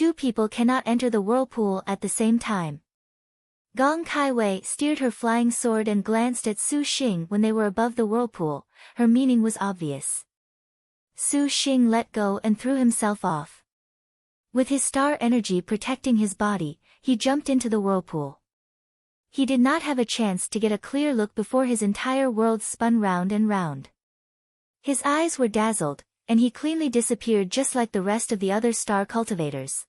two people cannot enter the whirlpool at the same time. Gong Kaiwei steered her flying sword and glanced at Su Xing when they were above the whirlpool. Her meaning was obvious. Su Xing let go and threw himself off. With his star energy protecting his body, he jumped into the whirlpool. He did not have a chance to get a clear look before his entire world spun round and round. His eyes were dazzled, and he cleanly disappeared just like the rest of the other star cultivators.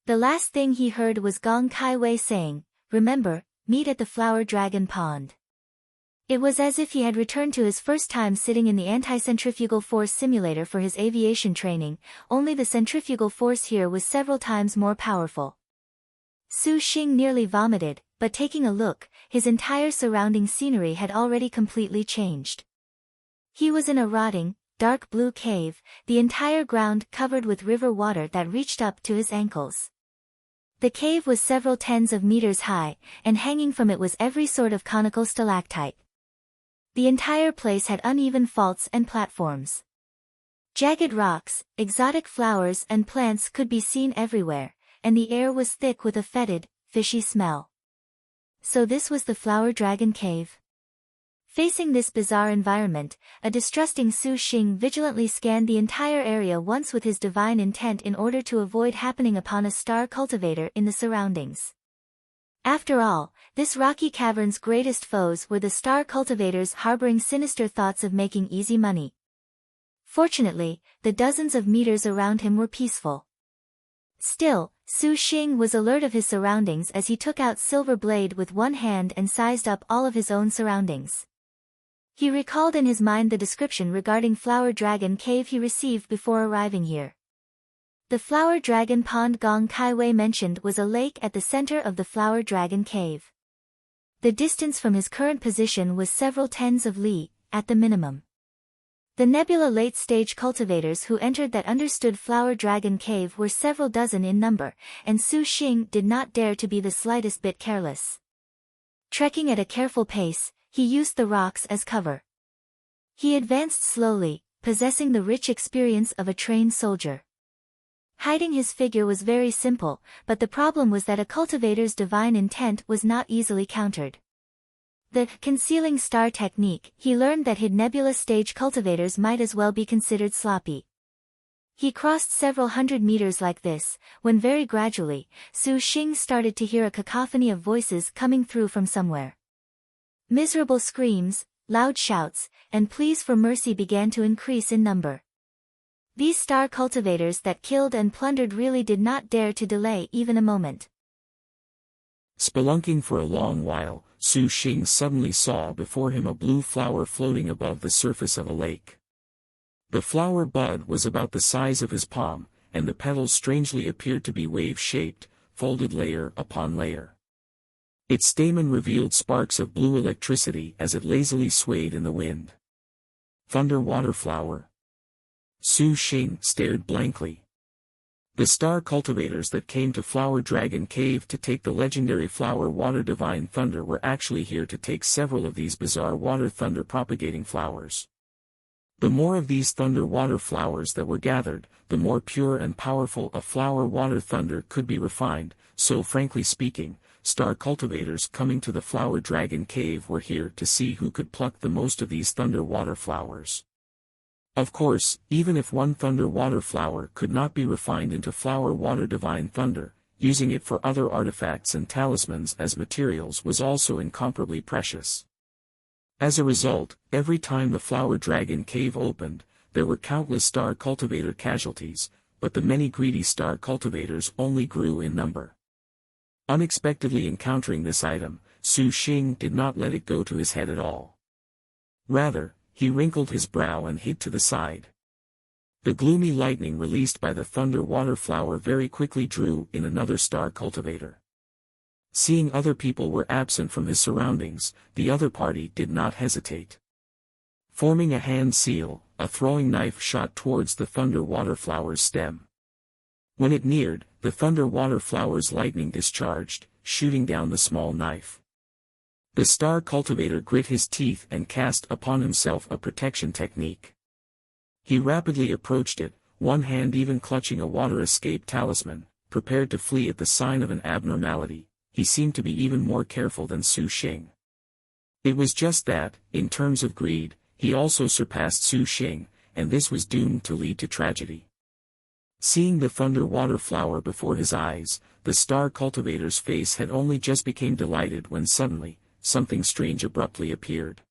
The last thing he heard was Gong Kaiwei saying, "Remember, meet at the Flower Dragon Pond." It was as if he had returned to his first time sitting in the anti-centrifugal force simulator for his aviation training, only the centrifugal force here was several times more powerful. Su Xing nearly vomited, but taking a look, his entire surrounding scenery had already completely changed. He was in a rotting, dark blue cave, the entire ground covered with river water that reached up to his ankles. The cave was several tens of meters high, and hanging from it was every sort of conical stalactite. The entire place had uneven faults and platforms. Jagged rocks, exotic flowers and plants could be seen everywhere, and the air was thick with a fetid, fishy smell. So this was the Flower Dragon Cave? Facing this bizarre environment, a distrusting Su Xing vigilantly scanned the entire area once with his divine intent in order to avoid happening upon a star cultivator in the surroundings. After all, this rocky cavern's greatest foes were the star cultivators harboring sinister thoughts of making easy money. Fortunately, the dozens of meters around him were peaceful. Still, Su Xing was alert of his surroundings as he took out Silver Blade with one hand and sized up all of his own surroundings. He recalled in his mind the description regarding Flower Dragon Cave he received before arriving here. The Flower Dragon Pond Gong Kaiwei mentioned was a lake at the center of the Flower Dragon Cave. The distance from his current position was several tens of li, at the minimum. The Nebula late-stage cultivators who entered that understood Flower Dragon Cave were several dozen in number, and Su Xing did not dare to be the slightest bit careless. Trekking at a careful pace, he used the rocks as cover. He advanced slowly, possessing the rich experience of a trained soldier. Hiding his figure was very simple, but the problem was that a cultivator's divine intent was not easily countered. The concealing star technique, he learned that hid nebula stage cultivators might as well be considered sloppy. He crossed several hundred meters like this, when very gradually, Su Xing started to hear a cacophony of voices coming through from somewhere. Miserable screams, loud shouts, and pleas for mercy began to increase in number. These star cultivators that killed and plundered really did not dare to delay even a moment. Spelunking for a long while, Su Xing suddenly saw before him a blue flower floating above the surface of a lake. The flower bud was about the size of his palm, and the petals strangely appeared to be wave-shaped, folded layer upon layer. Its stamen revealed sparks of blue electricity as it lazily swayed in the wind. Thunder water flower. Su Xing stared blankly. The star cultivators that came to Flower Dragon Cave to take the legendary flower water divine thunder were actually here to take several of these bizarre water thunder propagating flowers. The more of these thunder water flowers that were gathered, the more pure and powerful a flower water thunder could be refined, so frankly speaking, star cultivators coming to the Flower Dragon Cave were here to see who could pluck the most of these thunder water flowers. Of course, even if one thunder water flower could not be refined into flower water divine thunder, using it for other artifacts and talismans as materials was also incomparably precious. As a result, every time the Flower Dragon Cave opened, there were countless star cultivator casualties, but the many greedy star cultivators only grew in number. Unexpectedly encountering this item, Su Xing did not let it go to his head at all. Rather, he wrinkled his brow and hid to the side. The gloomy lightning released by the thunder water flower very quickly drew in another star cultivator. Seeing other people were absent from his surroundings, the other party did not hesitate. Forming a hand seal, a throwing knife shot towards the thunder water flower's stem. When it neared, the thunder water flower's lightning discharged, shooting down the small knife. The star cultivator grit his teeth and cast upon himself a protection technique. He rapidly approached it, one hand even clutching a water escape talisman, prepared to flee at the sign of an abnormality. He seemed to be even more careful than Su Xing. It was just that, in terms of greed, he also surpassed Su Xing, and this was doomed to lead to tragedy. Seeing the thunder water flower before his eyes, the star cultivator's face had only just become delighted when suddenly, something strange abruptly appeared.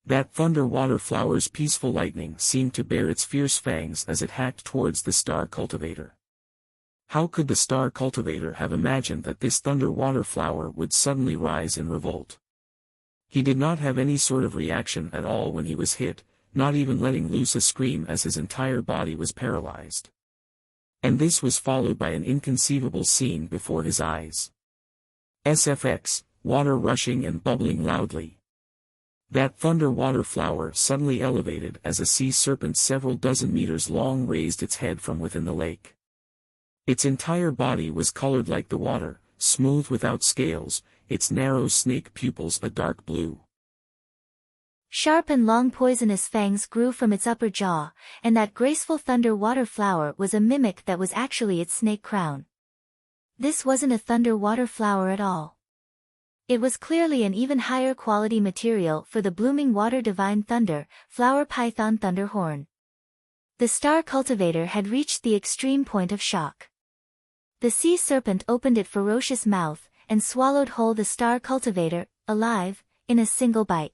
That thunder water flower's peaceful lightning seemed to bare its fierce fangs as it hacked towards the star cultivator. How could the star cultivator have imagined that this thunder water flower would suddenly rise in revolt? He did not have any sort of reaction at all when he was hit, not even letting loose a scream as his entire body was paralyzed. And this was followed by an inconceivable scene before his eyes. SFX, water rushing and bubbling loudly. That thunder water flower suddenly elevated as a sea serpent several dozen meters long raised its head from within the lake. Its entire body was colored like the water, smooth without scales, its narrow snake pupils a dark blue. Sharp and long poisonous fangs grew from its upper jaw, and that graceful thunder water flower was a mimic that was actually its snake crown. This wasn't a thunder water flower at all. It was clearly an even higher quality material for the blooming water divine thunder, flower python thunderhorn. The star cultivator had reached the extreme point of shock. The sea serpent opened its ferocious mouth, and swallowed whole the star cultivator, alive, in a single bite.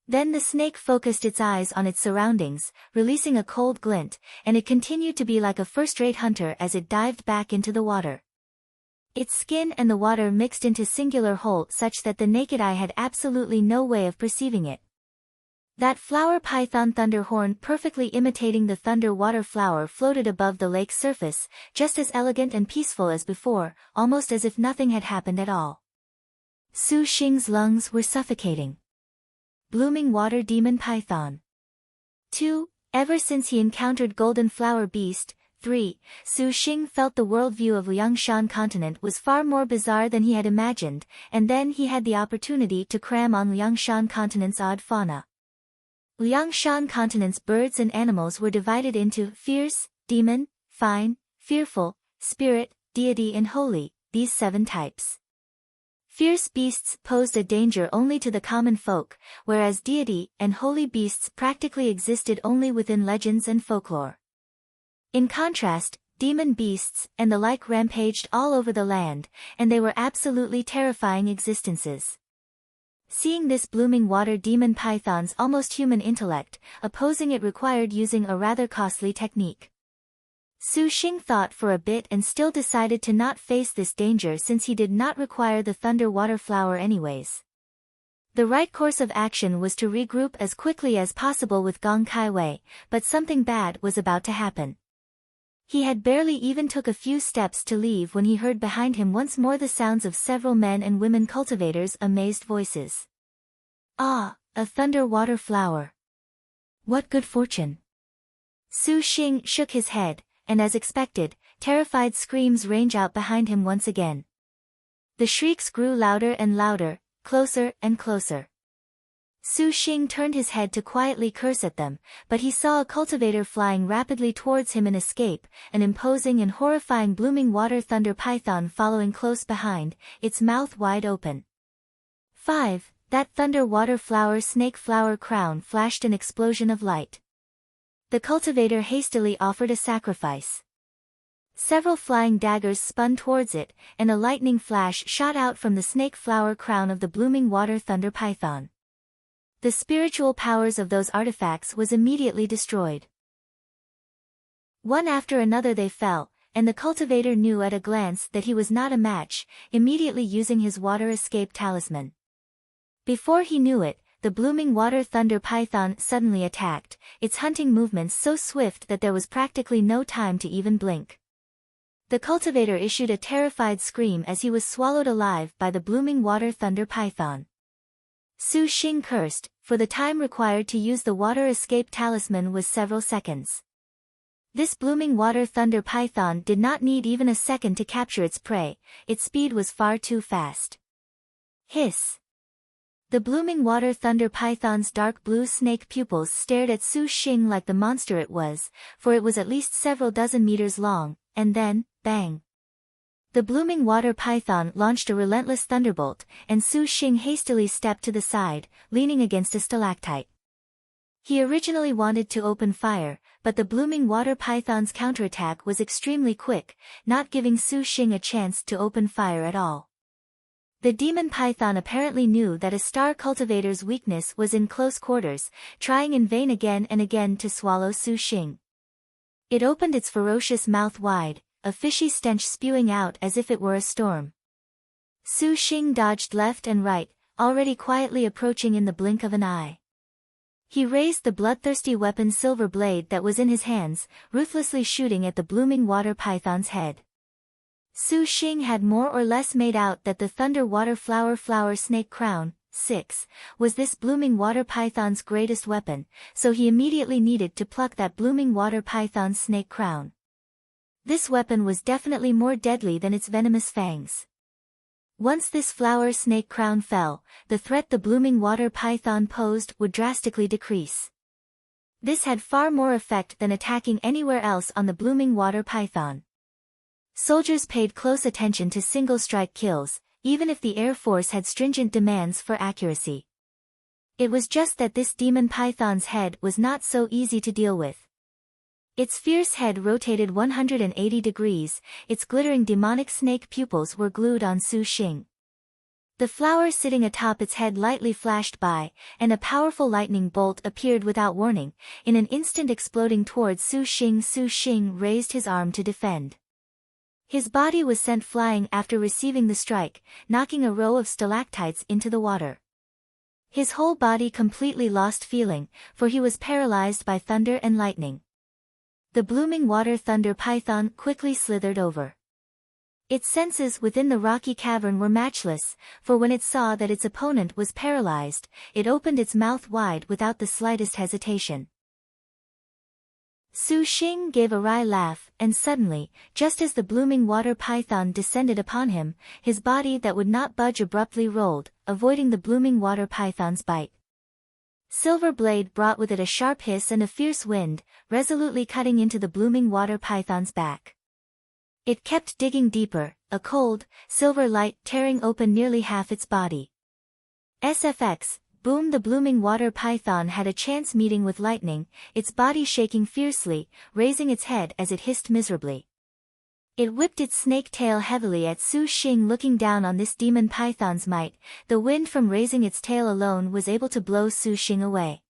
Then the snake focused its eyes on its surroundings, releasing a cold glint, and it continued to be like a first-rate hunter as it dived back into the water. Its skin and the water mixed into singular whole such that the naked eye had absolutely no way of perceiving it. That flower python thunderhorn perfectly imitating the thunder water flower floated above the lake's surface, just as elegant and peaceful as before, almost as if nothing had happened at all. Su Xing's lungs were suffocating. Blooming water demon python. 2. Ever since he encountered golden flower beast, 3. Su Xing felt the worldview of Liangshan continent was far more bizarre than he had imagined, and then he had the opportunity to cram on Liangshan continent's odd fauna. Liangshan continent's birds and animals were divided into fierce, demon, fine, fearful, spirit, deity and holy, these 7 types. Fierce beasts posed a danger only to the common folk, whereas deity and holy beasts practically existed only within legends and folklore. In contrast, demon beasts and the like rampaged all over the land, and they were absolutely terrifying existences. Seeing this blooming water demon python's almost human intellect, opposing it required using a rather costly technique. Su Xing thought for a bit and still decided to not face this danger since he did not require the thunder water flower anyways. The right course of action was to regroup as quickly as possible with Gong Kaiwei, but something bad was about to happen. He had barely even took a few steps to leave when he heard behind him once more the sounds of several men and women cultivators' amazed voices. Ah, a thunder water flower. What good fortune. Su Xing shook his head, and as expected, terrified screams rang out behind him once again. The shrieks grew louder and louder, closer and closer. Su Xing turned his head to quietly curse at them, but he saw a cultivator flying rapidly towards him in escape, an imposing and horrifying blooming water thunder python following close behind, its mouth wide open. 5. That thunder water flower snake flower crown flashed an explosion of light. The cultivator hastily offered a sacrifice. Several flying daggers spun towards it, and a lightning flash shot out from the snake flower crown of the blooming water thunder python. The spiritual powers of those artifacts was immediately destroyed. One after another they fell, and the cultivator knew at a glance that he was not a match, immediately using his water escape talisman. Before he knew it, the blooming water thunder python suddenly attacked, its hunting movements so swift that there was practically no time to even blink. The cultivator issued a terrified scream as he was swallowed alive by the blooming water thunder python. Su Xing cursed, for the time required to use the water escape talisman was several seconds. This blooming water thunder python did not need even a second to capture its prey, its speed was far too fast. Hiss! The blooming water thunder python's dark blue snake pupils stared at Su Xing like the monster it was, for it was at least several dozen meters long, and then, bang. The blooming water python launched a relentless thunderbolt, and Su Xing hastily stepped to the side, leaning against a stalactite. He originally wanted to open fire, but the blooming water python's counterattack was extremely quick, not giving Su Xing a chance to open fire at all. The demon python apparently knew that a star cultivator's weakness was in close quarters, trying in vain again and again to swallow Su Xing. It opened its ferocious mouth wide, a fishy stench spewing out as if it were a storm. Su Xing dodged left and right, already quietly approaching in the blink of an eye. He raised the bloodthirsty weapon silver blade that was in his hands, ruthlessly shooting at the blooming water python's head. Su Xing had more or less made out that the thunder water flower snake crown, 6, was this blooming water python's greatest weapon, so he immediately needed to pluck that blooming water python's snake crown. This weapon was definitely more deadly than its venomous fangs. Once this flower snake crown fell, the threat the blooming water python posed would drastically decrease. This had far more effect than attacking anywhere else on the blooming water python. Soldiers paid close attention to single-strike kills, even if the Air Force had stringent demands for accuracy. It was just that this demon python's head was not so easy to deal with. Its fierce head rotated 180 degrees, its glittering demonic snake pupils were glued on Su Xing. The flower sitting atop its head lightly flashed by, and a powerful lightning bolt appeared without warning, in an instant exploding towards Su Xing. Su Xing raised his arm to defend. His body was sent flying after receiving the strike, knocking a row of stalactites into the water. His whole body completely lost feeling, for he was paralyzed by thunder and lightning. The blooming water thunder python quickly slithered over. Its senses within the rocky cavern were matchless, for when it saw that its opponent was paralyzed, it opened its mouth wide without the slightest hesitation. Su Xing gave a wry laugh, and suddenly, just as the blooming water python descended upon him, his body that would not budge abruptly rolled, avoiding the blooming water python's bite. Silver blade brought with it a sharp hiss and a fierce wind, resolutely cutting into the blooming water python's back. It kept digging deeper, a cold, silver light tearing open nearly half its body. SFX. Boom! The blooming water python had a chance meeting with lightning, its body shaking fiercely, raising its head as it hissed miserably. It whipped its snake tail heavily at Su Xing. Looking down on this demon python's might, the wind from raising its tail alone was able to blow Su Xing away.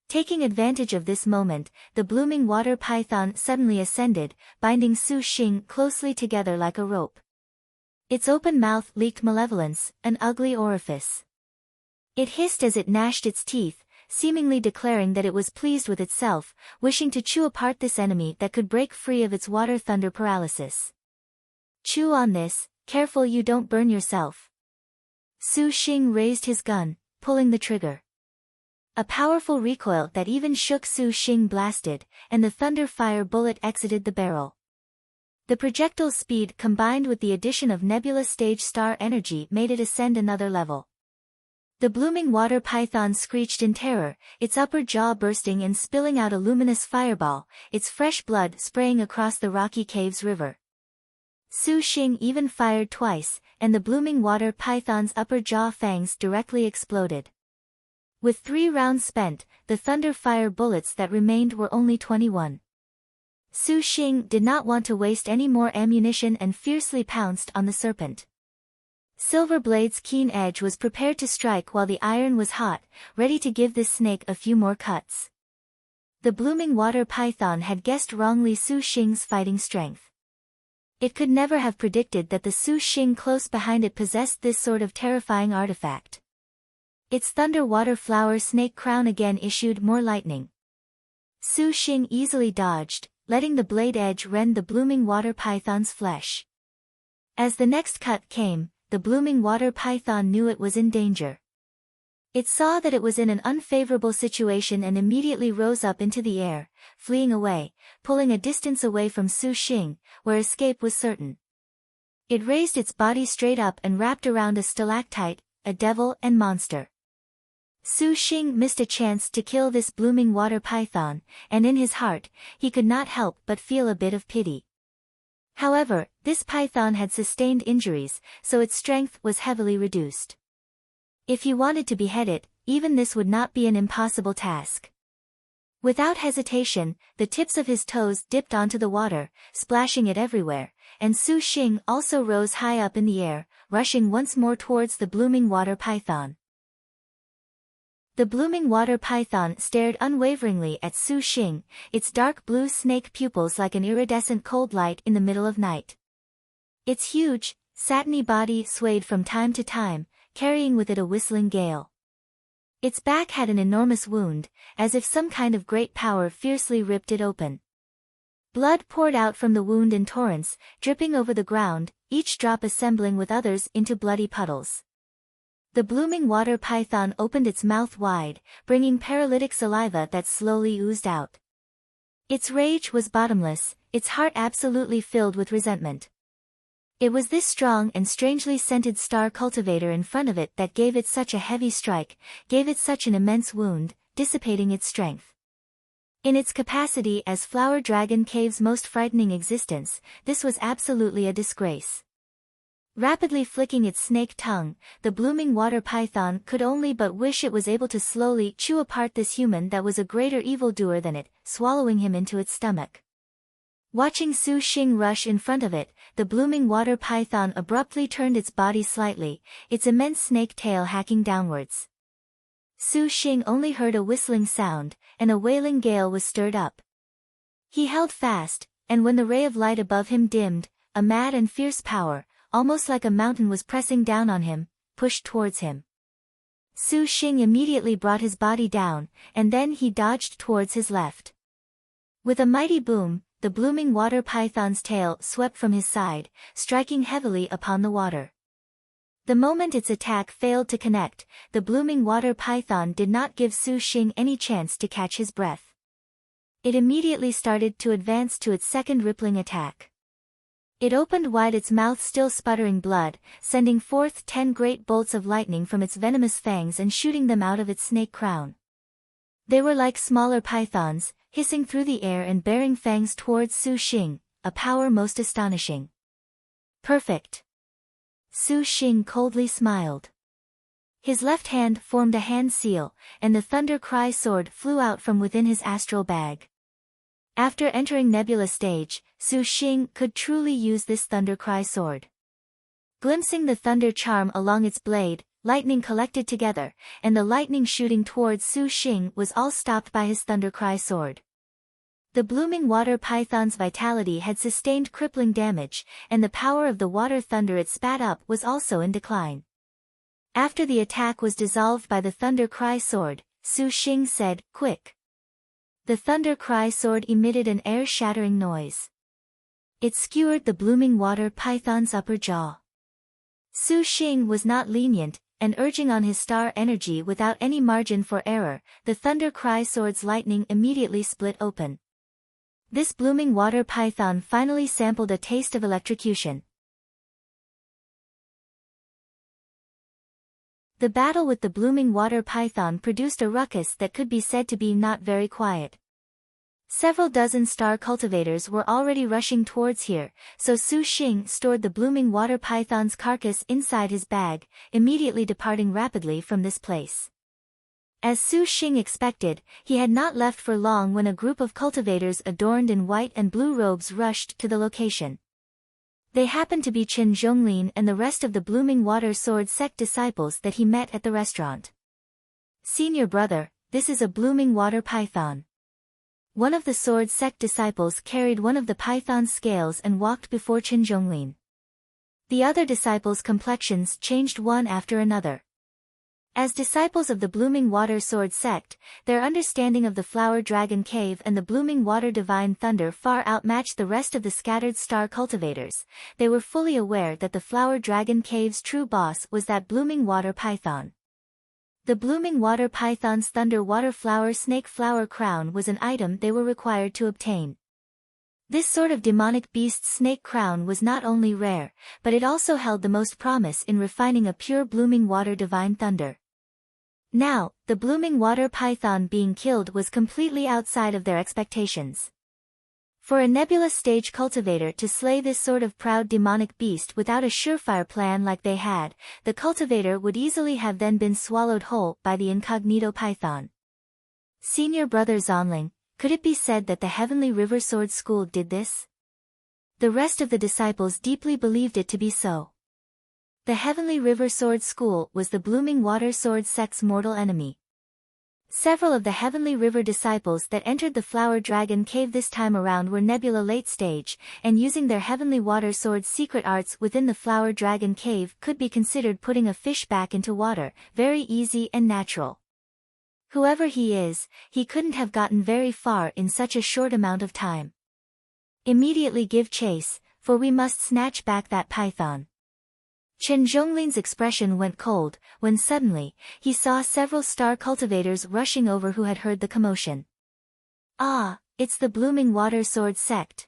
Taking advantage of this moment, the blooming water python suddenly ascended, binding Su Xing closely together like a rope. Its open mouth leaked malevolence, an ugly orifice. It hissed as it gnashed its teeth, seemingly declaring that it was pleased with itself, wishing to chew apart this enemy that could break free of its water thunder paralysis. Chew on this, careful you don't burn yourself. Su Xing raised his gun, pulling the trigger. A powerful recoil that even shook Su Xing blasted, and the thunder fire bullet exited the barrel. The projectile's speed combined with the addition of nebula stage star energy made it ascend another level. The blooming water python screeched in terror, its upper jaw bursting and spilling out a luminous fireball, its fresh blood spraying across the rocky cave's river. Su Xing even fired twice, and the blooming water python's upper jaw fangs directly exploded. With 3 rounds spent, the thunder fire bullets that remained were only 21. Su Xing did not want to waste any more ammunition and fiercely pounced on the serpent. Silver Blade's keen edge was prepared to strike while the iron was hot, ready to give this snake a few more cuts. The blooming water python had guessed wrongly Su Xing's fighting strength. It could never have predicted that the Su Xing close behind it possessed this sort of terrifying artifact. Its thunder water flower snake crown again issued more lightning. Su Xing easily dodged, letting the blade edge rend the blooming water python's flesh. As the next cut came, the blooming water python knew it was in danger. It saw that it was in an unfavorable situation and immediately rose up into the air, fleeing away, pulling a distance away from Su Xing, where escape was certain. It raised its body straight up and wrapped around a stalactite, a devil and monster. Su Xing missed a chance to kill this blooming water python, and in his heart, he could not help but feel a bit of pity. However, this python had sustained injuries, so its strength was heavily reduced. If he wanted to behead it, even this would not be an impossible task. Without hesitation, the tips of his toes dipped onto the water, splashing it everywhere, and Su Xing also rose high up in the air, rushing once more towards the blooming water python. The blooming water python stared unwaveringly at Su Xing, its dark blue snake pupils like an iridescent cold light in the middle of night. Its huge, satiny body swayed from time to time, carrying with it a whistling gale. Its back had an enormous wound, as if some kind of great power fiercely ripped it open. Blood poured out from the wound in torrents, dripping over the ground, each drop assembling with others into bloody puddles. The blooming water python opened its mouth wide, bringing paralytic saliva that slowly oozed out. Its rage was bottomless, its heart absolutely filled with resentment. It was this strong and strangely scented star cultivator in front of it that gave it such a heavy strike, gave it such an immense wound, dissipating its strength. In its capacity as Flower Dragon Cave's most frightening existence, this was absolutely a disgrace. Rapidly flicking its snake tongue, the blooming water python could only but wish it was able to slowly chew apart this human that was a greater evildoer than it, swallowing him into its stomach. Watching Su Xing rush in front of it, the blooming water python abruptly turned its body slightly, its immense snake tail hacking downwards. Su Xing only heard a whistling sound, and a wailing gale was stirred up. He held fast, and when the ray of light above him dimmed, a mad and fierce power, almost like a mountain, was pressing down on him, pushed towards him. Su Xing immediately brought his body down, and then he dodged towards his left. With a mighty boom, the blooming water python's tail swept from his side, striking heavily upon the water. The moment its attack failed to connect, the blooming water python did not give Su Xing any chance to catch his breath. It immediately started to advance to its second rippling attack. It opened wide its mouth, still sputtering blood, sending forth 10 great bolts of lightning from its venomous fangs and shooting them out of its snake crown. They were like smaller pythons, hissing through the air and bearing fangs towards Su Xing, a power most astonishing. Perfect. Su Xing coldly smiled. His left hand formed a hand seal, and the Thunder Cry sword flew out from within his astral bag. After entering Nebula stage, Su Xing could truly use this Thunder Cry sword. Glimpsing the thunder charm along its blade, lightning collected together, and the lightning shooting towards Su Xing was all stopped by his Thunder Cry sword. The blooming water python's vitality had sustained crippling damage, and the power of the water thunder it spat up was also in decline. After the attack was dissolved by the Thunder Cry sword, Su Xing said, "Quick." The Thunder Cry sword emitted an air-shattering noise. It skewered the blooming water python's upper jaw. Su Xing was not lenient, and urging on his star energy without any margin for error, the Thunder Cry sword's lightning immediately split open. This blooming water python finally sampled a taste of electrocution. The battle with the blooming water python produced a ruckus that could be said to be not very quiet. Several dozen star cultivators were already rushing towards here, so Su Xing stored the blooming water python's carcass inside his bag, immediately departing rapidly from this place. As Su Xing expected, he had not left for long when a group of cultivators adorned in white and blue robes rushed to the location. They happened to be Chen Zhonglin and the rest of the blooming water sword sect disciples that he met at the restaurant. "Senior brother, this is a blooming water python." One of the sword sect disciples carried one of the python's scales and walked before Chen Zhonglin. The other disciples' complexions changed one after another. As disciples of the Blooming Water Sword sect, their understanding of the Flower Dragon Cave and the Blooming Water Divine Thunder far outmatched the rest of the scattered star cultivators. They were fully aware that the Flower Dragon Cave's true boss was that Blooming Water Python. The Blooming Water Python's Thunder Water Flower Snake Flower Crown was an item they were required to obtain. This sort of demonic beast's snake crown was not only rare, but it also held the most promise in refining a pure Blooming Water Divine Thunder. Now, the Blooming Water Python being killed was completely outside of their expectations. For a nebula stage cultivator to slay this sort of proud demonic beast without a surefire plan like they had, the cultivator would easily have then been swallowed whole by the incognito python. Senior brother Zonling, could it be said that the Heavenly River Sword School did this? The rest of the disciples deeply believed it to be so. The Heavenly River Sword School was the Blooming Water Sword sect's mortal enemy. Several of the Heavenly River disciples that entered the Flower Dragon Cave this time around were Nebula late stage, and using their Heavenly Water Sword's secret arts within the Flower Dragon Cave could be considered putting a fish back into water, very easy and natural. Whoever he is, he couldn't have gotten very far in such a short amount of time. Immediately give chase, for we must snatch back that python. Chen Zhonglin's expression went cold, when suddenly, he saw several star cultivators rushing over who had heard the commotion. Ah, it's the Blooming Water Sword sect.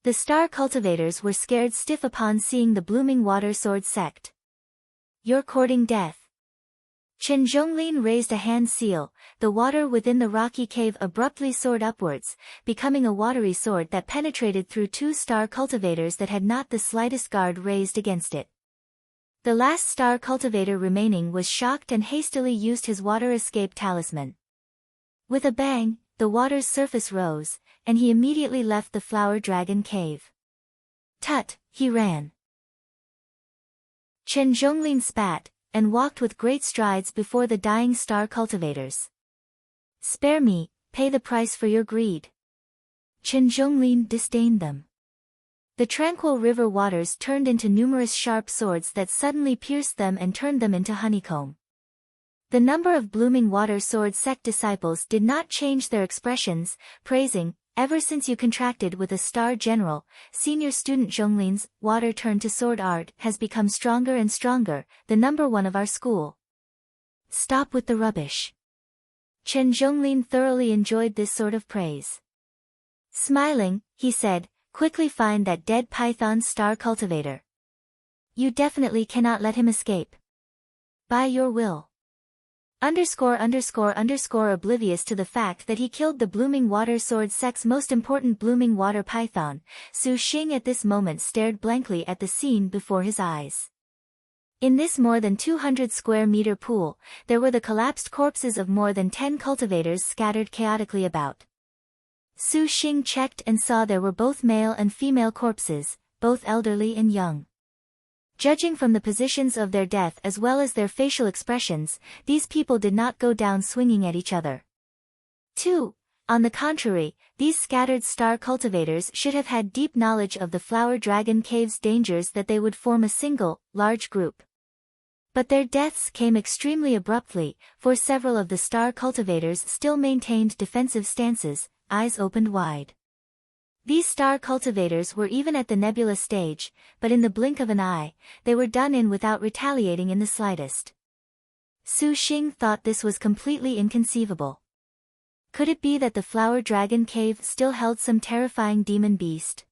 The star cultivators were scared stiff upon seeing the Blooming Water Sword sect. You're courting death. Chen Zhonglin raised a hand seal, the water within the rocky cave abruptly soared upwards, becoming a watery sword that penetrated through two star cultivators that had not the slightest guard raised against it. The last star cultivator remaining was shocked and hastily used his water escape talisman. With a bang, the water's surface rose, and he immediately left the Flower Dragon Cave. Tut, he ran. Chen Zhonglin spat, and walked with great strides before the dying star cultivators. Spare me, pay the price for your greed. Chen Zhonglin disdained them. The tranquil river waters turned into numerous sharp swords that suddenly pierced them and turned them into honeycomb. The number of Blooming Water Sword sect disciples did not change their expressions, praising, ever since you contracted with a star general, senior student Zhonglin's water turned to sword art has become stronger and stronger, the number one of our school. Stop with the rubbish. Chen Zhonglin thoroughly enjoyed this sort of praise. Smiling, he said, quickly find that dead python star cultivator. You definitely cannot let him escape. By your will. Oblivious to the fact that he killed the Blooming Water Sword sect's most important Blooming Water Python, Su Xing at this moment stared blankly at the scene before his eyes. In this more than 200 square meter pool, there were the collapsed corpses of more than 10 cultivators scattered chaotically about. Su Xing checked and saw there were both male and female corpses, both elderly and young. Judging from the positions of their death as well as their facial expressions, these people did not go down swinging at each other. 2. On the contrary, these scattered star cultivators should have had deep knowledge of the Flower Dragon Cave's dangers that they would form a single, large group. But their deaths came extremely abruptly, for several of the star cultivators still maintained defensive stances, eyes opened wide. These star cultivators were even at the nebula stage, but in the blink of an eye, they were done in without retaliating in the slightest. Su Xing thought this was completely inconceivable. Could it be that the Flower Dragon Cave still held some terrifying demon beast?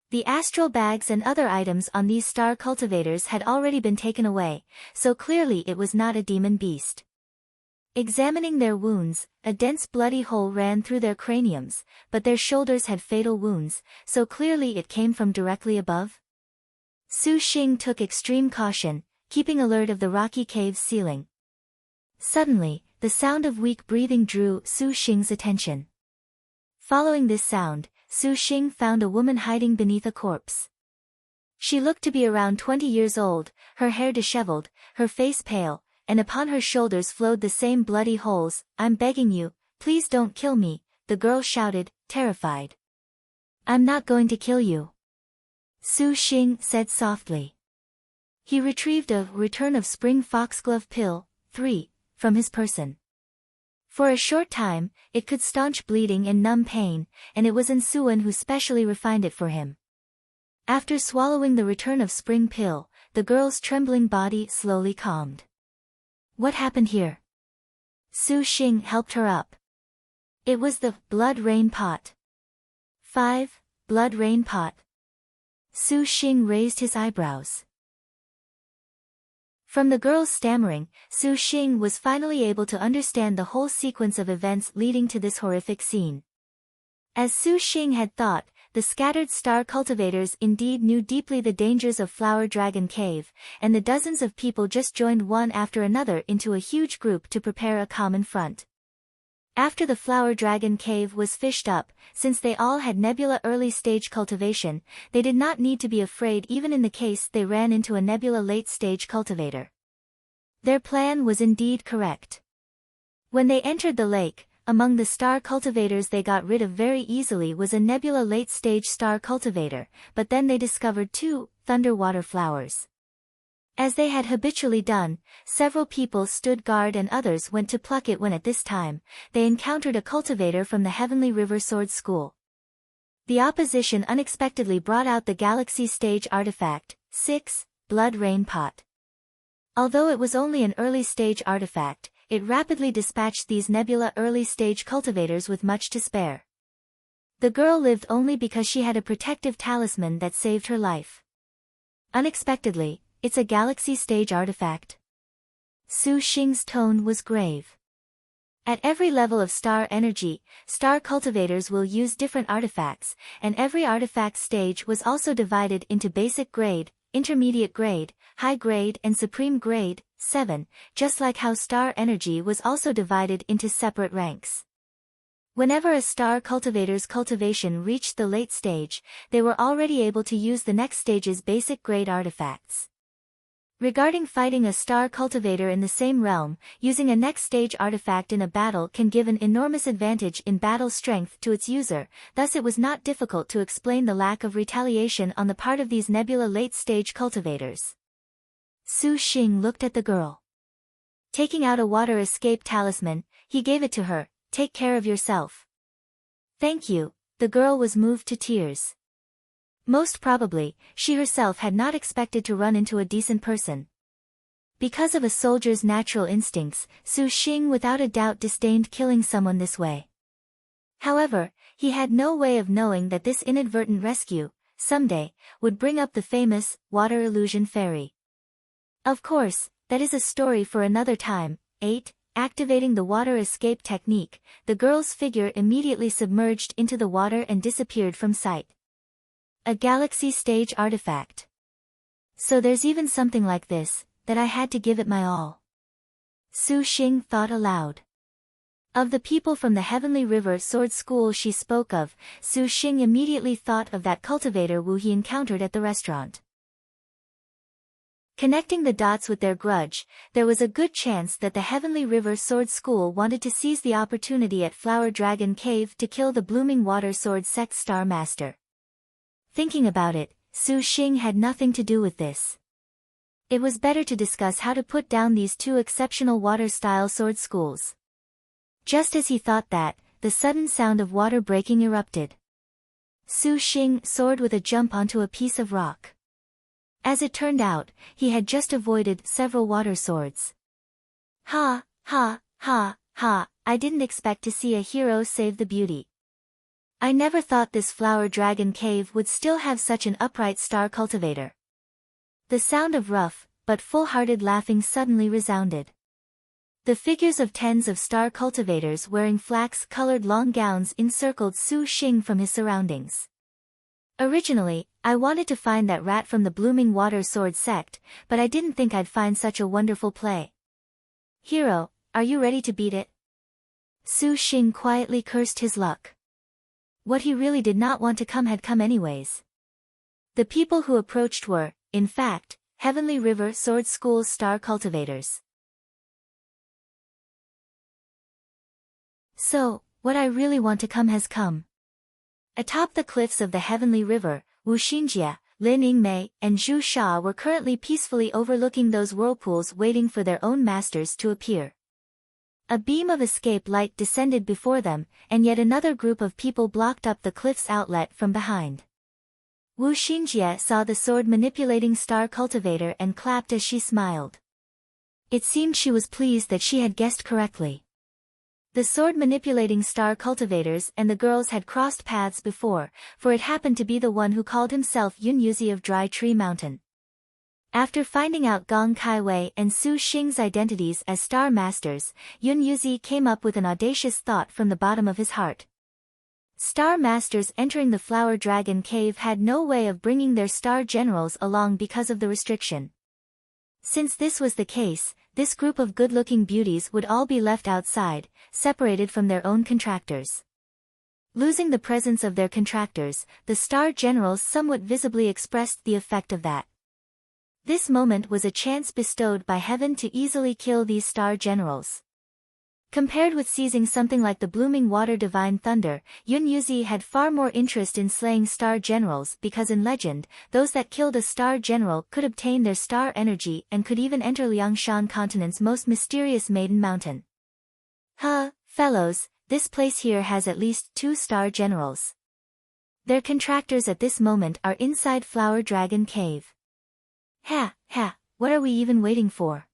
The astral bags and other items on these star cultivators had already been taken away, so clearly it was not a demon beast. Examining their wounds, a dense bloody hole ran through their craniums, but their shoulders had fatal wounds, so clearly it came from directly above. Su Xing took extreme caution, keeping alert of the rocky cave's ceiling. Suddenly, the sound of weak breathing drew Su Xing's attention. Following this sound, Su Xing found a woman hiding beneath a corpse. She looked to be around 20 years old, her hair disheveled, her face pale, and upon her shoulders flowed the same bloody holes. I'm begging you, please don't kill me, the girl shouted, terrified. I'm not going to kill you. Su Xing said softly. He retrieved a return of spring foxglove pill, 3, from his person. For a short time, it could staunch bleeding and numb pain, and it was Suan who specially refined it for him. After swallowing the return of spring pill, the girl's trembling body slowly calmed. What happened here? Su Xing helped her up. It was the blood rain pot. 5. Blood rain pot. Su Xing raised his eyebrows. From the girl's stammering, Su Xing was finally able to understand the whole sequence of events leading to this horrific scene. As Su Xing had thought, the scattered star cultivators indeed knew deeply the dangers of Flower Dragon Cave, and the dozens of people just joined one after another into a huge group to prepare a common front. After the Flower Dragon Cave was fished up, since they all had Nebula early-stage cultivation, they did not need to be afraid even in the case they ran into a Nebula late-stage cultivator. Their plan was indeed correct. When they entered the lake, among the star cultivators they got rid of very easily was a Nebula late-stage star cultivator, but then they discovered two Thunderwater flowers. As they had habitually done, several people stood guard and others went to pluck it when at this time, they encountered a cultivator from the Heavenly River Sword School. The opposition unexpectedly brought out the Galaxy Stage artifact, 6, Blood Rain Pot. Although it was only an early-stage artifact, it rapidly dispatched these Nebula early-stage cultivators with much to spare. The girl lived only because she had a protective talisman that saved her life. Unexpectedly, it's a Galaxy Stage artifact. Su Xing's tone was grave. At every level of star energy, star cultivators will use different artifacts, and every artifact stage was also divided into basic grade, intermediate grade, high grade and supreme grade, 7, just like how star energy was also divided into separate ranks. Whenever a star cultivator's cultivation reached the late stage, they were already able to use the next stage's basic grade artifacts. Regarding fighting a star cultivator in the same realm, using a next stage artifact in a battle can give an enormous advantage in battle strength to its user, thus it was not difficult to explain the lack of retaliation on the part of these Nebula late-stage cultivators. Su Xing looked at the girl. Taking out a water escape talisman, he gave it to her. Take care of yourself. Thank you. The girl was moved to tears. Most probably, she herself had not expected to run into a decent person. Because of a soldier's natural instincts, Su Xing without a doubt disdained killing someone this way. However, he had no way of knowing that this inadvertent rescue, someday, would bring up the famous, water illusion fairy. Of course, that is a story for another time. 8. Activating the water escape technique, the girl's figure immediately submerged into the water and disappeared from sight. A Galaxy Stage artifact. So there's even something like this, that I had to give it my all. Su Xing thought aloud. Of the people from the Heavenly River Sword School she spoke of, Su Xing immediately thought of that cultivator Wu he encountered at the restaurant. Connecting the dots with their grudge, there was a good chance that the Heavenly River Sword School wanted to seize the opportunity at Flower Dragon Cave to kill the Blooming Water Sword Sect Star Master. Thinking about it, Su Xing had nothing to do with this. It was better to discuss how to put down these two exceptional water-style sword schools. Just as he thought that, the sudden sound of water breaking erupted. Su Xing soared with a jump onto a piece of rock. As it turned out, he had just avoided several water swords. Ha, ha, ha, ha, I didn't expect to see a hero save the beauty. I never thought this Flower Dragon Cave would still have such an upright star cultivator. The sound of rough, but full-hearted laughing suddenly resounded. The figures of tens of star cultivators wearing flax-colored long gowns encircled Su Xing from his surroundings. Originally, I wanted to find that rat from the Blooming Water Sword Sect, but I didn't think I'd find such a wonderful play. Hero, are you ready to beat it? Su Xing quietly cursed his luck. What he really did not want to come had come anyways. The people who approached were, in fact, Heavenly River Sword School's star cultivators. So, what I really want to come has come. Atop the cliffs of the Heavenly River, Wu Xinjie, Lin Yingmei, and Zhu Sha were currently peacefully overlooking those whirlpools waiting for their own masters to appear. A beam of escape light descended before them, and yet another group of people blocked up the cliff's outlet from behind. Wu Xinjie saw the sword-manipulating star cultivator and clapped as she smiled. It seemed she was pleased that she had guessed correctly. The sword-manipulating star cultivators and the girls had crossed paths before, for it happened to be the one who called himself Yun Yuzi of Dry Tree Mountain. After finding out Gong Kaiwei and Su Xing's identities as star masters, Yun Yuzi came up with an audacious thought from the bottom of his heart. Star Masters entering the Flower Dragon Cave had no way of bringing their star generals along because of the restriction. Since this was the case, this group of good-looking beauties would all be left outside, separated from their own contractors. Losing the presence of their contractors, the star generals somewhat visibly expressed the effect of that. This moment was a chance bestowed by heaven to easily kill these star generals. Compared with seizing something like the blooming water divine thunder, Yun Yuzi had far more interest in slaying star generals because in legend, those that killed a star general could obtain their star energy and could even enter Liangshan continent's most mysterious maiden mountain. Fellows, this place here has at least 2 star generals. Their contractors at this moment are inside Flower Dragon Cave. What are we even waiting for?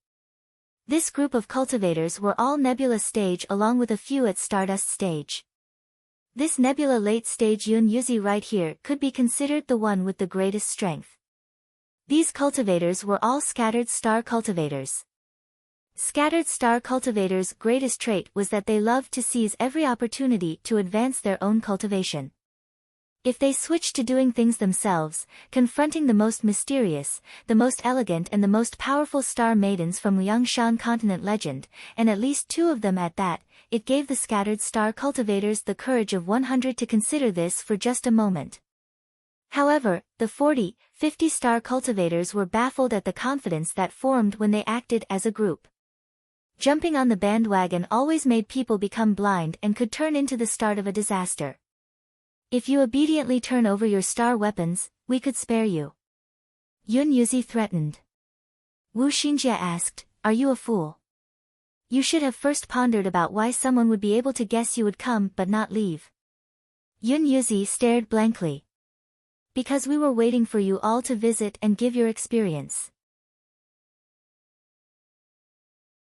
This group of cultivators were all Nebula stage along with a few at Stardust stage. This Nebula late stage Yun Yuzi right here could be considered the one with the greatest strength. These cultivators were all Scattered Star cultivators. Scattered Star cultivators' greatest trait was that they loved to seize every opportunity to advance their own cultivation. If they switched to doing things themselves, confronting the most mysterious, the most elegant and the most powerful star maidens from Liangshan continent legend, and at least 2 of them at that, it gave the Scattered Star cultivators the courage of 100 to consider this for just a moment. However, the 40, 50 star cultivators were baffled at the confidence that formed when they acted as a group. Jumping on the bandwagon always made people become blind and could turn into the start of a disaster. If you obediently turn over your star weapons, we could spare you. Yun Yuzi threatened. Wu Xinjie asked, are you a fool? You should have first pondered about why someone would be able to guess you would come but not leave. Yun Yuzi stared blankly. Because we were waiting for you all to visit and give your experience.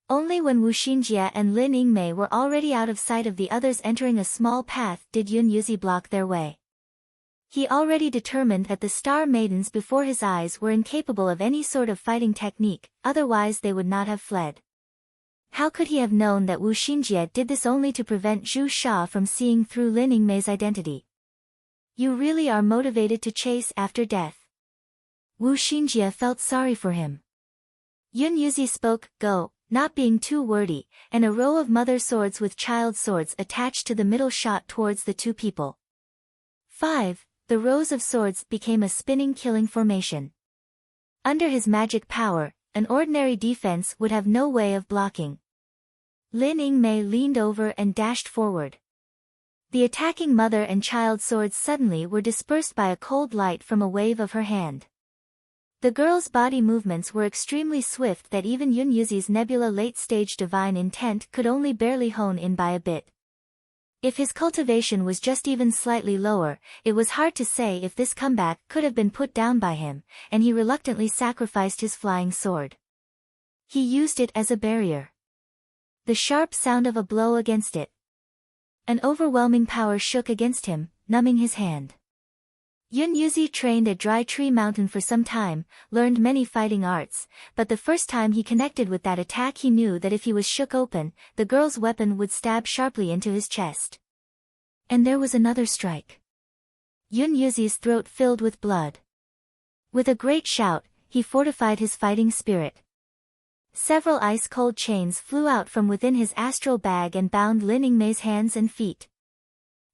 Only when Wu Xinjie and Lin Yingmei were already out of sight of the others entering a small path did Yun Yuzi block their way. He already determined that the star maidens before his eyes were incapable of any sort of fighting technique, otherwise they would not have fled. How could he have known that Wu Xinjie did this only to prevent Zhu Sha from seeing through Lin Yingmei's identity? You really are motivated to chase after death. Wu Xinjie felt sorry for him. Yun Yuzi spoke, go. Not being too wordy, and a row of mother swords with child swords attached to the middle shot towards the 2 people. 5. The rows of swords became a spinning killing formation. Under his magic power, an ordinary defense would have no way of blocking. Lin Yingmei leaned over and dashed forward. The attacking mother and child swords suddenly were dispersed by a cold light from a wave of her hand. The girl's body movements were extremely swift that even Yun Yuzi's Nebula late-stage divine intent could only barely hone in by a bit. If his cultivation was just even slightly lower, it was hard to say if this comeback could have been put down by him, and he reluctantly sacrificed his flying sword. He used it as a barrier. The sharp sound of a blow against it. An overwhelming power shook against him, numbing his hand. Yun Yuzi trained at Dry Tree Mountain for some time, learned many fighting arts, but the first time he connected with that attack he knew that if he was shook open, the girl's weapon would stab sharply into his chest. And there was another strike. Yun Yuzi's throat filled with blood. With a great shout, he fortified his fighting spirit. Several ice-cold chains flew out from within his astral bag and bound Lin Yingmei's hands and feet.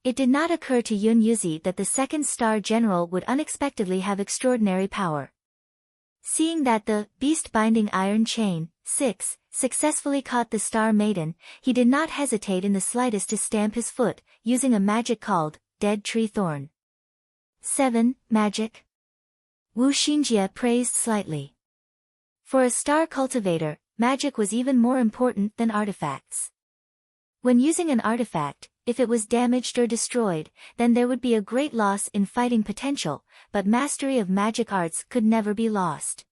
It did not occur to Yun Yuzi that the second star general would unexpectedly have extraordinary power. Seeing that the beast-binding iron chain, 6, successfully caught the star maiden, he did not hesitate in the slightest to stamp his foot, using a magic called Dead Tree Thorn. 7. Magic. Wu Xinjie praised slightly. For a star cultivator, magic was even more important than artifacts. When using an artifact, if it was damaged or destroyed, then there would be a great loss in fighting potential, but mastery of magic arts could never be lost.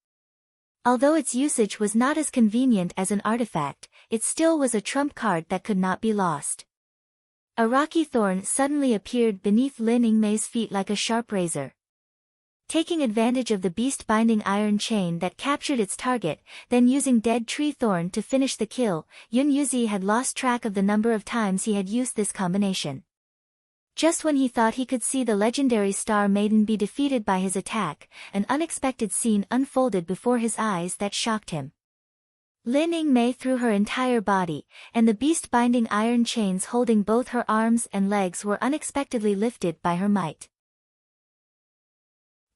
Although its usage was not as convenient as an artifact, it still was a trump card that could not be lost. A rocky thorn suddenly appeared beneath Lin Yingmei's feet like a sharp razor. Taking advantage of the beast-binding iron chain that captured its target, then using Dead Tree Thorn to finish the kill, Yun Yuzi had lost track of the number of times he had used this combination. Just when he thought he could see the legendary Star Maiden be defeated by his attack, an unexpected scene unfolded before his eyes that shocked him. Lin Yingmei threw her entire body, and the beast-binding iron chains holding both her arms and legs were unexpectedly lifted by her might.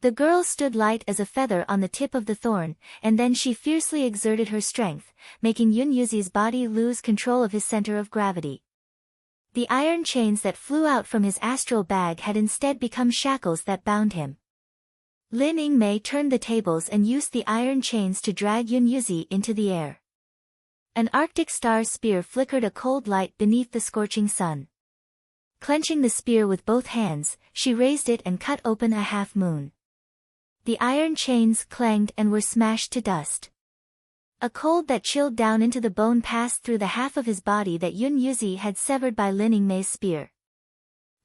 The girl stood light as a feather on the tip of the thorn, and then she fiercely exerted her strength, making Yun Yuzi's body lose control of his center of gravity. The iron chains that flew out from his astral bag had instead become shackles that bound him. Lin Yingmei turned the tables and used the iron chains to drag Yun Yuzi into the air. An Arctic star spear flickered a cold light beneath the scorching sun. Clenching the spear with both hands, she raised it and cut open a half-moon. The iron chains clanged and were smashed to dust. A cold that chilled down into the bone passed through the half of his body that Yun Yuzi had severed by Lin Yingmei's spear.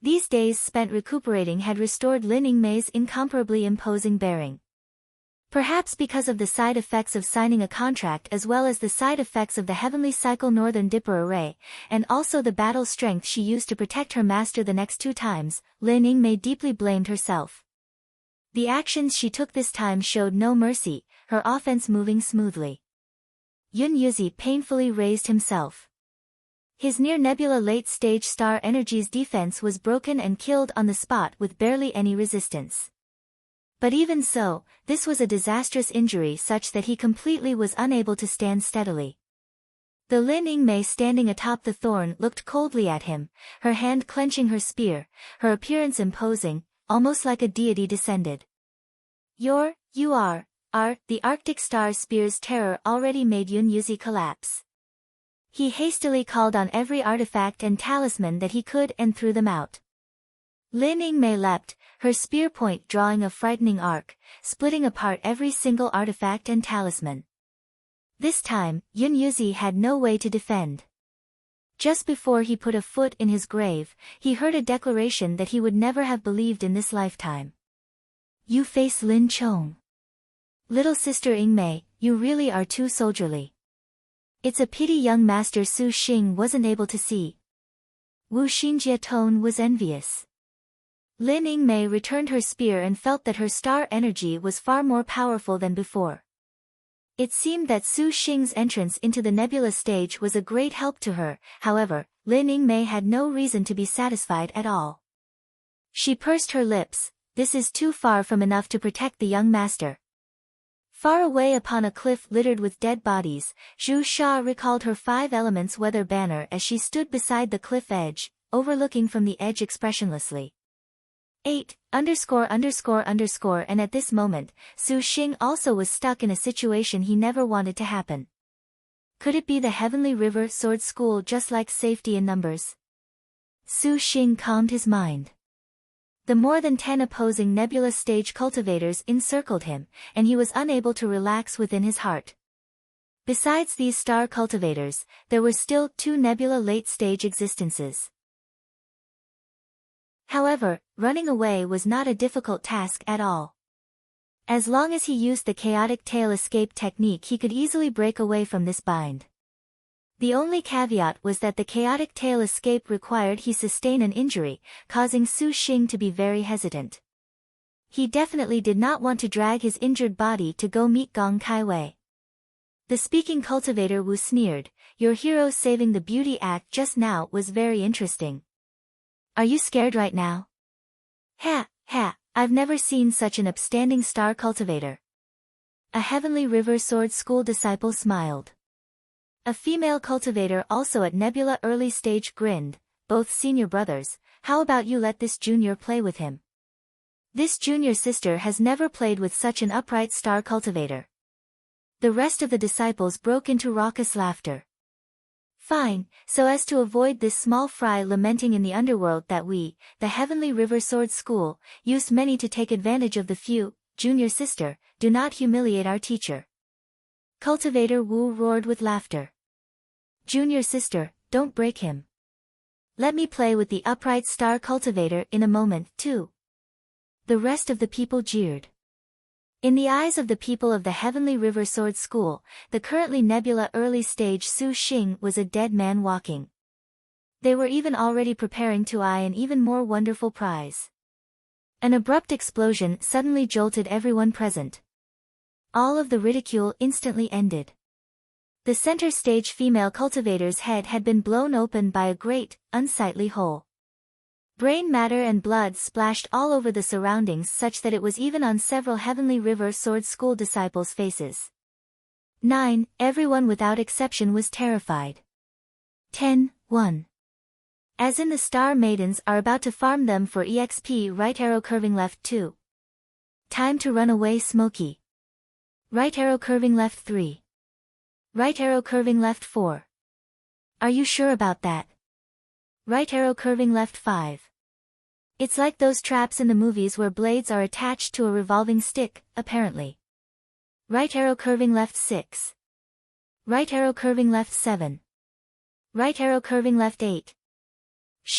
These days spent recuperating had restored Lin Yingmei's incomparably imposing bearing. Perhaps because of the side effects of signing a contract as well as the side effects of the Heavenly Cycle Northern Dipper Array, and also the battle strength she used to protect her master the next 2 times, Lin Yingmei deeply blamed herself. The actions she took this time showed no mercy, her offense moving smoothly. Yun Yuzi painfully raised himself. His near-nebula late-stage star energy's defense was broken and killed on the spot with barely any resistance. But even so, this was a disastrous injury such that he completely was unable to stand steadily. The Lin Yingmei standing atop the thorn looked coldly at him, her hand clenching her spear, her appearance imposing, almost like a deity descended. You are, the Arctic star spear's terror already made Yun Yuzi collapse. He hastily called on every artifact and talisman that he could and threw them out. Lin Yingmei leapt, her spear point drawing a frightening arc, splitting apart every single artifact and talisman. This time, Yun Yuzi had no way to defend. Just before he put a foot in his grave, he heard a declaration that he would never have believed in this lifetime. You face Lin Chong. Little sister Yingmei, you really are too soldierly. It's a pity young master Su Xing wasn't able to see. Wu Xinjie Tone was envious. Lin Yingmei returned her spear and felt that her star energy was far more powerful than before. It seemed that Su Xing's entrance into the nebula stage was a great help to her, however, Lin Yingmei had no reason to be satisfied at all. She pursed her lips, this is too far from enough to protect the young master. Far away upon a cliff littered with dead bodies, Zhu Sha recalled her 5 elements weather banner as she stood beside the cliff edge, overlooking from the edge expressionlessly. 8, ____, and at this moment, Su Xing also was stuck in a situation he never wanted to happen. Could it be the Heavenly River Sword School just like safety in numbers? Su Xing calmed his mind. The more than 10 opposing nebula stage cultivators encircled him, and he was unable to relax within his heart. Besides these star cultivators, there were still 2 nebula late-stage existences. However, running away was not a difficult task at all. As long as he used the chaotic tail escape technique, he could easily break away from this bind. The only caveat was that the chaotic tail escape required he sustain an injury, causing Su Xing to be very hesitant. He definitely did not want to drag his injured body to go meet Gong Kaiwei. The speaking cultivator Wu sneered, your hero saving the beauty act just now was very interesting. Are you scared right now? Ha, I've never seen such an upstanding star cultivator. A Heavenly River Sword School disciple smiled. A female cultivator also at Nebula early stage grinned, both senior brothers, how about you let this junior play with him? This junior sister has never played with such an upright star cultivator. The rest of the disciples broke into raucous laughter. Fine, so as to avoid this small fry lamenting in the underworld that we, the Heavenly River Sword School, used many to take advantage of the few, junior sister, do not humiliate our teacher. Cultivator Wu roared with laughter. Junior sister, don't break him. Let me play with the upright star cultivator in a moment, too. The rest of the people jeered. In the eyes of the people of the Heavenly River Sword School, the currently Nebula early stage Su Xing was a dead man walking. They were even already preparing to eye an even more wonderful prize. An abrupt explosion suddenly jolted everyone present. All of the ridicule instantly ended. The center stage female cultivator's head had been blown open by a great, unsightly hole. Brain matter and blood splashed all over the surroundings such that it was even on several Heavenly River Sword School disciples' faces. 9. Everyone without exception was terrified. 10:1. As in the Star Maidens are about to farm them for EXP. Right arrow curving left 2. Time to run away Smokey. Right arrow curving left 3. Right arrow curving left 4. Are you sure about that? Right arrow curving left 5. It's like those traps in the movies where blades are attached to a revolving stick, apparently. Right arrow curving left 6. Right arrow curving left 7. Right arrow curving left 8.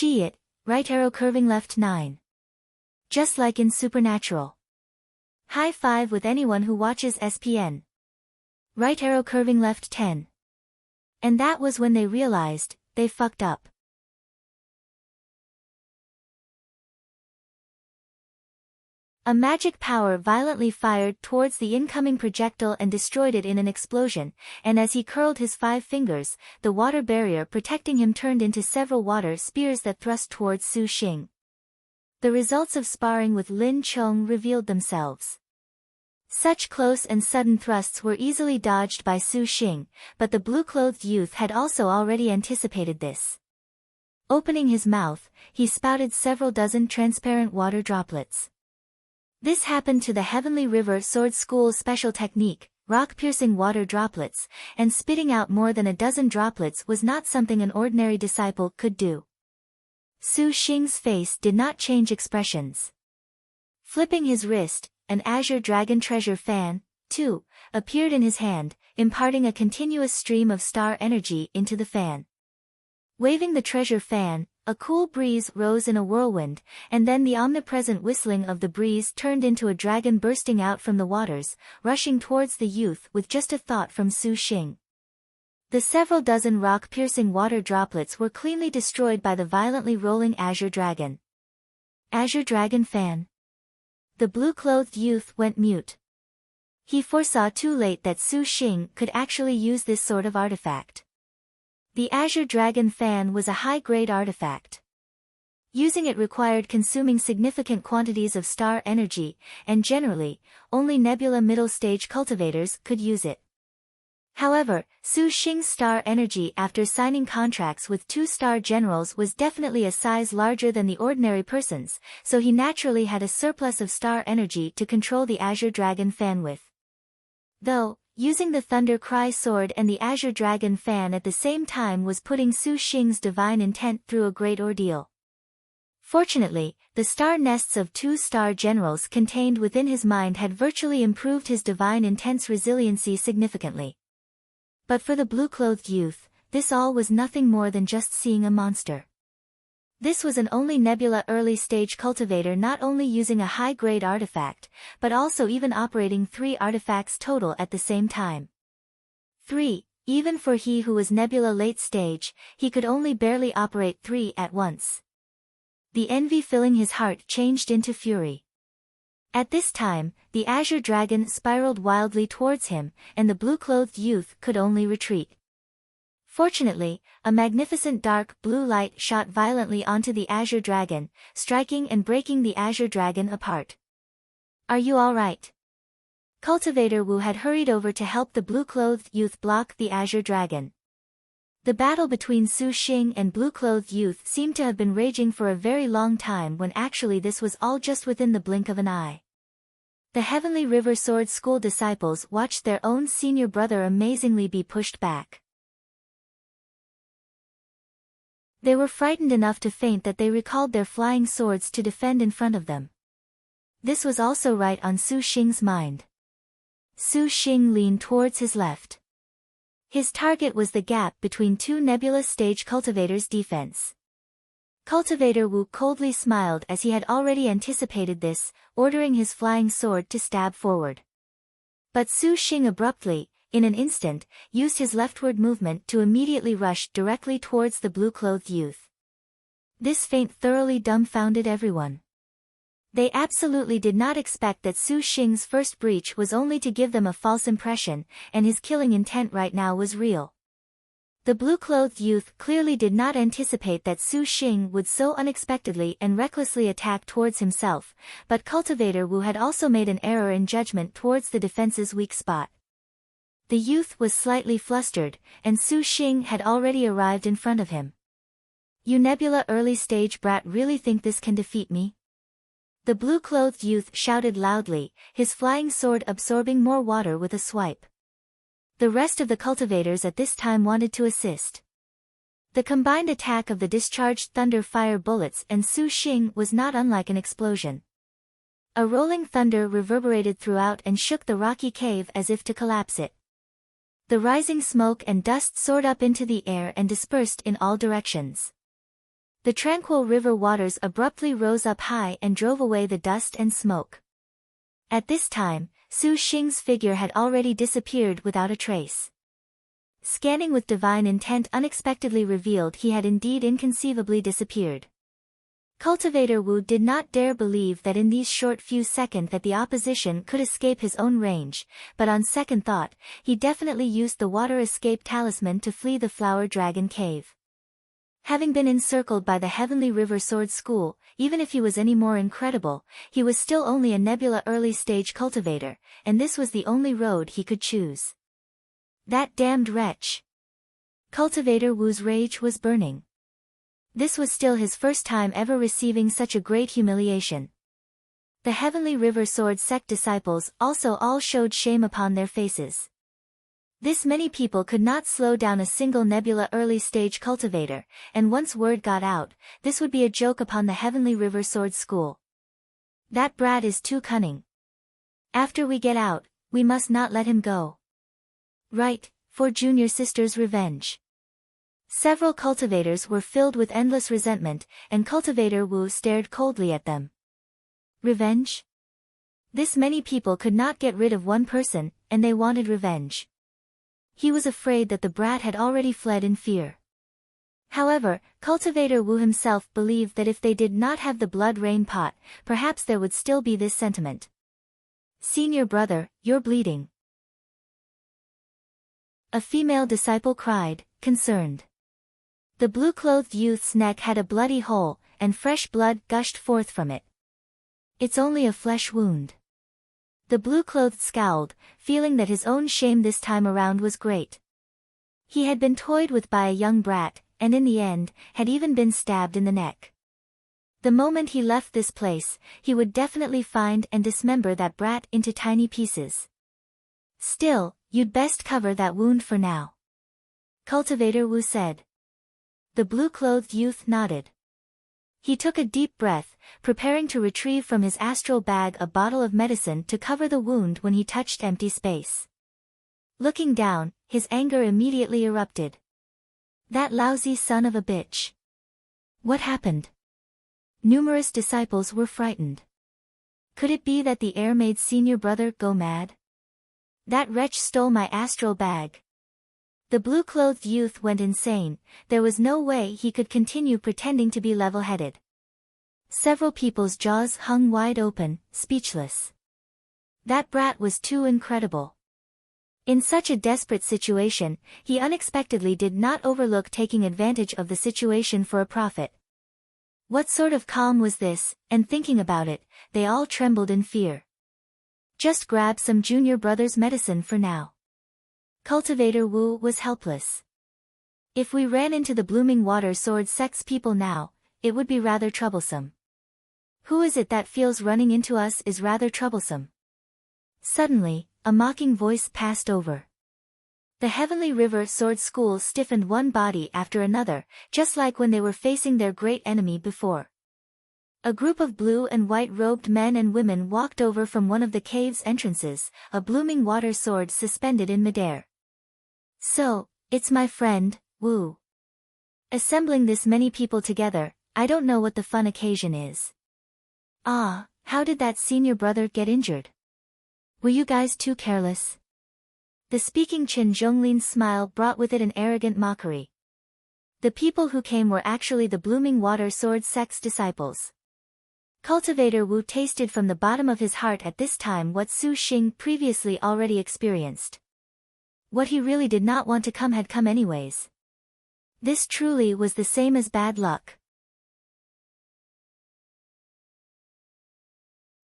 It. Right arrow curving left 9. Just like in Supernatural. High five with anyone who watches SPN. Right arrow curving left 10. And that was when they realized, they fucked up. A magic power violently fired towards the incoming projectile and destroyed it in an explosion, and as he curled his 5 fingers, the water barrier protecting him turned into several water spears that thrust towards Su Xing. The results of sparring with Lin Chong revealed themselves. Such close and sudden thrusts were easily dodged by Su Xing, but the blue-clothed youth had also already anticipated this. Opening his mouth, he spouted several dozen transparent water droplets. This happened to the Heavenly River Sword School's special technique, rock-piercing water droplets, and spitting out more than a dozen droplets was not something an ordinary disciple could do. Su Xing's face did not change expressions. Flipping his wrist, an azure dragon treasure fan, too, appeared in his hand, imparting a continuous stream of star energy into the fan. Waving the treasure fan, a cool breeze rose in a whirlwind, and then the omnipresent whistling of the breeze turned into a dragon bursting out from the waters, rushing towards the youth with just a thought from Su Xing. The several dozen rock-piercing water droplets were cleanly destroyed by the violently rolling azure dragon. Azure dragon fan. The blue-clothed youth went mute. He foresaw too late that Su Xing could actually use this sort of artifact. The Azure Dragon Fan was a high-grade artifact. Using it required consuming significant quantities of star energy, and generally, only Nebula middle-stage cultivators could use it. However, Su Xing's star energy after signing contracts with 2 star generals was definitely a size larger than the ordinary person's, so he naturally had a surplus of star energy to control the Azure Dragon Fan with. Though, using the Thunder Cry Sword and the Azure Dragon Fan at the same time was putting Su Xing's divine intent through a great ordeal. Fortunately, the star nests of 2 star generals contained within his mind had virtually improved his divine intent's resiliency significantly. But for the blue-clothed youth, this all was nothing more than just seeing a monster. This was an only Nebula early-stage cultivator not only using a high-grade artifact, but also even operating 3 artifacts total at the same time. 3. Even for he who was Nebula late-stage, he could only barely operate 3 at once. The envy filling his heart changed into fury. At this time, the Azure Dragon spiraled wildly towards him, and the blue-clothed youth could only retreat. Fortunately, a magnificent dark blue light shot violently onto the Azure Dragon, striking and breaking the Azure Dragon apart. Are you all right? Cultivator Wu had hurried over to help the blue-clothed youth block the Azure Dragon. The battle between Su Xing and blue-clothed youth seemed to have been raging for a very long time when actually this was all just within the blink of an eye. The Heavenly River Sword School disciples watched their own senior brother amazingly be pushed back. They were frightened enough to faint that they recalled their flying swords to defend in front of them. This was also right on Su Xing's mind. Su Xing leaned towards his left. His target was the gap between 2 Nebula stage cultivators' defense. Cultivator Wu coldly smiled as he had already anticipated this, ordering his flying sword to stab forward. But Su Xing abruptly, in an instant, used his leftward movement to immediately rush directly towards the blue-clothed youth. This feint thoroughly dumbfounded everyone. They absolutely did not expect that Su Xing's first breach was only to give them a false impression, and his killing intent right now was real. The blue-clothed youth clearly did not anticipate that Su Xing would so unexpectedly and recklessly attack towards himself, but Cultivator Wu had also made an error in judgment towards the defense's weak spot. The youth was slightly flustered, and Su Xing had already arrived in front of him. "You Nebula early-stage brat really think this can defeat me?" The blue-clothed youth shouted loudly, his flying sword absorbing more water with a swipe. The rest of the cultivators at this time wanted to assist. The combined attack of the discharged thunder fire bullets and Su Xing was not unlike an explosion. A rolling thunder reverberated throughout and shook the rocky cave as if to collapse it. The rising smoke and dust soared up into the air and dispersed in all directions. The tranquil river waters abruptly rose up high and drove away the dust and smoke. At this time, Su Xing's figure had already disappeared without a trace. Scanning with divine intent unexpectedly revealed he had indeed inconceivably disappeared. Cultivator Wu did not dare believe that in these short few seconds that the opposition could escape his own range, but on second thought, he definitely used the water escape talisman to flee the flower dragon cave. Having been encircled by the Heavenly River Sword School, even if he was any more incredible, he was still only a Nebula early-stage cultivator, and this was the only road he could choose. That damned wretch! Cultivator Wu's rage was burning. This was still his first time ever receiving such a great humiliation. The Heavenly River Sword sect disciples also all showed shame upon their faces. This many people could not slow down a single Nebula early-stage cultivator, and once word got out, this would be a joke upon the Heavenly River Sword School. That brat is too cunning. After we get out, we must not let him go. Right, for Junior Sister's revenge. Several cultivators were filled with endless resentment, and Cultivator Wu stared coldly at them. Revenge? This many people could not get rid of one person, and they wanted revenge. He was afraid that the brat had already fled in fear. However, Cultivator Wu himself believed that if they did not have the blood rain pot, perhaps there would still be this sentiment. "Senior brother, you're bleeding." A female disciple cried, concerned. The blue-clothed youth's neck had a bloody hole, and fresh blood gushed forth from it. "It's only a flesh wound." The blue-clothed scowled, feeling that his own shame this time around was great. He had been toyed with by a young brat, and in the end, had even been stabbed in the neck. The moment he left this place, he would definitely find and dismember that brat into tiny pieces. "Still, you'd best cover that wound for now," Cultivator Wu said. The blue-clothed youth nodded. He took a deep breath, preparing to retrieve from his astral bag a bottle of medicine to cover the wound when he touched empty space. Looking down, his anger immediately erupted. That lousy son of a bitch. What happened? Numerous disciples were frightened. Could it be that the air made senior brother go mad? That wretch stole my astral bag. The blue-clothed youth went insane. There was no way he could continue pretending to be level-headed. Several people's jaws hung wide open, speechless. That brat was too incredible. In such a desperate situation, he unexpectedly did not overlook taking advantage of the situation for a profit. What sort of calm was this, and thinking about it, they all trembled in fear. Just grab some junior brother's medicine for now. Cultivator Wu was helpless. If we ran into the blooming water sword sect's people now, it would be rather troublesome. Who is it that feels running into us is rather troublesome? Suddenly, a mocking voice passed over. The Heavenly River Sword School stiffened one body after another, just like when they were facing their great enemy before. A group of blue and white-robed men and women walked over from one of the cave's entrances, a blooming water sword suspended in midair. "So, it's my friend, Wu. Assembling this many people together, I don't know what the fun occasion is. Ah, how did that senior brother get injured? Were you guys too careless?" The speaking Chen Zhonglin's smile brought with it an arrogant mockery. The people who came were actually the Blooming Water Sword sect's disciples. Cultivator Wu tasted from the bottom of his heart at this time what Su Xing previously already experienced. What he really did not want to come had come anyways. This truly was the same as bad luck.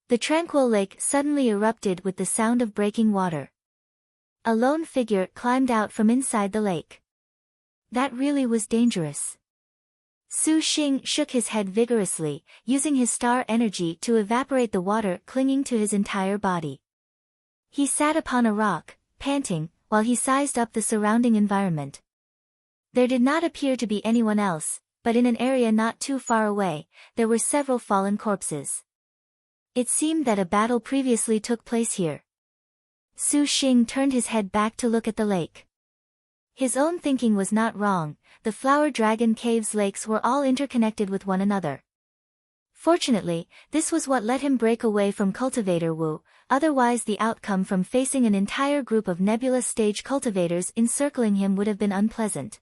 The tranquil lake suddenly erupted with the sound of breaking water. A lone figure climbed out from inside the lake. That really was dangerous. Su Xing shook his head vigorously, using his star energy to evaporate the water clinging to his entire body. He sat upon a rock, panting, while he sized up the surrounding environment. There did not appear to be anyone else, but in an area not too far away, there were several fallen corpses. It seemed that a battle previously took place here. Su Xing turned his head back to look at the lake. His own thinking was not wrong, the Flower Dragon Cave's lakes were all interconnected with one another. Fortunately, this was what let him break away from Cultivator Wu, otherwise the outcome from facing an entire group of Nebula stage cultivators encircling him would have been unpleasant.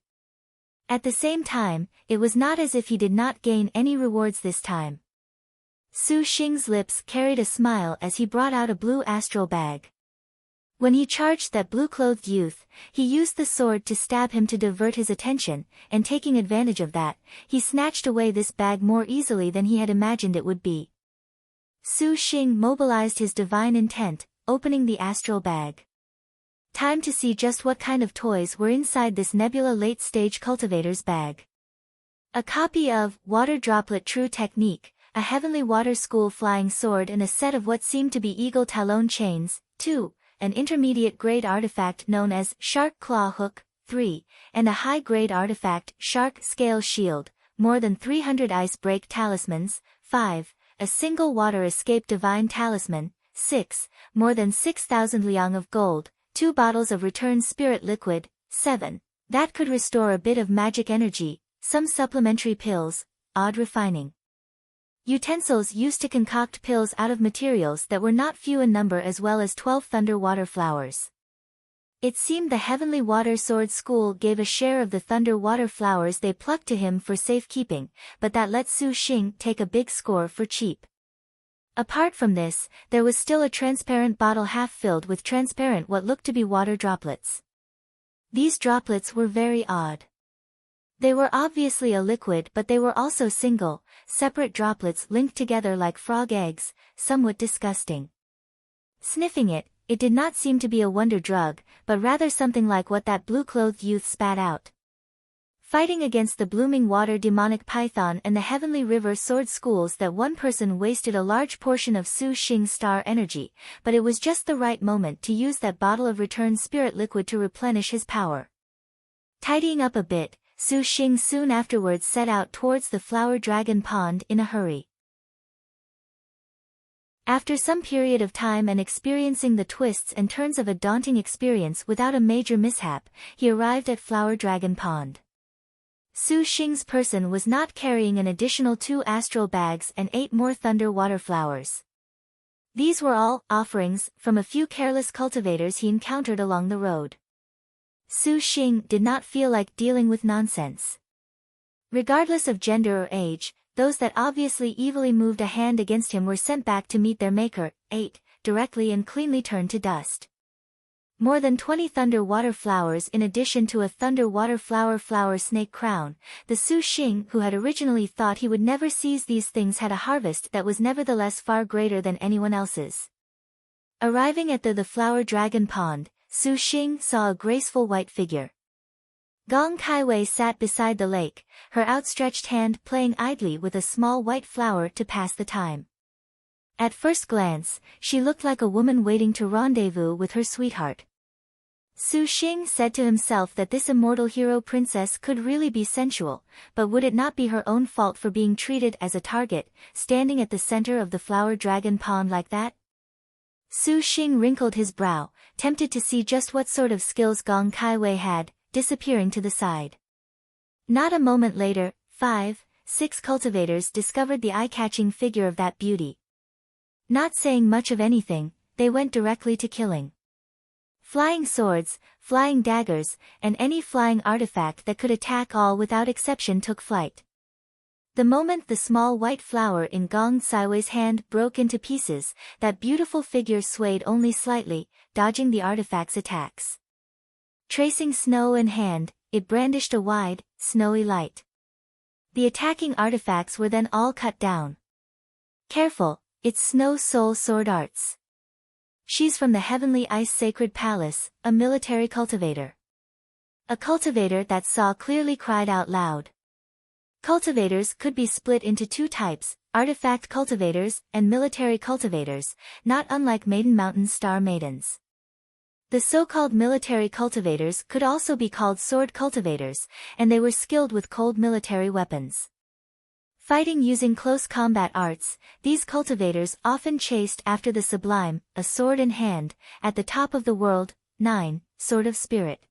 At the same time, it was not as if he did not gain any rewards this time. Su Xing's lips carried a smile as he brought out a blue astral bag. When he charged that blue-clothed youth, he used the sword to stab him to divert his attention, and taking advantage of that, he snatched away this bag more easily than he had imagined it would be. Su Xing mobilized his divine intent, opening the astral bag. Time to see just what kind of toys were inside this Nebula late-stage cultivator's bag. A copy of Water Droplet True Technique, a Heavenly Water School flying sword and a set of what seemed to be eagle talon chains, 2. An intermediate-grade artifact known as Shark Claw Hook, 3, and a high-grade artifact Shark Scale Shield, more than 300 Ice Break Talismans, 5, a single Water Escape Divine Talisman, 6, more than 6,000 liang of gold, 2 bottles of Return Spirit Liquid, 7, that could restore a bit of magic energy, some supplementary pills, odd refining utensils used to concoct pills out of materials that were not few in number, as well as 12 thunder water flowers. It seemed the Heavenly Water Sword School gave a share of the thunder water flowers they plucked to him for safekeeping, but that let Su Xing take a big score for cheap. Apart from this, there was still a transparent bottle half filled with transparent what looked to be water droplets. These droplets were very odd. They were obviously a liquid, but they were also single, separate droplets linked together like frog eggs, somewhat disgusting. Sniffing it, it did not seem to be a wonder drug, but rather something like what that blue-clothed youth spat out. Fighting against the Blooming Water Demonic Python and the Heavenly River Sword Schools, that one person wasted a large portion of Su Xing's star energy, but it was just the right moment to use that bottle of Return Spirit Liquid to replenish his power. Tidying up a bit, Su Xing soon afterwards set out towards the Flower Dragon Pond in a hurry. After some period of time and experiencing the twists and turns of a daunting experience without a major mishap, he arrived at Flower Dragon Pond. Su Xing's person was not carrying an additional 2 astral bags and 8 more thunder water flowers. These were all offerings from a few careless cultivators he encountered along the road. Su Xing did not feel like dealing with nonsense. Regardless of gender or age, those that obviously evilly moved a hand against him were sent back to meet their maker, 8, directly and cleanly turned to dust. More than 20 thunder water flowers in addition to a thunder water flower snake crown, the Su Xing who had originally thought he would never seize these things had a harvest that was nevertheless far greater than anyone else's. Arriving at the Flower Dragon Pond, Su Xing saw a graceful white figure. Gong Kaiwei sat beside the lake, her outstretched hand playing idly with a small white flower to pass the time. At first glance, she looked like a woman waiting to rendezvous with her sweetheart. Su Xing said to himself that this immortal hero princess could really be sensual, but would it not be her own fault for being treated as a target, standing at the center of the Flower Dragon Pond like that? Su Xing wrinkled his brow, tempted to see just what sort of skills Gong Kaiwei had, disappearing to the side. Not a moment later, 5, 6 cultivators discovered the eye-catching figure of that beauty. Not saying much of anything, they went directly to killing. Flying swords, flying daggers, and any flying artifact that could attack all without exception took flight. The moment the small white flower in Gong Saiwei's hand broke into pieces, that beautiful figure swayed only slightly, dodging the artifact's attacks. Tracing snow in hand, it brandished a wide, snowy light. The attacking artifacts were then all cut down. Careful, it's Snow Soul Sword Arts. She's from the Heavenly Ice Sacred Palace, a military cultivator. A cultivator that saw clearly cried out loud. Cultivators could be split into two types, artifact cultivators and military cultivators, not unlike Maiden Mountain Star Maidens. The so-called military cultivators could also be called sword cultivators, and they were skilled with cold military weapons. Fighting using close combat arts, these cultivators often chased after the sublime, a sword in hand, at the top of the world. 9. Sword of Spirit.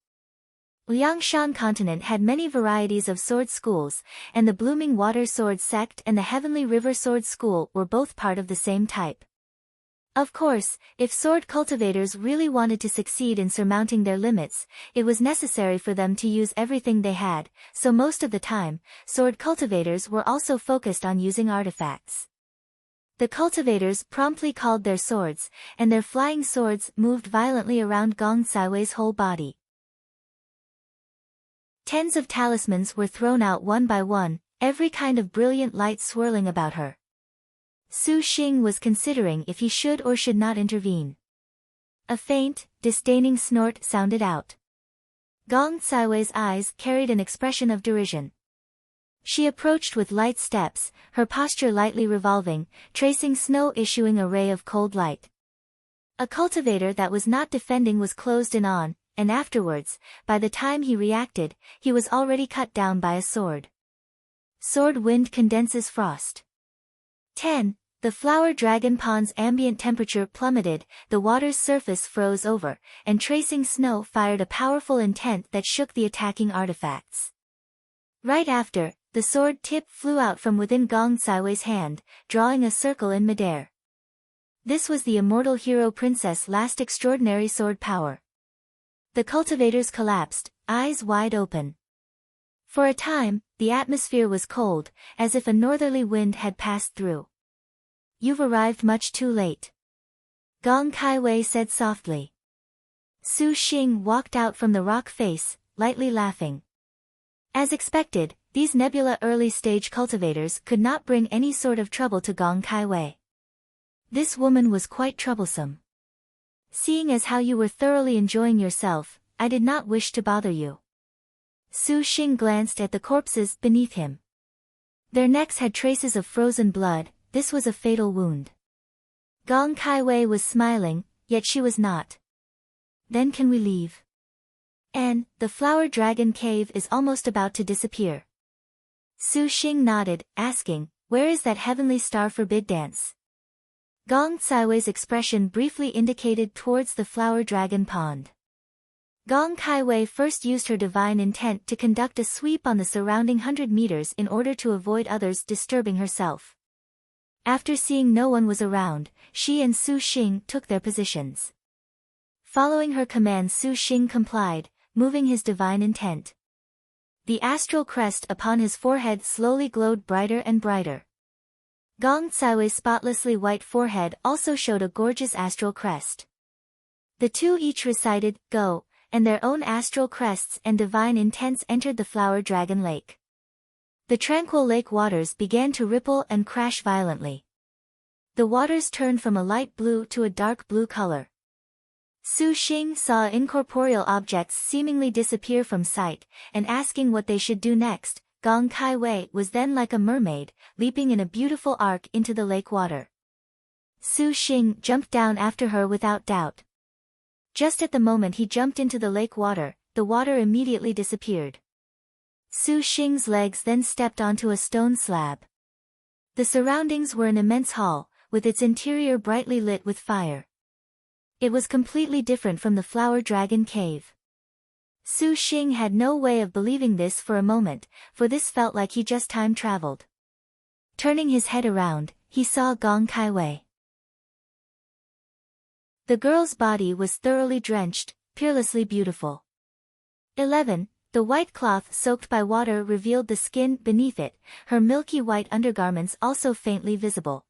Liangshan continent had many varieties of sword schools, and the Blooming Water Sword Sect and the Heavenly River Sword School were both part of the same type. Of course, if sword cultivators really wanted to succeed in surmounting their limits, it was necessary for them to use everything they had, so most of the time, sword cultivators were also focused on using artifacts. The cultivators promptly called their swords, and their flying swords moved violently around Gong Saiwei's whole body. Tens of talismans were thrown out one by one, every kind of brilliant light swirling about her. Su Xing was considering if he should or should not intervene. A faint, disdaining snort sounded out. Gong Saiwei's eyes carried an expression of derision. She approached with light steps, her posture lightly revolving, tracing snow issuing a ray of cold light. A cultivator that was not defending was closed in on, and afterwards, by the time he reacted, he was already cut down by a sword. Sword wind condenses frost. 10. The flower dragon pond's ambient temperature plummeted, the water's surface froze over, and tracing snow fired a powerful intent that shook the attacking artifacts. Right after, the sword tip flew out from within Gong Saiwei's hand, drawing a circle in midair. This was the immortal hero princess' last extraordinary sword power. The cultivators collapsed, eyes wide open. For a time, the atmosphere was cold, as if a northerly wind had passed through. You've arrived much too late. Gong Kaiwei said softly. Su Xing walked out from the rock face, lightly laughing. As expected, these Nebula early-stage cultivators could not bring any sort of trouble to Gong Kaiwei. This woman was quite troublesome. Seeing as how you were thoroughly enjoying yourself, I did not wish to bother you. Su Xing glanced at the corpses beneath him. Their necks had traces of frozen blood. This was a fatal wound. Gong Kaiwei was smiling, yet she was not. Then can we leave? And, the flower dragon cave is almost about to disappear. Su Xing nodded, asking, where is that heavenly star forbid dance? Gong Saiwei's expression briefly indicated towards the flower dragon pond. Gong Kaiwei first used her divine intent to conduct a sweep on the surrounding 100 meters in order to avoid others disturbing herself. After seeing no one was around, she and Su Xing took their positions. Following her command, Su Xing complied, moving his divine intent. The astral crest upon his forehead slowly glowed brighter and brighter. Gong Saiwei's spotlessly white forehead also showed a gorgeous astral crest. The two each recited, "Go," and their own astral crests and divine intents entered the flower dragon lake. The tranquil lake waters began to ripple and crash violently. The waters turned from a light blue to a dark blue color. Su Xing saw incorporeal objects seemingly disappear from sight, and asking what they should do next, Gong Kaiwei was then like a mermaid, leaping in a beautiful arc into the lake water. Su Xing jumped down after her without doubt. Just at the moment he jumped into the lake water, the water immediately disappeared. Su Xing's legs then stepped onto a stone slab. The surroundings were an immense hall, with its interior brightly lit with fire. It was completely different from the flower dragon cave. Su Xing had no way of believing this for a moment, for this felt like he just time traveled. Turning his head around, he saw Gong Kaiwei. The girl's body was thoroughly drenched, peerlessly beautiful. 11. The white cloth soaked by water revealed the skin beneath it, her milky white undergarments also faintly visible.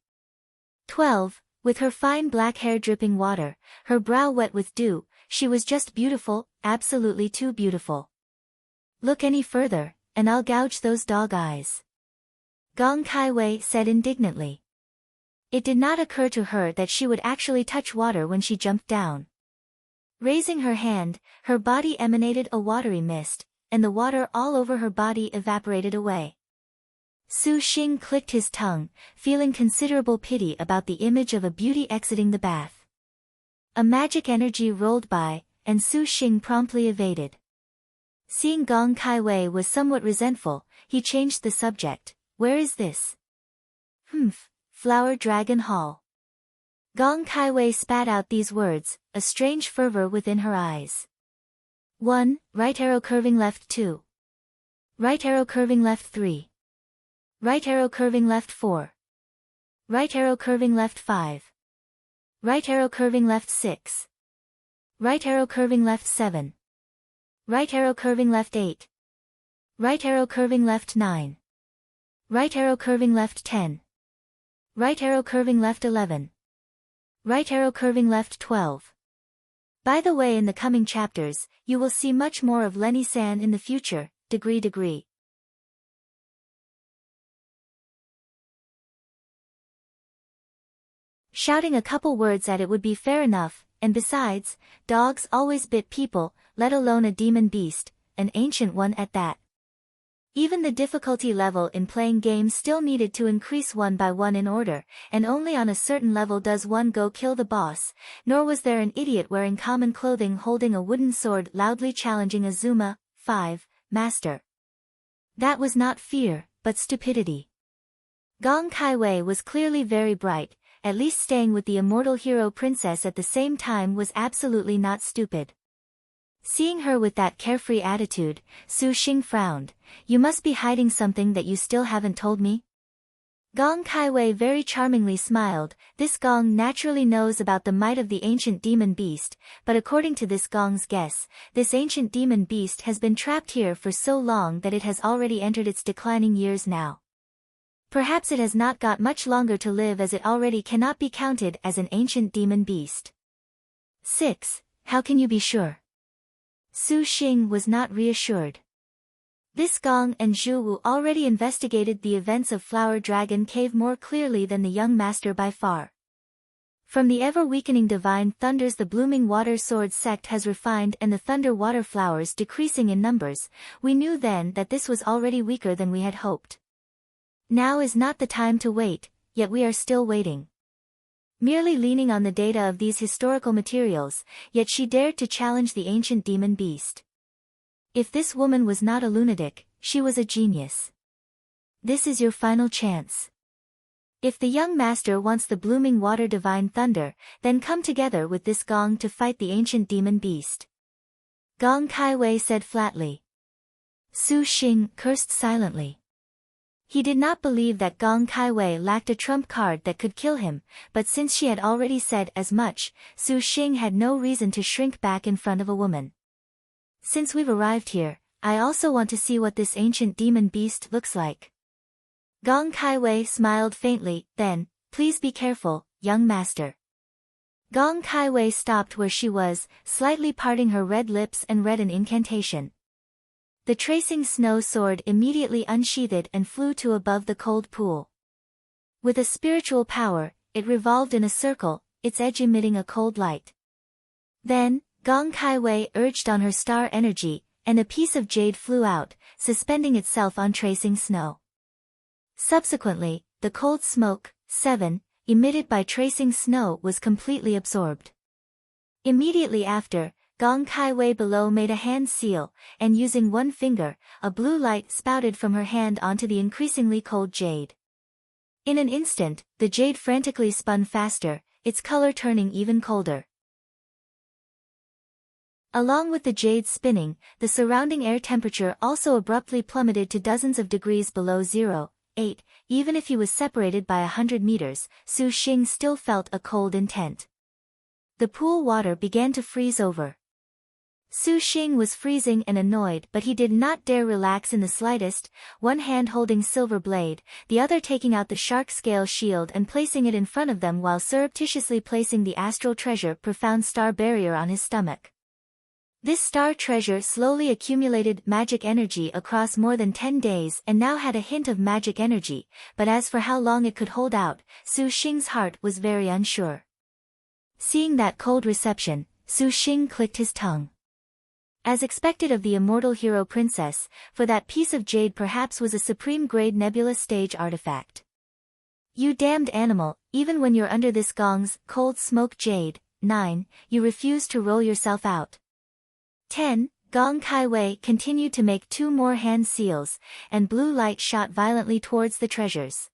12. With her fine black hair dripping water, her brow wet with dew, she was just beautiful, absolutely too beautiful. Look any further, and I'll gouge those dog eyes. Gong Kaiwei said indignantly. It did not occur to her that she would actually touch water when she jumped down. Raising her hand, her body emanated a watery mist, and the water all over her body evaporated away. Su Xing clicked his tongue, feeling considerable pity about the image of a beauty exiting the bath. A magic energy rolled by, and Su Xing promptly evaded. Seeing Gong Kaiwei was somewhat resentful, he changed the subject. Where is this? Flower Dragon Hall. Gong Kaiwei spat out these words, a strange fervor within her eyes. 1. Right arrow curving left 2. Right arrow curving left 3. Right arrow curving left 4. Right arrow curving left 5. Right arrow curving left 6. Right arrow curving left 7. Right arrow curving left 8. Right arrow curving left 9. Right arrow curving left 10. Right arrow curving left 11. Right arrow curving left 12. By the way, in the coming chapters, you will see much more of Lenny-san in the future, degree. Shouting a couple words at it would be fair enough, and besides, dogs always bit people, let alone a demon beast, an ancient one at that. Even the difficulty level in playing games still needed to increase one by one in order, and only on a certain level does one go kill the boss, nor was there an idiot wearing common clothing holding a wooden sword loudly challenging Azuma, 5, Master. That was not fear, but stupidity. Gong Kaiwei was clearly very bright, at least staying with the immortal hero princess at the same time was absolutely not stupid. Seeing her with that carefree attitude, Su Xing frowned. You must be hiding something that you still haven't told me? Gong Kaiwei very charmingly smiled. This Gong naturally knows about the might of the ancient demon beast, but according to this Gong's guess, this ancient demon beast has been trapped here for so long that it has already entered its declining years now. Perhaps it has not got much longer to live, as it already cannot be counted as an ancient demon beast. 6. How can you be sure? Su Xing was not reassured. This Gong and Zhu Wu already investigated the events of Flower Dragon Cave more clearly than the young master by far. From the ever-weakening divine thunders the blooming water sword sect has refined and the thunder water flowers decreasing in numbers, we knew then that this was already weaker than we had hoped. Now is not the time to wait, yet we are still waiting. Merely leaning on the data of these historical materials, yet she dared to challenge the ancient demon beast. If this woman was not a lunatic, she was a genius. This is your final chance. If the young master wants the blooming water divine thunder, then come together with this Gong to fight the ancient demon beast. Gong Kaiwei said flatly. Su Xing cursed silently. He did not believe that Gong Kaiwei lacked a trump card that could kill him, but since she had already said as much, Su Xing had no reason to shrink back in front of a woman. Since we've arrived here, I also want to see what this ancient demon beast looks like. Gong Kaiwei smiled faintly, then, please be careful, young master. Gong Kaiwei stopped where she was, slightly parting her red lips and read an incantation. The tracing snow sword immediately unsheathed and flew to above the cold pool. With a spiritual power, it revolved in a circle, its edge emitting a cold light. Then, Gong Kaiwei urged on her star energy, and a piece of jade flew out, suspending itself on tracing snow. Subsequently, the cold smoke, 7, emitted by tracing snow was completely absorbed. Immediately after, Gong Kaiwei below made a hand seal, and using one finger, a blue light spouted from her hand onto the increasingly cold jade. In an instant, the jade frantically spun faster, its color turning even colder. Along with the jade spinning, the surrounding air temperature also abruptly plummeted to dozens of degrees below 0. 8. Even if he was separated by 100 meters, Su Xing still felt a cold intent. The pool water began to freeze over. Su Xing was freezing and annoyed, but he did not dare relax in the slightest, one hand holding silver blade, the other taking out the shark scale shield and placing it in front of them while surreptitiously placing the astral treasure profound star barrier on his stomach. This star treasure slowly accumulated magic energy across more than 10 days and now had a hint of magic energy, but as for how long it could hold out, Su Xing's heart was very unsure. Seeing that cold reception, Su Xing clicked his tongue. As expected of the immortal hero princess, for that piece of jade perhaps was a supreme-grade nebula stage artifact. You damned animal, even when you're under this gong's cold smoke jade. 9. You refuse to roll yourself out. 10. Gong Kai Wei continued to make 2 more hand seals, and blue light shot violently towards the treasures.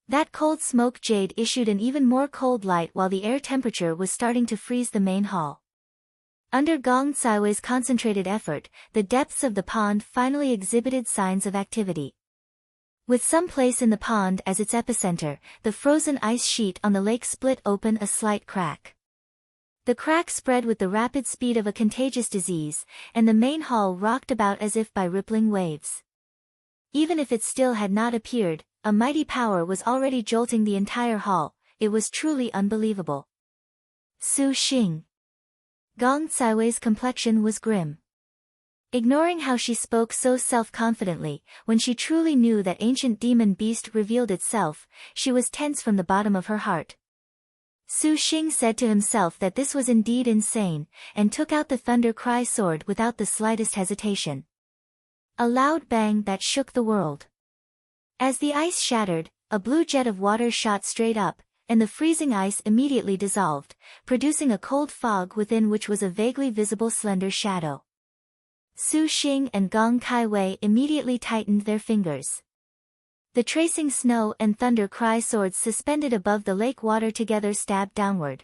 That cold smoke jade issued an even more cold light while the air temperature was starting to freeze the main hall. Under Gong Caiwei's concentrated effort, the depths of the pond finally exhibited signs of activity. With some place in the pond as its epicenter, the frozen ice sheet on the lake split open a slight crack. The crack spread with the rapid speed of a contagious disease, and the main hall rocked about as if by rippling waves. Even if it still had not appeared, a mighty power was already jolting the entire hall. It was truly unbelievable. Su Xing. Gong Caiwei's complexion was grim. Ignoring how she spoke so self-confidently, when she truly knew that ancient demon beast revealed itself, she was tense from the bottom of her heart. Su Xing said to himself that this was indeed insane, and took out the Thunder Cry sword without the slightest hesitation. A loud bang that shook the world. As the ice shattered, a blue jet of water shot straight up, and the freezing ice immediately dissolved, producing a cold fog within which was a vaguely visible slender shadow. Su Xing and Gong Kai Wei immediately tightened their fingers. The tracing snow and thunder cry swords suspended above the lake water together stabbed downward.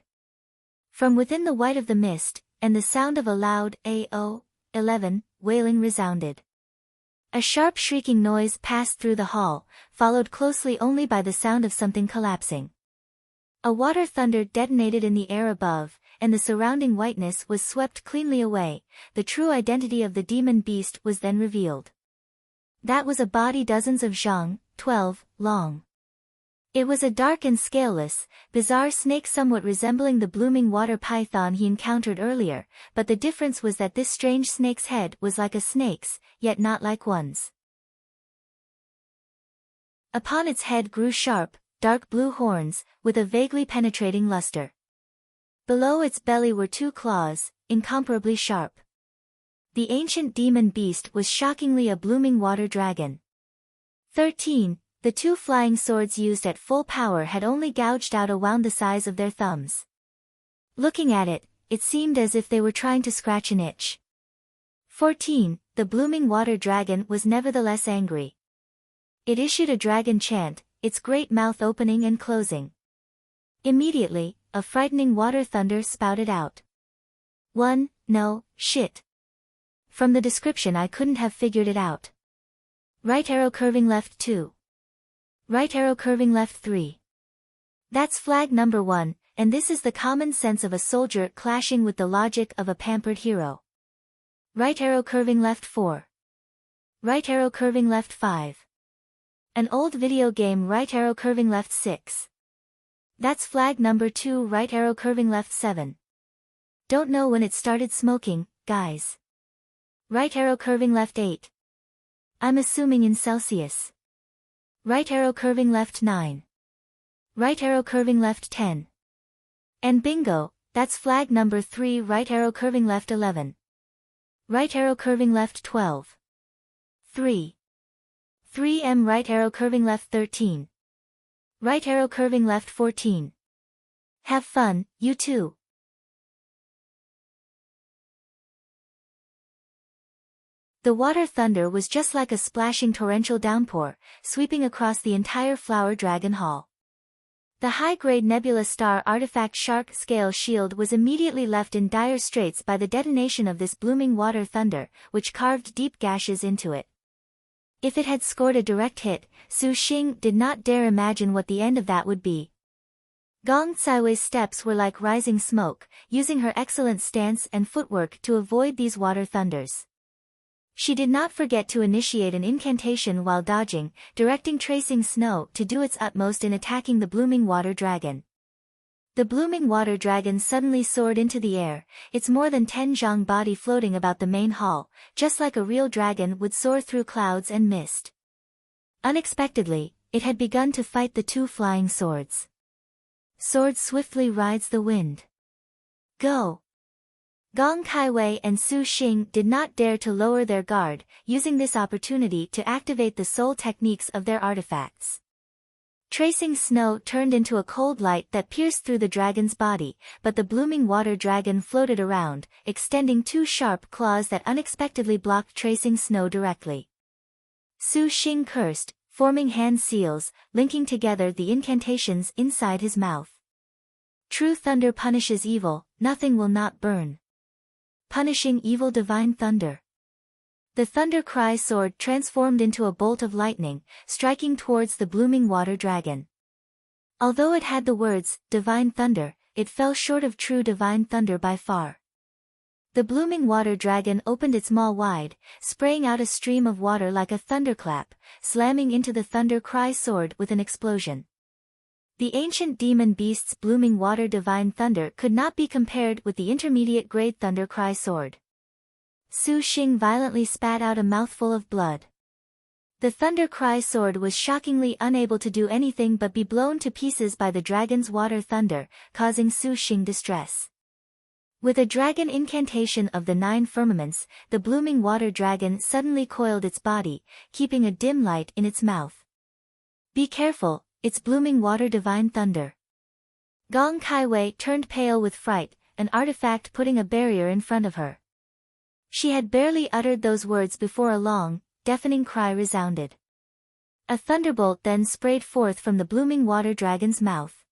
From within the white of the mist, and the sound of a loud AO 11 wailing resounded. A sharp shrieking noise passed through the hall, followed closely only by the sound of something collapsing. A water thunder detonated in the air above, and the surrounding whiteness was swept cleanly away. The true identity of the demon beast was then revealed. That was a body dozens of zhang, 12, long. It was a dark and scaleless, bizarre snake somewhat resembling the blooming water python he encountered earlier, but the difference was that this strange snake's head was like a snake's, yet not like one's. Upon its head grew sharp, dark blue horns, with a vaguely penetrating luster. Below its belly were 2 claws, incomparably sharp. The ancient demon beast was shockingly a blooming water dragon. 13. The 2 flying swords used at full power had only gouged out a wound the size of their thumbs. Looking at it, it seemed as if they were trying to scratch an itch. 14. The blooming water dragon was nevertheless angry. It issued a dragon chant, its great mouth opening and closing. Immediately, a frightening water thunder spouted out. 1. No, shit. From the description I couldn't have figured it out. Right arrow curving left 2. Right arrow curving left 3. That's flag number 1, and this is the common sense of a soldier clashing with the logic of a pampered hero. Right arrow curving left 4. Right arrow curving left 5. An old video game right arrow curving left 6. That's flag number 2 right arrow curving left 7. Don't know when it started smoking, guys. Right arrow curving left 8. I'm assuming in Celsius. Right arrow curving left 9. Right arrow curving left 10. And bingo, that's flag number 3 right arrow curving left 11. Right arrow curving left 12. 3. 3M right arrow curving left 13. Right arrow curving left 14. Have fun, you too. The water thunder was just like a splashing torrential downpour, sweeping across the entire Flower Dragon Hall. The high-grade nebula star artifact shark scale shield was immediately left in dire straits by the detonation of this blooming water thunder, which carved deep gashes into it. If it had scored a direct hit, Su Xing did not dare imagine what the end of that would be. Gong Xiwei's steps were like rising smoke, using her excellent stance and footwork to avoid these water thunders. She did not forget to initiate an incantation while dodging, directing Tracing Snow to do its utmost in attacking the blooming water dragon. The blooming water dragon suddenly soared into the air, its more than 10 zhang body floating about the main hall, just like a real dragon would soar through clouds and mist. Unexpectedly, it had begun to fight the two flying swords. Sword swiftly rides the wind. Go! Gong Kaiwei and Su Xing did not dare to lower their guard, using this opportunity to activate the soul techniques of their artifacts. Tracing Snow turned into a cold light that pierced through the dragon's body, but the blooming water dragon floated around, extending two sharp claws that unexpectedly blocked Tracing Snow directly. Su Xing cursed, forming hand seals, linking together the incantations inside his mouth. True thunder punishes evil, nothing will not burn. Punishing evil divine thunder. The Thunder Cry sword transformed into a bolt of lightning, striking towards the blooming water dragon. Although it had the words, Divine Thunder, it fell short of true divine thunder by far. The blooming water dragon opened its maw wide, spraying out a stream of water like a thunderclap, slamming into the Thunder Cry sword with an explosion. The ancient demon beast's blooming water divine thunder could not be compared with the intermediate grade Thunder Cry sword. Su Xing violently spat out a mouthful of blood. The Thunder Cry sword was shockingly unable to do anything but be blown to pieces by the dragon's water thunder, causing Su Xing distress. With a dragon incantation of the 9 firmaments, the blooming water dragon suddenly coiled its body, keeping a dim light in its mouth. Be careful, it's blooming water divine thunder. Gong Kaiwei turned pale with fright, an artifact putting a barrier in front of her. She had barely uttered those words before a long, deafening cry resounded. A thunderbolt then sprayed forth from the blooming water dragon's mouth.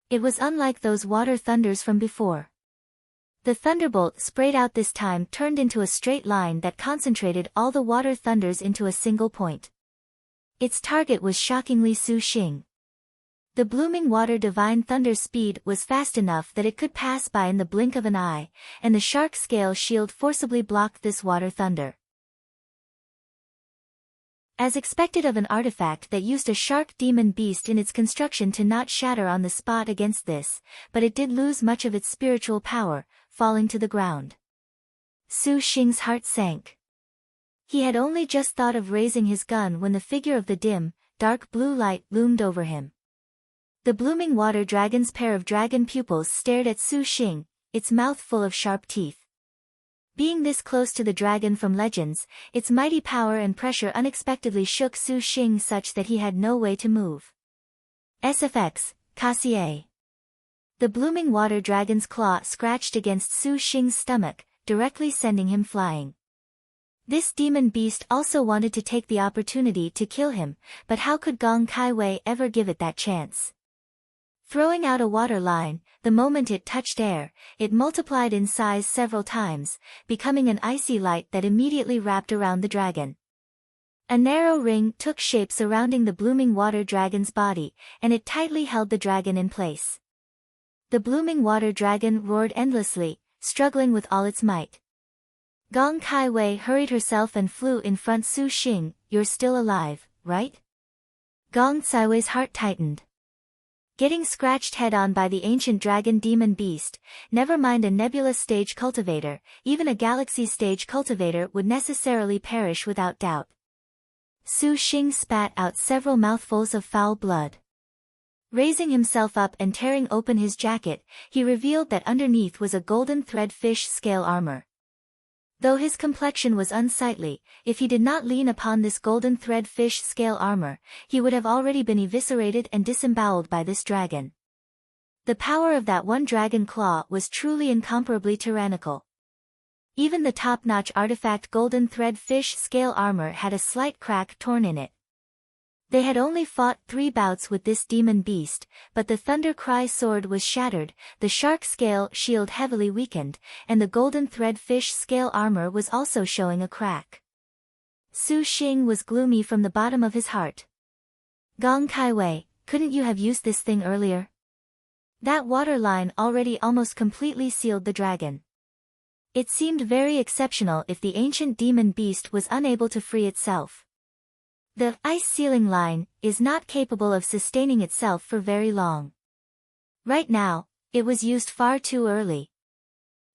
It was unlike those water thunders from before. The thunderbolt sprayed out this time turned into a straight line that concentrated all the water thunders into a single point. Its target was shockingly Su Xing. The blooming water divine thunder's speed was fast enough that it could pass by in the blink of an eye, and the shark scale shield forcibly blocked this water thunder. As expected of an artifact that used a shark demon beast in its construction to not shatter on the spot against this, but it did lose much of its spiritual power, falling to the ground. Su Xing's heart sank. He had only just thought of raising his gun when the figure of the dim, dark blue light loomed over him. The blooming water dragon's pair of dragon pupils stared at Su Xing, its mouth full of sharp teeth. Being this close to the dragon from Legends, its mighty power and pressure unexpectedly shook Su Xing such that he had no way to move. SFX, Cassier. The blooming water dragon's claw scratched against Su Xing's stomach, directly sending him flying. This demon beast also wanted to take the opportunity to kill him, but how could Gong Kaiwei ever give it that chance? Throwing out a water line, the moment it touched air, it multiplied in size several times, becoming an icy light that immediately wrapped around the dragon. A narrow ring took shape surrounding the blooming water dragon's body, and it tightly held the dragon in place. The blooming water dragon roared endlessly, struggling with all its might. Gong Kaiwei hurried herself and flew in front. Su Xing, you're still alive, right? Gong Xiwei's heart tightened. Getting scratched head-on by the ancient dragon demon beast, never mind a nebula stage cultivator, even a galaxy stage cultivator would necessarily perish without doubt. Su Xing spat out several mouthfuls of foul blood. Raising himself up and tearing open his jacket, he revealed that underneath was a golden thread fish scale armor. Though his complexion was unsightly, if he did not lean upon this golden thread fish scale armor, he would have already been eviscerated and disemboweled by this dragon. The power of that one dragon claw was truly incomparably tyrannical. Even the top-notch artifact golden thread fish scale armor had a slight crack torn in it. They had only fought 3 bouts with this demon beast, but the Thunder Cry sword was shattered, the shark scale shield heavily weakened, and the golden thread fish scale armor was also showing a crack. Su Xing was gloomy from the bottom of his heart. Gong Kaiwei, couldn't you have used this thing earlier? That water line already almost completely sealed the dragon. It seemed very exceptional if the ancient demon beast was unable to free itself. The ice sealing line is not capable of sustaining itself for very long. Right now, it was used far too early.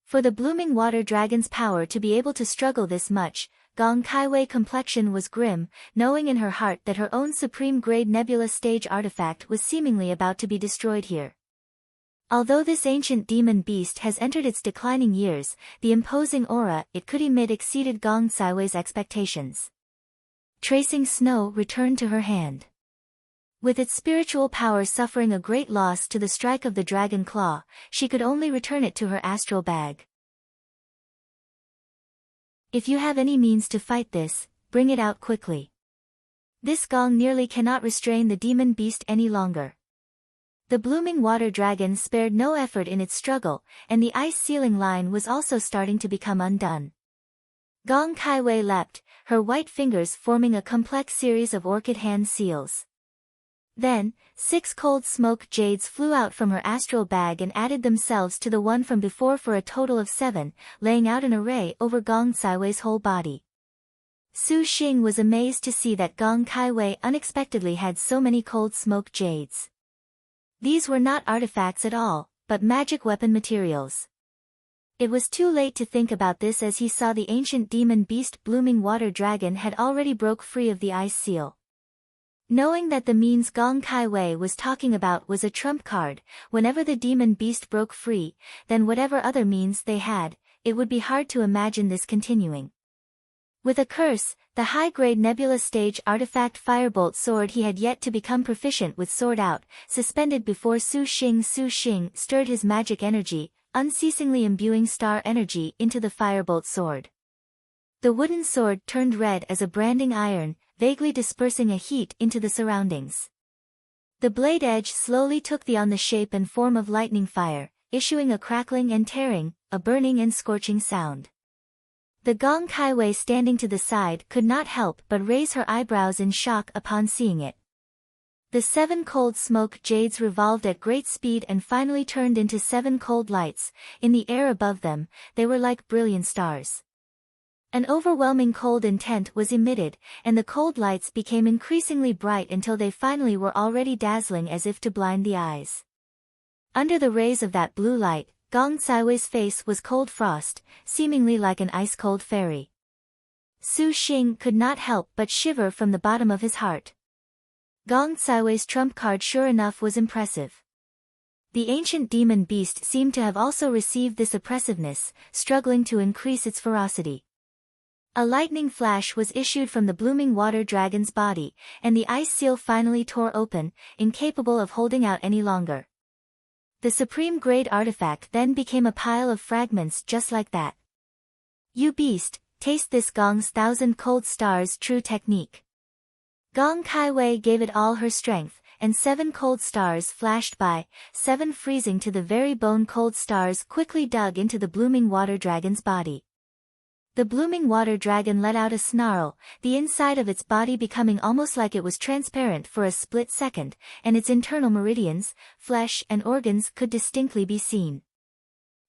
For the blooming water dragon's power to be able to struggle this much, Gong Kaiwei's complexion was grim, knowing in her heart that her own supreme-grade nebula stage artifact was seemingly about to be destroyed here. Although this ancient demon beast has entered its declining years, the imposing aura it could emit exceeded Gong Kaiwei's expectations. Tracing snow returned to her hand. With its spiritual power suffering a great loss to the strike of the dragon claw, she could only return it to her astral bag. If you have any means to fight this, bring it out quickly. This gong nearly cannot restrain the demon beast any longer. The blooming water dragon spared no effort in its struggle, and the ice sealing line was also starting to become undone. Gong Kaiwei leapt, her white fingers forming a complex series of orchid hand seals. Then, 6 cold smoke jades flew out from her astral bag and added themselves to the one from before for a total of 7, laying out an array over Gong Kaiwei's whole body. Su Xing was amazed to see that Gong Kaiwei unexpectedly had so many cold smoke jades. These were not artifacts at all, but magic weapon materials. It was too late to think about this as he saw the ancient demon beast blooming water dragon had already broke free of the ice seal. Knowing that the means Gong Kaiwei was talking about was a trump card, whenever the demon beast broke free, then whatever other means they had, it would be hard to imagine this continuing. With a curse, the high-grade nebula stage artifact firebolt sword he had yet to become proficient with sword out, suspended before Su Xing stirred his magic energy, unceasingly imbuing star energy into the firebolt sword. The wooden sword turned red as a branding iron, vaguely dispersing a heat into the surroundings. The blade edge slowly took on the shape and form of lightning fire, issuing a crackling and tearing, a burning and scorching sound. The Gong Kaiwei standing to the side could not help but raise her eyebrows in shock upon seeing it. The 7 cold smoke jades revolved at great speed and finally turned into 7 cold lights. In the air above them, they were like brilliant stars. An overwhelming cold intent was emitted, and the cold lights became increasingly bright until they finally were already dazzling as if to blind the eyes. Under the rays of that blue light, Gong Kaiwei's face was cold frost, seemingly like an ice-cold fairy. Su Xing could not help but shiver from the bottom of his heart. Gong Kaiwei's trump card sure enough was impressive. The ancient demon beast seemed to have also received this oppressiveness, struggling to increase its ferocity. A lightning flash was issued from the blooming water dragon's body, and the ice seal finally tore open, incapable of holding out any longer. The supreme grade artifact then became a pile of fragments just like that. You beast, taste this Gong's 1,000 cold stars true technique. Gong Kaiwei gave it all her strength, and 7 cold stars flashed by, 7 freezing to the very bone cold stars quickly dug into the blooming water dragon's body. The blooming water dragon let out a snarl, the inside of its body becoming almost like it was transparent for a split second, and its internal meridians, flesh and organs could distinctly be seen.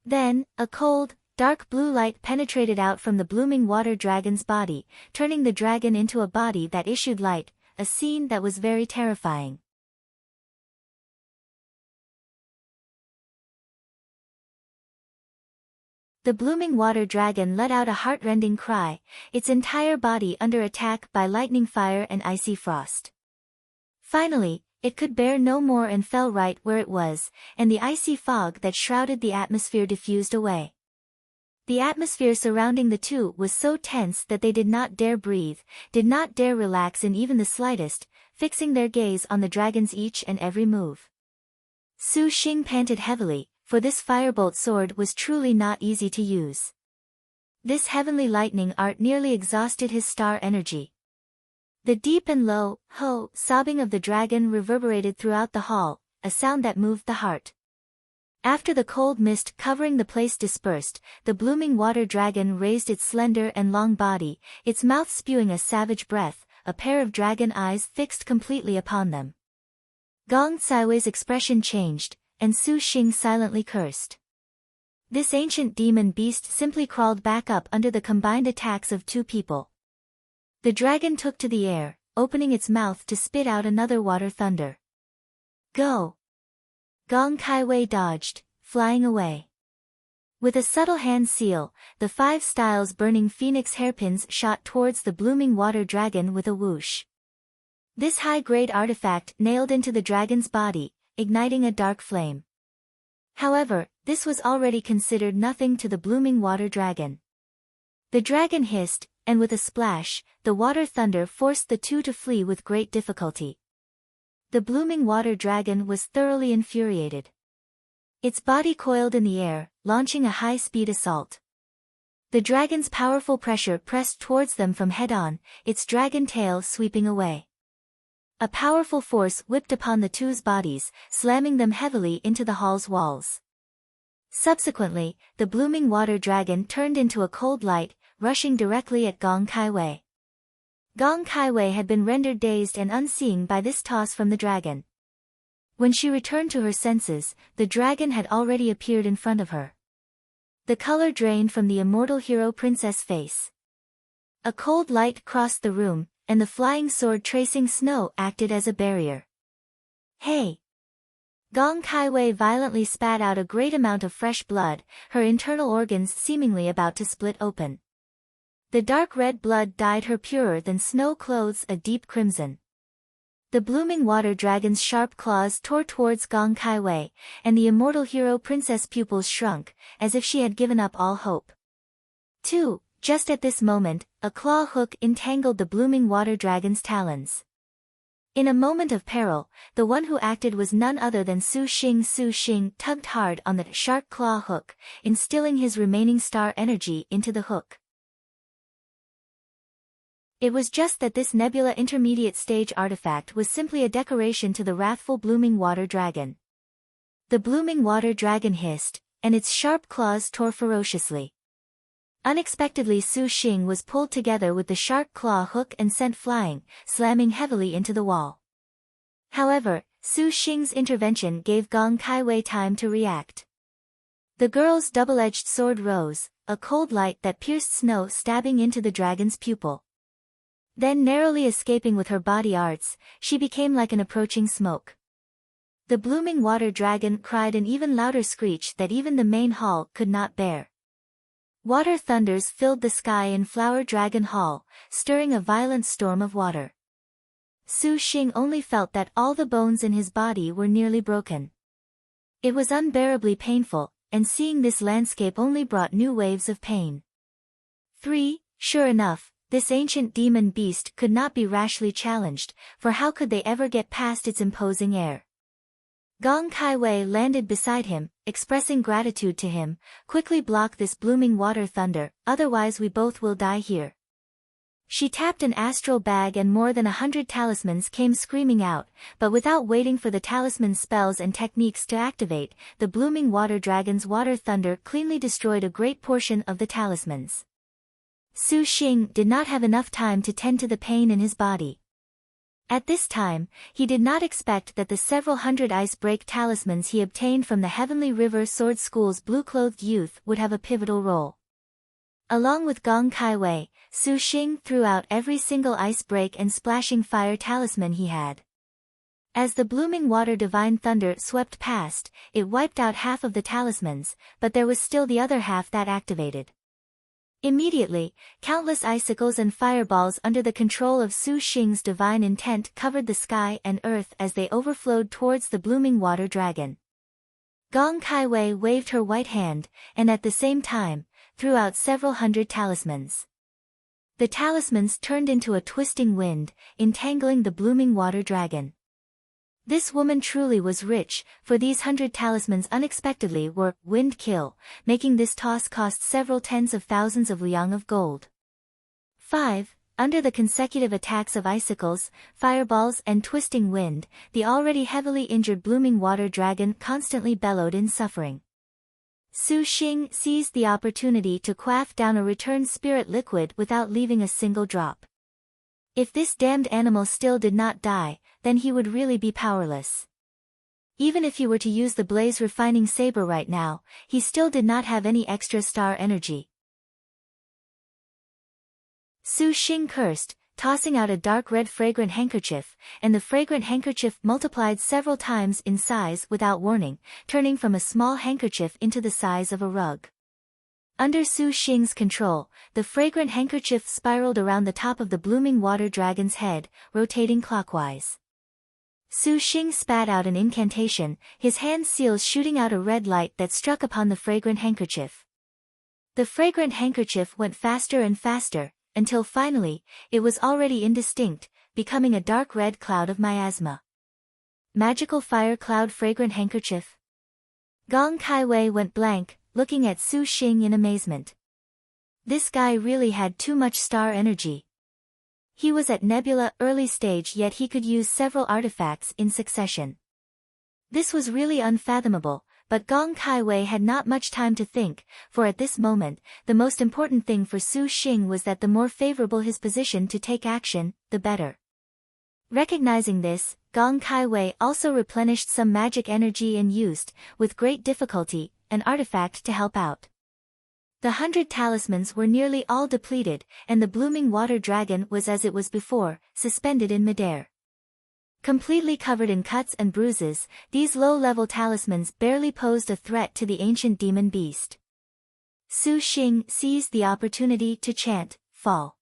Then, a cold, dark blue light penetrated out from the blooming water dragon's body, turning the dragon into a body that issued light, a scene that was very terrifying. The blooming water dragon let out a heart-rending cry, its entire body under attack by lightning fire and icy frost. Finally, it could bear no more and fell right where it was, and the icy fog that shrouded the atmosphere diffused away. The atmosphere surrounding the two was so tense that they did not dare breathe, did not dare relax in even the slightest, fixing their gaze on the dragon's each and every move. Su Xing panted heavily, for this firebolt sword was truly not easy to use. This heavenly lightning art nearly exhausted his star energy. The deep and low, ho, sobbing of the dragon reverberated throughout the hall, a sound that moved the heart. After the cold mist covering the place dispersed, the blooming water dragon raised its slender and long body, its mouth spewing a savage breath, a pair of dragon eyes fixed completely upon them. Gong Kaiwei's expression changed, and Su Xing silently cursed. This ancient demon beast simply crawled back up under the combined attacks of two people. The dragon took to the air, opening its mouth to spit out another water thunder. Go! Gong Kaiwei dodged, flying away. With a subtle hand seal, the 5 styles burning phoenix hairpins shot towards the blooming water dragon with a whoosh. This high-grade artifact nailed into the dragon's body, igniting a dark flame. However, this was already considered nothing to the blooming water dragon. The dragon hissed, and with a splash, the water thunder forced the two to flee with great difficulty. The blooming water dragon was thoroughly infuriated. Its body coiled in the air, launching a high-speed assault. The dragon's powerful pressure pressed towards them from head-on, its dragon tail sweeping away. A powerful force whipped upon the two's bodies, slamming them heavily into the hall's walls. Subsequently, the blooming water dragon turned into a cold light, rushing directly at Gong Kaiwei. Gong Kaiwei had been rendered dazed and unseeing by this toss from the dragon. When she returned to her senses, the dragon had already appeared in front of her. The color drained from the immortal hero princess face. A cold light crossed the room, and the flying sword tracing snow acted as a barrier. Hey! Gong Kaiwei violently spat out a great amount of fresh blood, her internal organs seemingly about to split open. The dark red blood dyed her purer than snow clothes a deep crimson. The blooming water dragon's sharp claws tore towards Gong Kaiwei, and the immortal hero princess pupils shrunk, as if she had given up all hope. 2. Just at this moment, a claw hook entangled the blooming water dragon's talons. In a moment of peril, the one who acted was none other than Su Xing. Su Xing tugged hard on the sharp claw hook, instilling his remaining star energy into the hook. It was just that this nebula intermediate stage artifact was simply a decoration to the wrathful blooming water dragon. The blooming water dragon hissed, and its sharp claws tore ferociously. Unexpectedly Su Xing was pulled together with the sharp claw hook and sent flying, slamming heavily into the wall. However, Su Xing's intervention gave Gong Kaiwei time to react. The girl's double-edged sword rose, a cold light that pierced snow stabbing into the dragon's pupil. Then narrowly escaping with her body arts, she became like an approaching smoke. The blooming water dragon cried an even louder screech that even the main hall could not bear. Water thunders filled the sky in Flower Dragon Hall, stirring a violent storm of water. Su Xing only felt that all the bones in his body were nearly broken. It was unbearably painful, and seeing this landscape only brought new waves of pain. 3. Sure enough, this ancient demon beast could not be rashly challenged, for how could they ever get past its imposing air? Gong Kaiwei landed beside him, expressing gratitude to him. Quickly block this blooming water thunder, otherwise we both will die here. She tapped an astral bag and more than 100 talismans came screaming out, but without waiting for the talisman spells and techniques to activate, the blooming water dragon's water thunder cleanly destroyed a great portion of the talismans. Su Xing did not have enough time to tend to the pain in his body. At this time, he did not expect that the several hundred ice-break talismans he obtained from the Heavenly River Sword School's blue-clothed youth would have a pivotal role. Along with Gong Kaiwei, Su Xing threw out every single ice-break and splashing fire talisman he had. As the blooming water divine thunder swept past, it wiped out half of the talismans, but there was still the other half that activated. Immediately, countless icicles and fireballs under the control of Su Xing's divine intent covered the sky and earth as they overflowed towards the blooming water dragon. Gong Kaiwei waved her white hand, and at the same time, threw out several hundred talismans. The talismans turned into a twisting wind, entangling the blooming water dragon. This woman truly was rich, for these 100 talismans unexpectedly were wind kill, making this toss cost several tens of thousands of liang of gold. 5. Under the consecutive attacks of icicles, fireballs and twisting wind, the already heavily injured blooming water dragon constantly bellowed in suffering. Su Xing seized the opportunity to quaff down a returned spirit liquid without leaving a single drop. If this damned animal still did not die, then he would really be powerless. Even if he were to use the blaze refining saber right now, he still did not have any extra star energy. Su Xing cursed, tossing out a dark red fragrant handkerchief, and the fragrant handkerchief multiplied several times in size without warning, turning from a small handkerchief into the size of a rug. Under Su Xing's control, the fragrant handkerchief spiraled around the top of the blooming water dragon's head, rotating clockwise. Su Xing spat out an incantation, his hand seals shooting out a red light that struck upon the fragrant handkerchief. The fragrant handkerchief went faster and faster, until finally, it was already indistinct, becoming a dark red cloud of miasma. Magical fire cloud fragrant handkerchief. Gong Kaiwei went blank, looking at Su Xing in amazement. This guy really had too much star energy. He was at Nebula early stage, yet he could use several artifacts in succession. This was really unfathomable, but Gong Kaiwei had not much time to think, for at this moment, the most important thing for Su Xing was that the more favorable his position to take action, the better. Recognizing this, Gong Kaiwei also replenished some magic energy and used, with great difficulty, an artifact to help out. The 100 talismans were nearly all depleted, and the blooming water dragon was as it was before, suspended in midair. Completely covered in cuts and bruises, these low-level talismans barely posed a threat to the ancient demon beast. Su Xing seized the opportunity to chant, "Fall."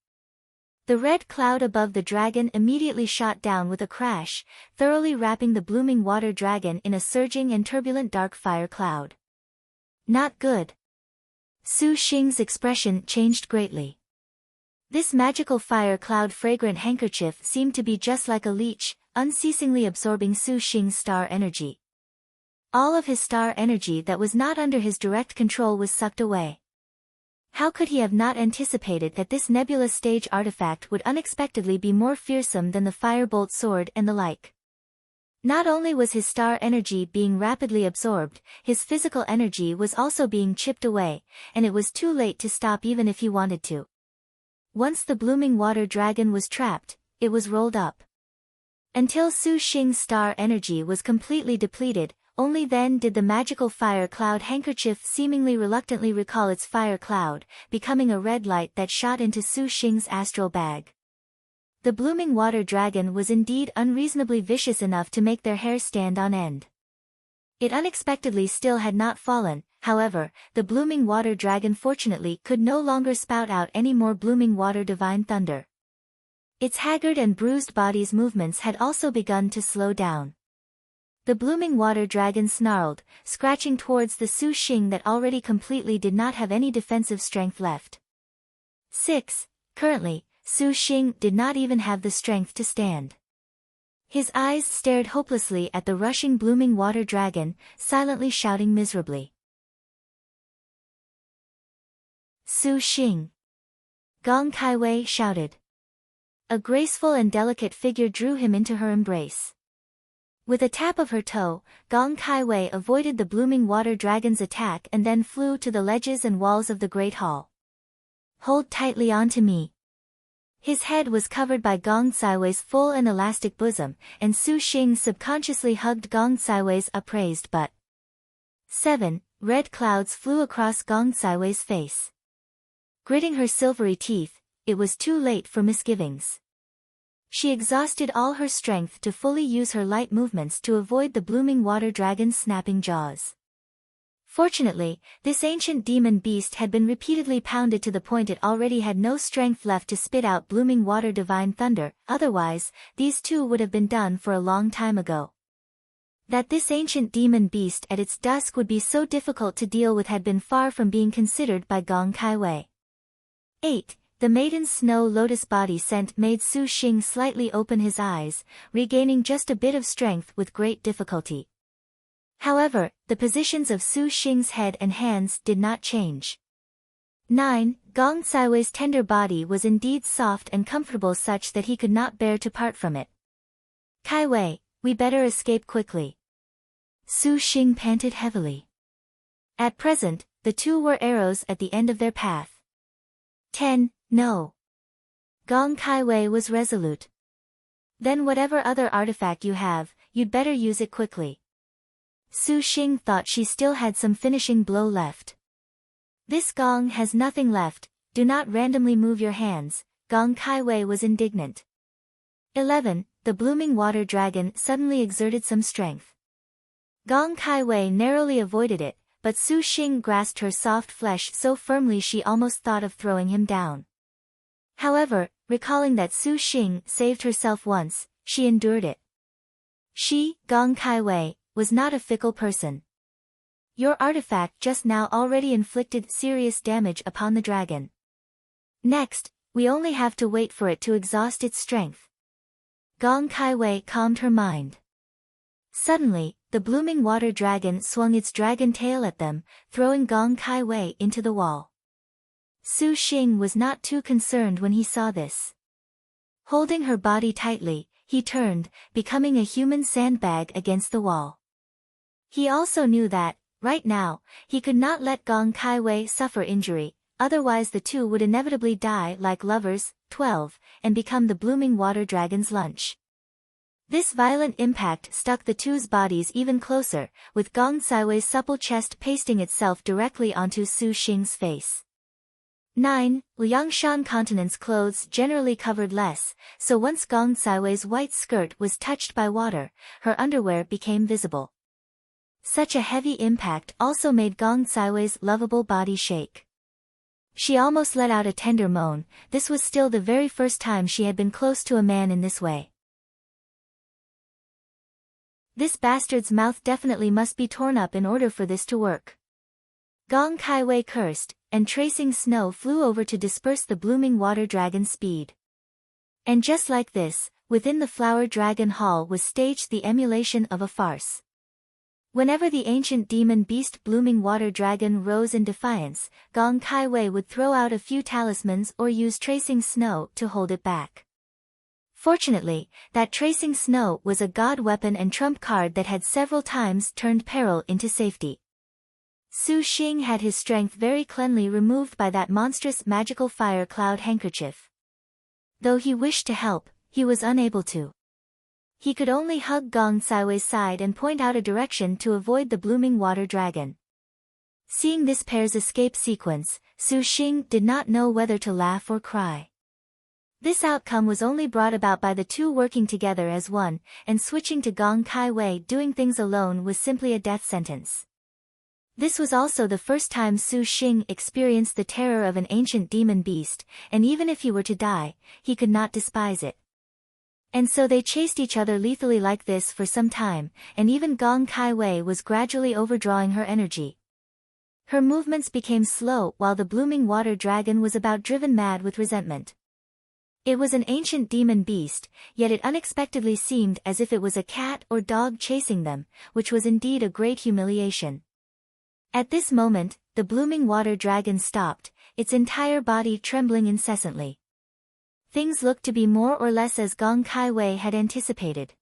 The red cloud above the dragon immediately shot down with a crash, thoroughly wrapping the blooming water dragon in a surging and turbulent dark fire cloud. Not good. Su Xing's expression changed greatly. This magical fire cloud fragrant handkerchief seemed to be just like a leech, unceasingly absorbing Su Xing's star energy. All of his star energy that was not under his direct control was sucked away. How could he have not anticipated that this nebula stage artifact would unexpectedly be more fearsome than the firebolt sword and the like? Not only was his star energy being rapidly absorbed, his physical energy was also being chipped away, and it was too late to stop even if he wanted to. Once the blooming water dragon was trapped, it was rolled up. Until Su Xing's star energy was completely depleted, only then did the magical fire cloud handkerchief seemingly reluctantly recall its fire cloud, becoming a red light that shot into Su Xing's astral bag. The blooming water dragon was indeed unreasonably vicious enough to make their hair stand on end. It unexpectedly still had not fallen, however, the blooming water dragon fortunately could no longer spout out any more blooming water divine thunder. Its haggard and bruised body's movements had also begun to slow down. The blooming water dragon snarled, scratching towards the Su Xing that already completely did not have any defensive strength left. 6. Currently, Su Xing did not even have the strength to stand. His eyes stared hopelessly at the rushing blooming water dragon, silently shouting miserably. Su Xing! Gong Kaiwei shouted. A graceful and delicate figure drew him into her embrace. With a tap of her toe, Gong Kaiwei avoided the blooming water dragon's attack and then flew to the ledges and walls of the great hall. Hold tightly onto me. His head was covered by Gong Saiwei's full and elastic bosom, and Su Xing subconsciously hugged Gong Saiwei's upraised butt. 7. Red clouds flew across Gong Saiwei's face. Gritting her silvery teeth, it was too late for misgivings. She exhausted all her strength to fully use her light movements to avoid the blooming water dragon's snapping jaws. Fortunately, this ancient demon beast had been repeatedly pounded to the point it already had no strength left to spit out blooming water divine thunder, otherwise, these two would have been done for a long time ago. That this ancient demon beast at its dusk would be so difficult to deal with had been far from being considered by Gong Kaiwei. 8. The maiden's snow lotus body scent made Su Xing slightly open his eyes, regaining just a bit of strength with great difficulty. However, the positions of Su Xing's head and hands did not change. 9. Gong Saiwei's tender body was indeed soft and comfortable such that he could not bear to part from it. Kaiwei, we better escape quickly. Su Xing panted heavily. At present, the two were arrows at the end of their path. 10. No. Gong Kaiwei was resolute. Then whatever other artifact you have, you'd better use it quickly. Su Xing thought she still had some finishing blow left. This gong has nothing left, do not randomly move your hands, Gong Kaiwei was indignant. 11. The blooming water dragon suddenly exerted some strength. Gong Kaiwei narrowly avoided it, but Su Xing grasped her soft flesh so firmly she almost thought of throwing him down. However, recalling that Su Xing saved herself once, she endured it. She, Gong Kaiwei, was not a fickle person. Your artifact just now already inflicted serious damage upon the dragon. Next, we only have to wait for it to exhaust its strength. Gong Kaiwei calmed her mind. Suddenly, the blooming water dragon swung its dragon tail at them, throwing Gong Kaiwei into the wall. Su Xing was not too concerned when he saw this. Holding her body tightly, he turned, becoming a human sandbag against the wall. He also knew that, right now, he could not let Gong Kaiwei suffer injury, otherwise the two would inevitably die like lovers. 12, and become the blooming water dragon's lunch. This violent impact stuck the two's bodies even closer, with Gong Kaiwei's supple chest pasting itself directly onto Su Xing's face. 9. Liangshan continent's clothes generally covered less, so once Gong Kaiwei's white skirt was touched by water, her underwear became visible. Such a heavy impact also made Gong Kaiwei's lovable body shake. She almost let out a tender moan. This was still the very first time she had been close to a man in this way. This bastard's mouth definitely must be torn up in order for this to work. Gong Kaiwei cursed, and tracing snow flew over to disperse the blooming water dragon's speed. And just like this, within the flower dragon hall was staged the emulation of a farce. Whenever the ancient demon beast blooming water dragon rose in defiance, Gong Kaiwei would throw out a few talismans or use tracing snow to hold it back. Fortunately, that tracing snow was a god weapon and trump card that had several times turned peril into safety. Su Xing had his strength very cleanly removed by that monstrous magical fire cloud handkerchief. Though he wished to help, he was unable to. He could only hug Gong Kaiwei's side and point out a direction to avoid the blooming water dragon. Seeing this pair's escape sequence, Su Xing did not know whether to laugh or cry. This outcome was only brought about by the two working together as one, and switching to Gong Kaiwei doing things alone was simply a death sentence. This was also the first time Su Xing experienced the terror of an ancient demon beast, and even if he were to die, he could not despise it. And so they chased each other lethally like this for some time, and even Gong Kaiwei was gradually overdrawing her energy. Her movements became slow while the blooming water dragon was about driven mad with resentment. It was an ancient demon beast, yet it unexpectedly seemed as if it was a cat or dog chasing them, which was indeed a great humiliation. At this moment, the blooming water dragon stopped, its entire body trembling incessantly. Things looked to be more or less as Gong Kaiwei had anticipated.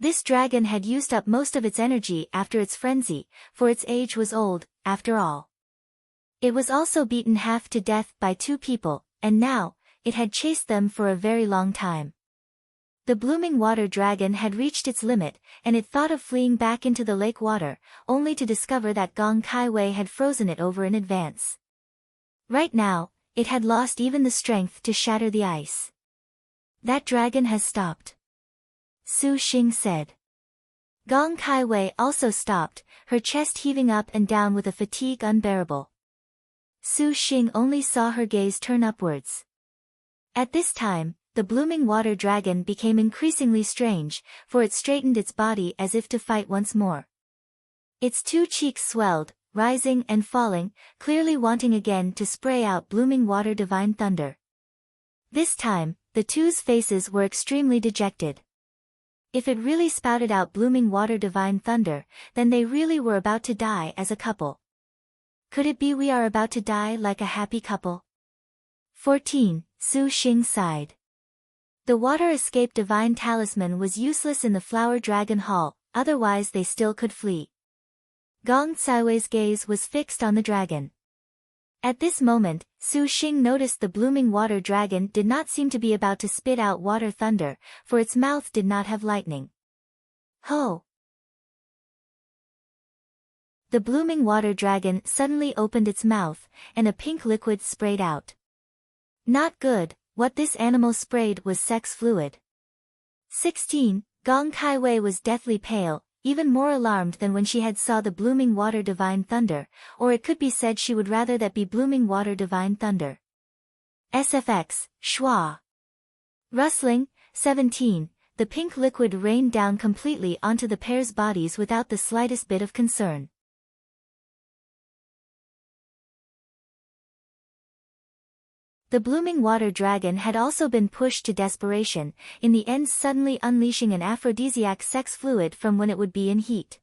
This dragon had used up most of its energy after its frenzy, for its age was old, after all. It was also beaten half to death by two people, and now, it had chased them for a very long time. The blooming water dragon had reached its limit, and it thought of fleeing back into the lake water, only to discover that Gong Kaiwei had frozen it over in advance. Right now, it had lost even the strength to shatter the ice. That dragon has stopped. Su Xing said. Gong Kaiwei also stopped, her chest heaving up and down with a fatigue unbearable. Su Xing only saw her gaze turn upwards. At this time, the blooming water dragon became increasingly strange, for it straightened its body as if to fight once more. Its two cheeks swelled, rising and falling, clearly wanting again to spray out blooming water divine thunder. This time, the two's faces were extremely dejected. If it really spouted out blooming water divine thunder, then they really were about to die as a couple. Could it be we are about to die like a happy couple? 14. Su Xing sighed. The water escape divine talisman was useless in the flower dragon hall, otherwise they still could flee. Gong Kaiwei's gaze was fixed on the dragon. At this moment, Su Xing noticed the blooming water dragon did not seem to be about to spit out water thunder, for its mouth did not have lightning. Ho! The blooming water dragon suddenly opened its mouth, and a pink liquid sprayed out. Not good, what this animal sprayed was sex fluid. 16. Gong Kai-wei was deathly pale, even more alarmed than when she had saw the blooming water divine thunder, or it could be said she would rather that be blooming water divine thunder. SFX, schwa. Rustling. 17. The pink liquid rained down completely onto the pair's bodies without the slightest bit of concern. The blooming water dragon had also been pushed to desperation, in the end suddenly unleashing an aphrodisiac sex fluid from when it would be in heat.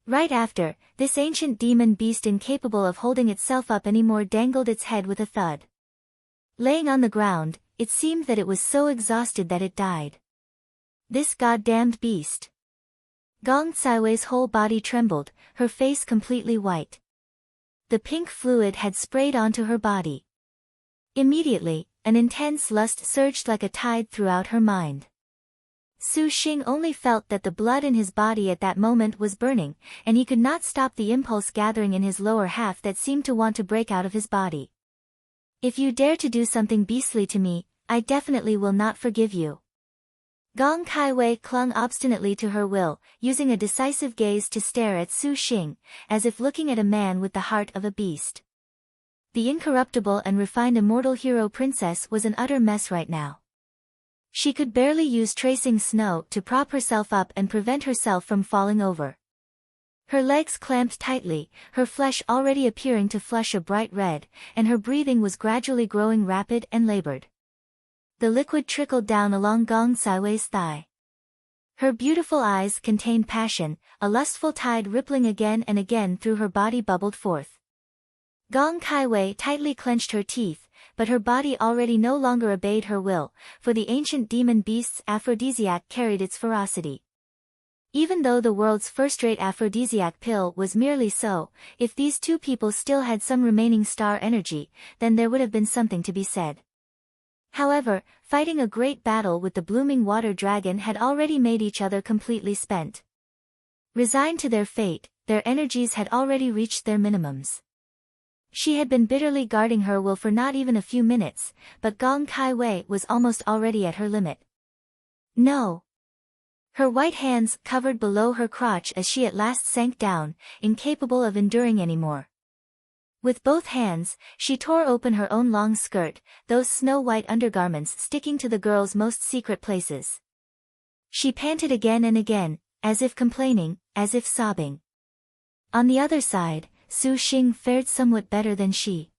Right after, this ancient demon beast incapable of holding itself up anymore dangled its head with a thud. Laying on the ground, it seemed that it was so exhausted that it died. This goddamned beast. Gong Xiwei's whole body trembled, her face completely white. The pink fluid had sprayed onto her body. Immediately, an intense lust surged like a tide throughout her mind. Su Xing only felt that the blood in his body at that moment was burning, and he could not stop the impulse gathering in his lower half that seemed to want to break out of his body. If you dare to do something beastly to me, I definitely will not forgive you. Gong Kai-wei clung obstinately to her will, using a decisive gaze to stare at Su Xing, as if looking at a man with the heart of a beast. The incorruptible and refined immortal hero princess was an utter mess right now. She could barely use tracing snow to prop herself up and prevent herself from falling over. Her legs clamped tightly, her flesh already appearing to flush a bright red, and her breathing was gradually growing rapid and labored. The liquid trickled down along Gong Xiwei's thigh. Her beautiful eyes contained passion, a lustful tide rippling again and again through her body bubbled forth. Gong Kai-wei tightly clenched her teeth, but her body already no longer obeyed her will, for the ancient demon beast's aphrodisiac carried its ferocity. Even though the world's first-rate aphrodisiac pill was merely so, if these two people still had some remaining star energy, then there would have been something to be said. However, fighting a great battle with the blooming water dragon had already made each other completely spent. Resigned to their fate, their energies had already reached their minimums. She had been bitterly guarding her will for not even a few minutes, but Gong Kai-wei was almost already at her limit. No. Her white hands covered below her crotch as she at last sank down, incapable of enduring anymore. With both hands, she tore open her own long skirt, those snow-white undergarments sticking to the girl's most secret places. She panted again and again, as if complaining, as if sobbing. On the other side, Su Xing fared somewhat better than she.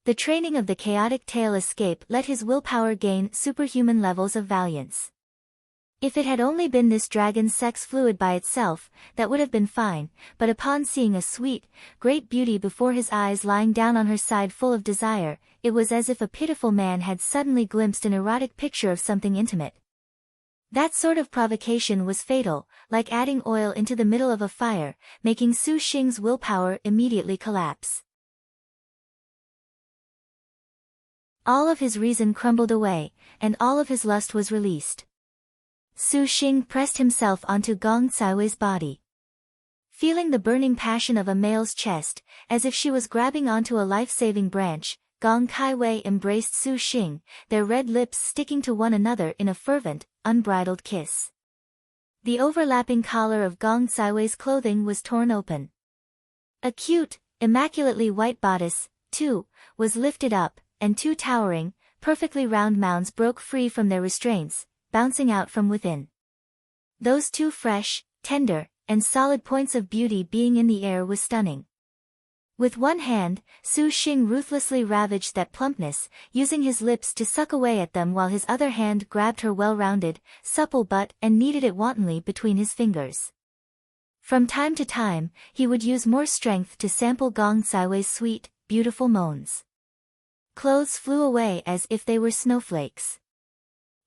The training of the chaotic tail escape let his willpower gain superhuman levels of valiance. If it had only been this dragon's sex fluid by itself, that would have been fine, but upon seeing a sweet, great beauty before his eyes lying down on her side full of desire, it was as if a pitiful man had suddenly glimpsed an erotic picture of something intimate. That sort of provocation was fatal, like adding oil into the middle of a fire, making Su Xing's willpower immediately collapse. All of his reason crumbled away, and all of his lust was released. Su Xing pressed himself onto Gong Xiwei's body. Feeling the burning passion of a male's chest, as if she was grabbing onto a life-saving branch, Gong Kai-wei embraced Su Xing, their red lips sticking to one another in a fervent, unbridled kiss. The overlapping collar of Gong Xiwei's clothing was torn open. A cute, immaculately white bodice, too, was lifted up, and two towering, perfectly round mounds broke free from their restraints, bouncing out from within. Those two fresh, tender, and solid points of beauty being in the air was stunning. With one hand, Su Xing ruthlessly ravaged that plumpness, using his lips to suck away at them while his other hand grabbed her well-rounded, supple butt and kneaded it wantonly between his fingers. From time to time, he would use more strength to sample Gong Xiwei's sweet, beautiful moans. Clothes flew away as if they were snowflakes.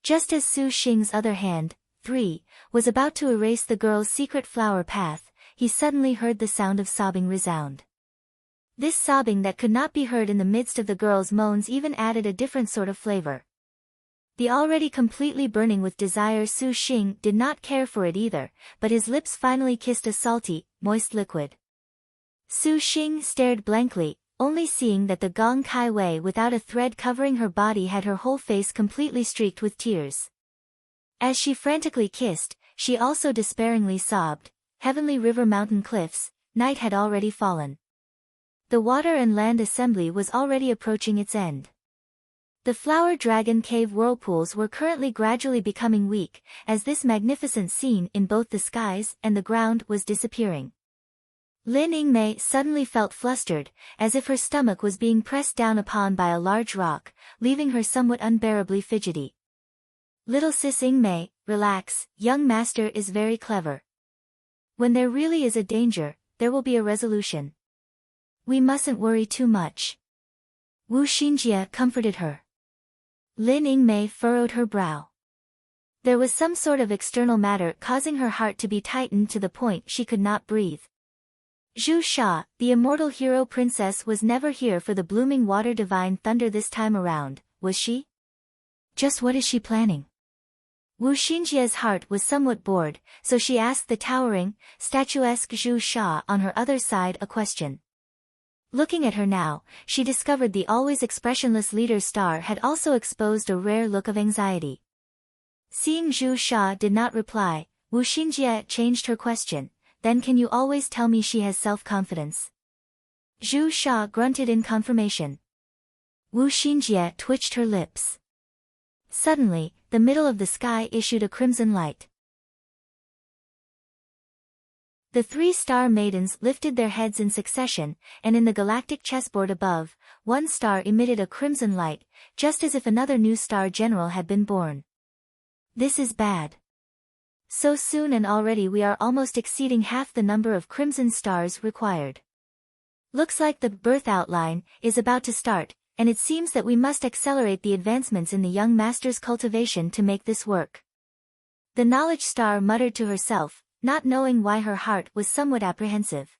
Just as Su Xing's other hand, 3, was about to erase the girl's secret flower path, he suddenly heard the sound of sobbing resound. This sobbing that could not be heard in the midst of the girl's moans even added a different sort of flavor. The already completely burning with desire Su Xing did not care for it either, but his lips finally kissed a salty, moist liquid. Su Xing stared blankly, only seeing that the Gong Kai Wei without a thread covering her body had her whole face completely streaked with tears. As she frantically kissed, she also despairingly sobbed, "Heavenly River Mountain Cliffs, night had already fallen. The water and land assembly was already approaching its end. The Flower Dragon Cave whirlpools were currently gradually becoming weak, as this magnificent scene in both the skies and the ground was disappearing." Lin Yingmei suddenly felt flustered, as if her stomach was being pressed down upon by a large rock, leaving her somewhat unbearably fidgety. "Little sis Yingmei, relax, young master is very clever. When there really is a danger, there will be a resolution. We mustn't worry too much." Wu Xinjie comforted her. Lin Yingmei furrowed her brow. There was some sort of external matter causing her heart to be tightened to the point she could not breathe. Zhu Sha, the immortal hero princess, was never here for the blooming water divine thunder this time around, was she? Just what is she planning? Wu Xinjie's heart was somewhat bored, so she asked the towering, statuesque Zhu Sha on her other side a question. Looking at her now, she discovered the always expressionless leader's star had also exposed a rare look of anxiety. Seeing Zhu Sha did not reply, Wu Xinjie changed her question. "Then can you always tell me she has self-confidence?" Zhu Sha grunted in confirmation. Wu Xinjie twitched her lips. Suddenly, the middle of the sky issued a crimson light. The 3-star maidens lifted their heads in succession, and in the galactic chessboard above, one star emitted a crimson light, just as if another new star general had been born. "This is bad. So soon and already we are almost exceeding half the number of crimson stars required. Looks like the birth outline is about to start, and it seems that we must accelerate the advancements in the young master's cultivation to make this work." The knowledge star muttered to herself, not knowing why her heart was somewhat apprehensive.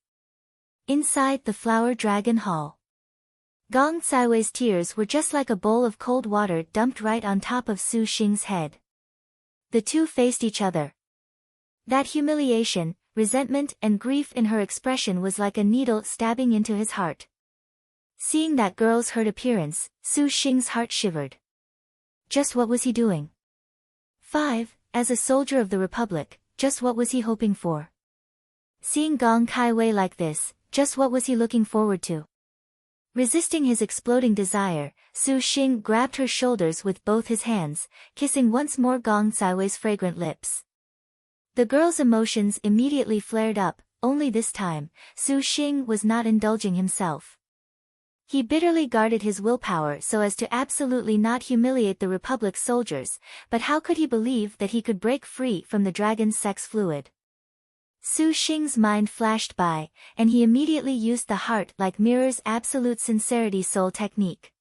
Inside the Flower Dragon Hall, Gong Caiwei's tears were just like a bowl of cold water dumped right on top of Su Xing's head. The two faced each other. That humiliation, resentment and grief in her expression was like a needle stabbing into his heart. Seeing that girl's hurt appearance, Su Xing's heart shivered. Just what was he doing? 5. As a soldier of the Republic, just what was he hoping for? Seeing Gong Caiwei like this, just what was he looking forward to? Resisting his exploding desire, Su Xing grabbed her shoulders with both his hands, kissing once more Gong Caiwei's fragrant lips. The girl's emotions immediately flared up, only this time, Su Xing was not indulging himself. He bitterly guarded his willpower so as to absolutely not humiliate the Republic's soldiers, but how could he believe that he could break free from the dragon's sex fluid? Su Xing's mind flashed by, and he immediately used the heart like mirror's absolute sincerity soul technique.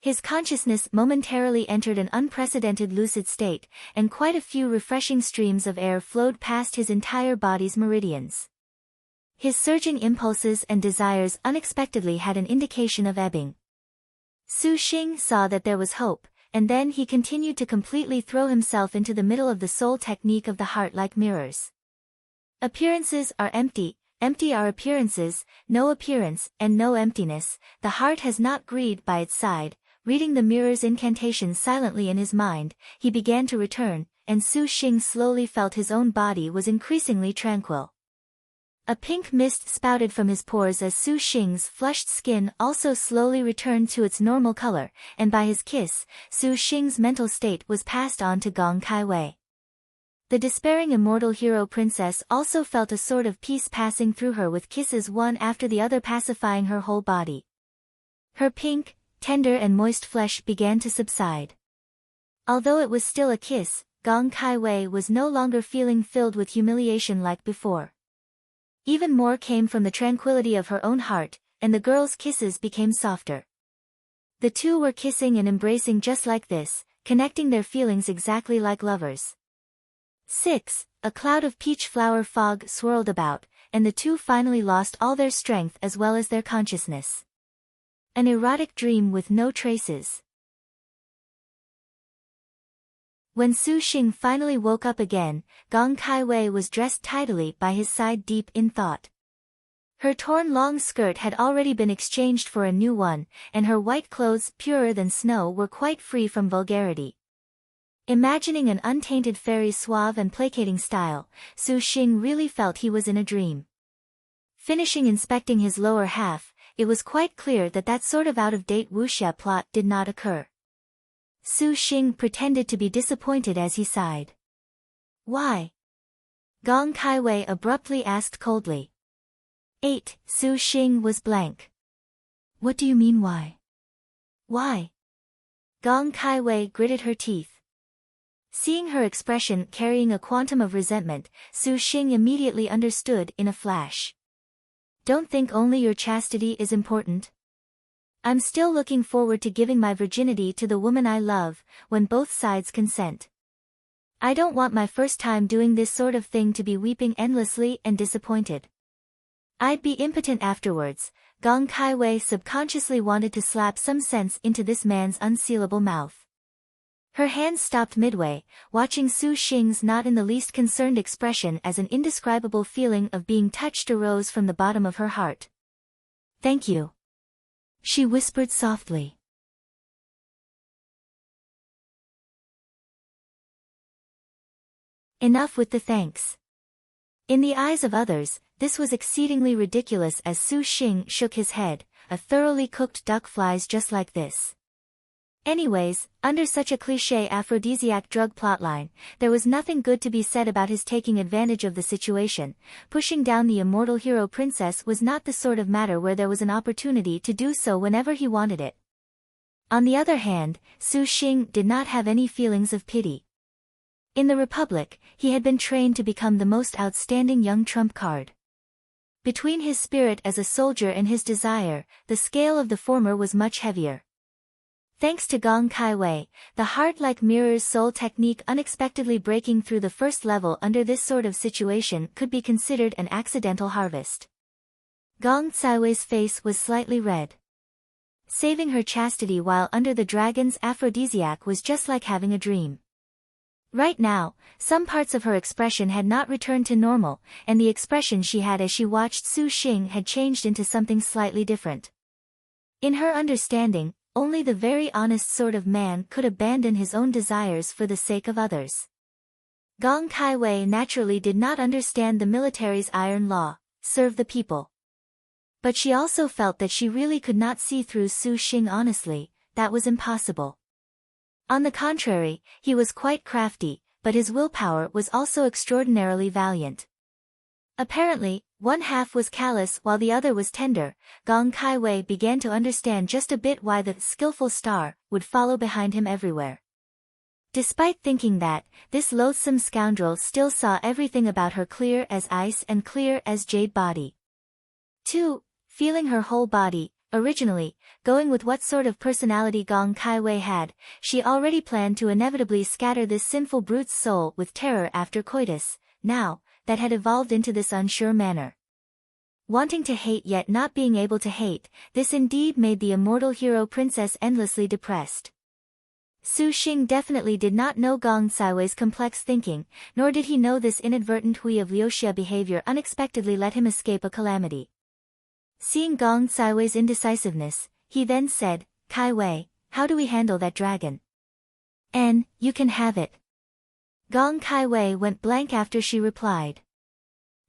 His consciousness momentarily entered an unprecedented lucid state, and quite a few refreshing streams of air flowed past his entire body's meridians. His surging impulses and desires unexpectedly had an indication of ebbing. Su Xing saw that there was hope, and then he continued to completely throw himself into the middle of the soul technique of the heart like mirrors. Appearances are empty, empty are appearances, no appearance and no emptiness, the heart has not greed by its side. Reading the mirror's incantation silently in his mind, he began to return, and Su Xing slowly felt his own body was increasingly tranquil. A pink mist spouted from his pores as Su Xing's flushed skin also slowly returned to its normal color, and by his kiss, Su Xing's mental state was passed on to Gong Caiwei. The despairing immortal hero princess also felt a sort of peace passing through her with kisses one after the other pacifying her whole body. Her pink, tender and moist flesh began to subside. Although it was still a kiss, Gong Caiwei was no longer feeling filled with humiliation like before. Even more came from the tranquility of her own heart, and the girl's kisses became softer. The two were kissing and embracing just like this, connecting their feelings exactly like lovers. 6. A cloud of peach flower fog swirled about, and the two finally lost all their strength as well as their consciousness. An erotic dream with no traces. When Su Xing finally woke up again, Gong Caiwei was dressed tidily by his side deep in thought. Her torn long skirt had already been exchanged for a new one, and her white clothes, purer than snow, were quite free from vulgarity. Imagining an untainted fairy's suave and placating style, Su Xing really felt he was in a dream. Finishing inspecting his lower half, it was quite clear that that sort of out-of-date wuxia plot did not occur. Su Xing pretended to be disappointed as he sighed. Why? Gong Kaiwei abruptly asked coldly. 8. Su Xing was blank. What do you mean why? Why? Gong Kaiwei gritted her teeth. Seeing her expression carrying a quantum of resentment, Su Xing immediately understood in a flash. Don't think only your chastity is important. I'm still looking forward to giving my virginity to the woman I love, when both sides consent. I don't want my first time doing this sort of thing to be weeping endlessly and disappointed. I'd be impotent afterwards. Gong Kaiwei subconsciously wanted to slap some sense into this man's unsealable mouth. Her hands stopped midway, watching Su Xing's not in the least concerned expression as an indescribable feeling of being touched arose from the bottom of her heart. Thank you, she whispered softly. Enough with the thanks. In the eyes of others, this was exceedingly ridiculous as Su Xing shook his head. A thoroughly cooked duck flies just like this. Anyways, under such a cliché aphrodisiac drug plotline, there was nothing good to be said about his taking advantage of the situation. Pushing down the immortal hero princess was not the sort of matter where there was an opportunity to do so whenever he wanted it. On the other hand, Su Xing did not have any feelings of pity. In the Republic, he had been trained to become the most outstanding young trump card. Between his spirit as a soldier and his desire, the scale of the former was much heavier. Thanks to Gong Kaiwei, the heart-like mirror's soul technique unexpectedly breaking through the first level under this sort of situation could be considered an accidental harvest. Gong Kaiwei's face was slightly red. Saving her chastity while under the dragon's aphrodisiac was just like having a dream. Right now, some parts of her expression had not returned to normal, and the expression she had as she watched Su Xing had changed into something slightly different. In her understanding, only the very honest sort of man could abandon his own desires for the sake of others. Gong Kaiwei naturally did not understand the military's iron law, serve the people. But she also felt that she really could not see through Su Xing honestly. That was impossible. On the contrary, he was quite crafty, but his willpower was also extraordinarily valiant. Apparently, one half was callous while the other was tender. Gong Kaiwei began to understand just a bit why the skillful star would follow behind him everywhere. Despite thinking that, this loathsome scoundrel still saw everything about her clear as ice and clear as jade body. 2. Feeling her whole body. Originally, going with what sort of personality Gong Kaiwei had, she already planned to inevitably scatter this sinful brute's soul with terror after coitus. Now, that had evolved into this unsure manner. Wanting to hate yet not being able to hate, this indeed made the immortal hero princess endlessly depressed. Su Xing definitely did not know Gong Kaiwei's complex thinking, nor did he know this inadvertent hui of Liuxia behavior unexpectedly let him escape a calamity. Seeing Gong Kaiwei's indecisiveness, he then said, Kaiwei, how do we handle that dragon? You can have it. Gong Kaiwei went blank after she replied.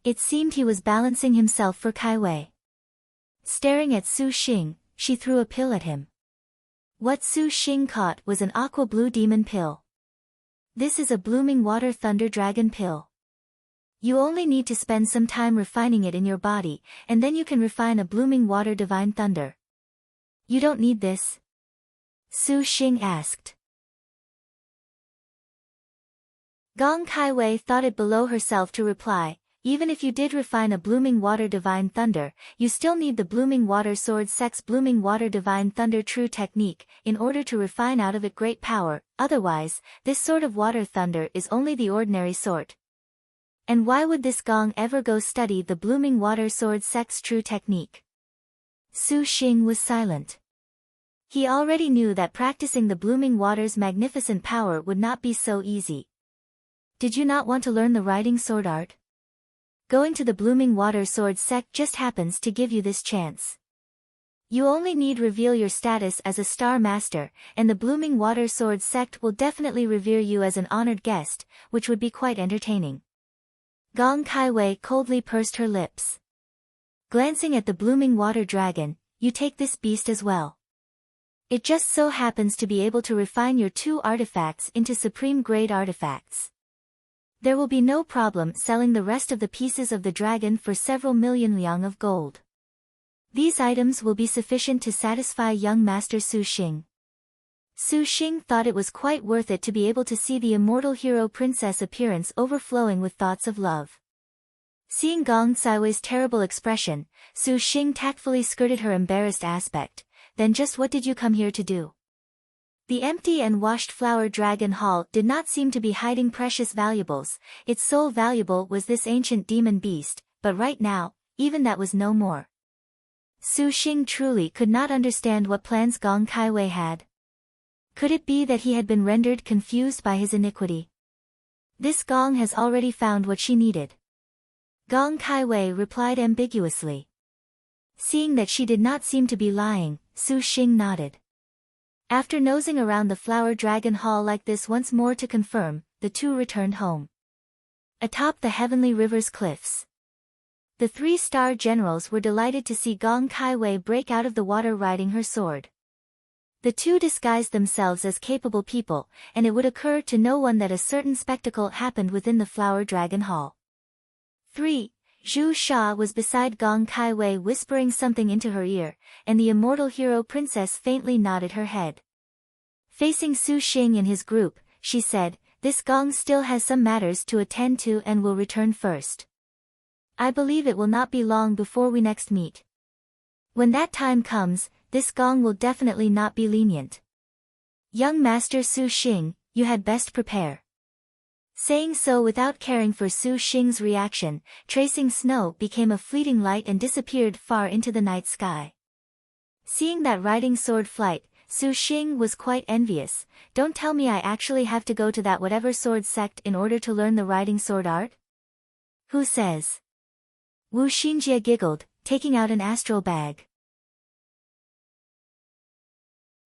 It seemed he was balancing himself for Kaiwei. Staring at Su Xing, she threw a pill at him. What Su Xing caught was an aqua blue demon pill. This is a blooming water thunder dragon pill. You only need to spend some time refining it in your body, and then you can refine a blooming water divine thunder. You don't need this? Su Xing asked. Gong Kaiwei thought it below herself to reply, even if you did refine a blooming water divine thunder, you still need the blooming water sword sex blooming water divine thunder true technique, in order to refine out of it great power. Otherwise, this sort of water thunder is only the ordinary sort. And why would this Gong ever go study the blooming water sword sex true technique? Su Xing was silent. He already knew that practicing the blooming water's magnificent power would not be so easy. Did you not want to learn the riding sword art? Going to the Blooming Water Sword sect just happens to give you this chance. You only need reveal your status as a Star Master, and the Blooming Water Sword sect will definitely revere you as an honored guest, which would be quite entertaining. Gong Kaiwei coldly pursed her lips. Glancing at the Blooming Water Dragon, you take this beast as well. It just so happens to be able to refine your 2 artifacts into supreme grade artifacts. There will be no problem selling the rest of the pieces of the dragon for several million liang of gold. These items will be sufficient to satisfy young Master Su Xing. Su Xing thought it was quite worth it to be able to see the immortal hero princess appearance overflowing with thoughts of love. Seeing Gong Saiwei's terrible expression, Su Xing tactfully skirted her embarrassed aspect. Then just what did you come here to do? The empty and washed flower dragon hall did not seem to be hiding precious valuables. Its sole valuable was this ancient demon beast, but right now, even that was no more. Su Xing truly could not understand what plans Gong Kaiwei had. Could it be that he had been rendered confused by his iniquity? This Gong has already found what she needed. Gong Kaiwei replied ambiguously. Seeing that she did not seem to be lying, Su Xing nodded. After nosing around the flower dragon hall like this once more to confirm, the two returned home. Atop the heavenly river's cliffs, the 3-star generals were delighted to see Gong Kaiwei break out of the water riding her sword. The two disguised themselves as capable people, and it would occur to no one that a certain spectacle happened within the flower dragon hall. 3. Zhu Sha was beside Gong Kaiwei whispering something into her ear, and the immortal hero princess faintly nodded her head. Facing Su Xing and his group, she said, "This Gong still has some matters to attend to and will return first. I believe it will not be long before we next meet. When that time comes, this Gong will definitely not be lenient. Young Master Su Xing, you had best prepare." Saying so without caring for Su Xing's reaction, tracing snow became a fleeting light and disappeared far into the night sky. Seeing that riding sword flight, Su Xing was quite envious. "Don't tell me I actually have to go to that whatever sword sect in order to learn the riding sword art?" "Who says?" Wu Xinjie giggled, taking out an astral bag.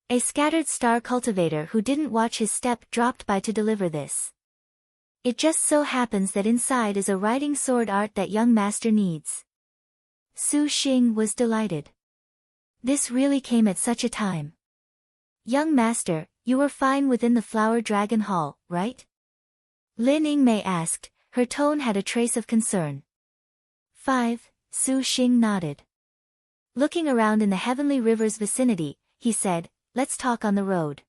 A scattered star cultivator who didn't watch his step dropped by to deliver this. It just so happens that inside is a riding sword art that young master needs. Su Xing was delighted. This really came at such a time. "Young master, you were fine within the flower dragon hall, right?" Lin Yingmei asked, her tone had a trace of concern. 5. Su Xing nodded. Looking around in the heavenly river's vicinity, he said, "Let's talk on the road."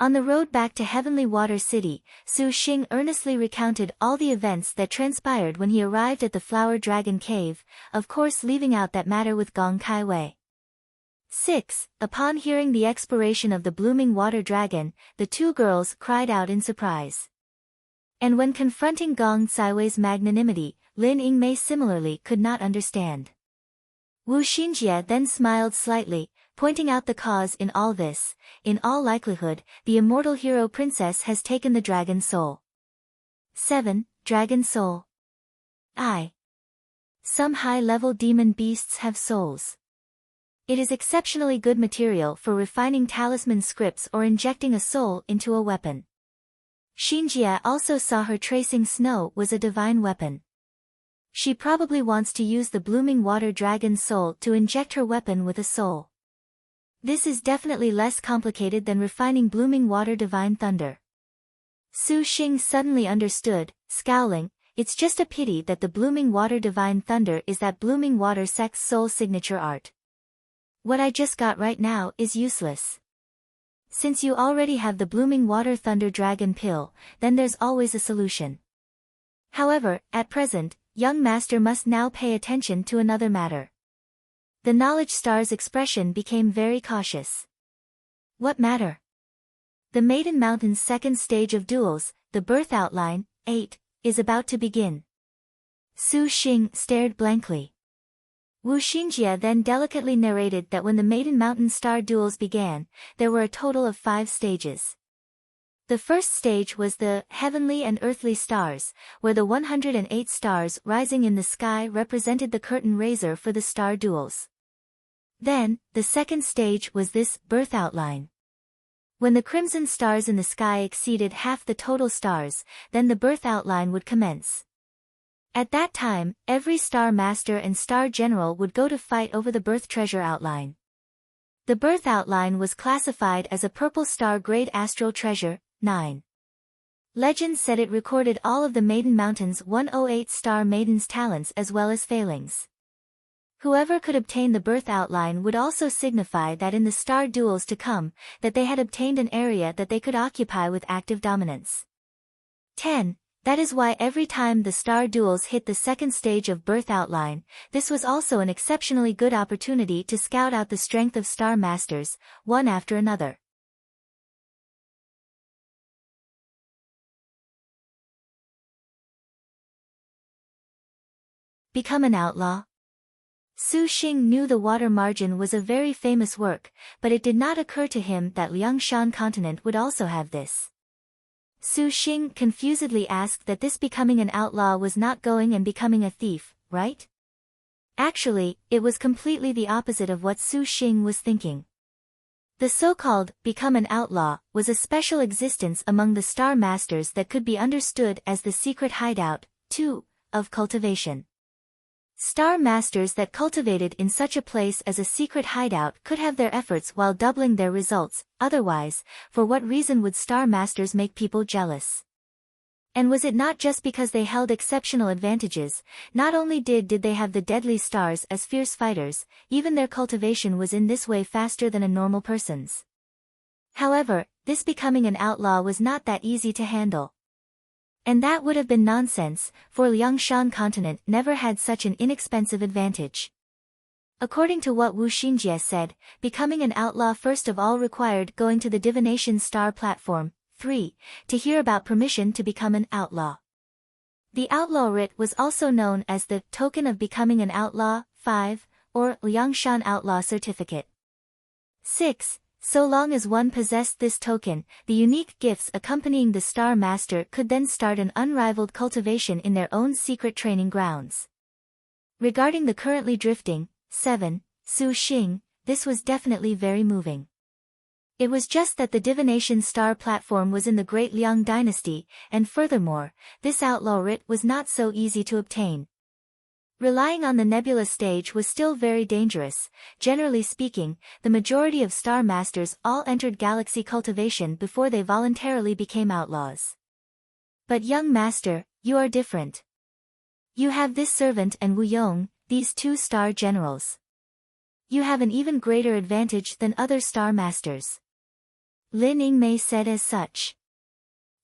On the road back to Heavenly Water City, Su Xing earnestly recounted all the events that transpired when he arrived at the Flower Dragon Cave, of course leaving out that matter with Gong Kaiwei. 6. Upon hearing the expiration of the Blooming Water Dragon, the two girls cried out in surprise. And when confronting Gong Kaiwei's magnanimity, Lin Yingmei similarly could not understand. Wu Xinjie then smiled slightly, pointing out the cause in all this. In all likelihood, the immortal hero princess has taken the dragon soul. 7. Dragon soul. Some high-level demon beasts have souls. It is exceptionally good material for refining talisman scripts or injecting a soul into a weapon. Xinjie also saw her tracing snow was a divine weapon. She probably wants to use the Blooming Water Dragon's soul to inject her weapon with a soul. This is definitely less complicated than refining Blooming Water Divine Thunder. Su Xing suddenly understood, scowling, "It's just a pity that the Blooming Water Divine Thunder is that Blooming Water sect's soul signature art. What I just got right now is useless. Since you already have the Blooming Water Thunder Dragon pill, then there's always a solution. However, at present, young master must now pay attention to another matter." The knowledge star's expression became very cautious. "What matter?" "The Maiden Mountain's second stage of duels, the birth outline, 8, is about to begin." Su Xing stared blankly. Wu Xinjie then delicately narrated that when the Maiden Mountain Star duels began, there were a total of 5 stages. The first stage was the heavenly and earthly stars, where the 108 stars rising in the sky represented the curtain raiser for the star duels. Then, the second stage was this birth outline. When the crimson stars in the sky exceeded half the total stars, then the birth outline would commence. At that time, every star master and star general would go to fight over the birth treasure outline. The birth outline was classified as a purple star grade astral treasure, 9. Legend said it recorded all of the Maiden Mountain's 108 star Maiden's talents as well as failings. Whoever could obtain the birth outline would also signify that in the star duels to come, that they had obtained an area that they could occupy with active dominance. 10. That is why every time the star duels hit the second stage of birth outline, this was also an exceptionally good opportunity to scout out the strength of star masters, one after another. Become an outlaw? Su Xing knew the Water Margin was a very famous work, but it did not occur to him that Liangshan continent would also have this. Su Xing confusedly asked that this becoming an outlaw was not going and becoming a thief, right? Actually, it was completely the opposite of what Su Xing was thinking. The so-called become an outlaw was a special existence among the star masters that could be understood as the secret hideout, too, of cultivation. Star masters that cultivated in such a place as a secret hideout could have their efforts while doubling their results, otherwise, for what reason would star masters make people jealous? And was it not just because they held exceptional advantages? Not only did they have the deadly stars as fierce fighters, even their cultivation was in this way faster than a normal person's. However, this becoming an outlaw was not that easy to handle. And that would have been nonsense, for Liangshan continent never had such an inexpensive advantage. According to what Wu Xinjie said, becoming an outlaw first of all required going to the divination star platform, 3, to hear about permission to become an outlaw. The outlaw writ was also known as the token of becoming an outlaw, 5, or Liangshan outlaw certificate. 6. So long as one possessed this token, the unique gifts accompanying the Star Master could then start an unrivaled cultivation in their own secret training grounds. Regarding the currently drifting, 7, Su Xing, this was definitely very moving. It was just that the divination star platform was in the Great Liang dynasty, and furthermore, this outlaw writ was not so easy to obtain. Relying on the nebula stage was still very dangerous. Generally speaking, the majority of star masters all entered galaxy cultivation before they voluntarily became outlaws. But young master, you are different. You have this servant and Wu Yong, these 2 star generals. You have an even greater advantage than other star masters. Lin Yingmei said as such.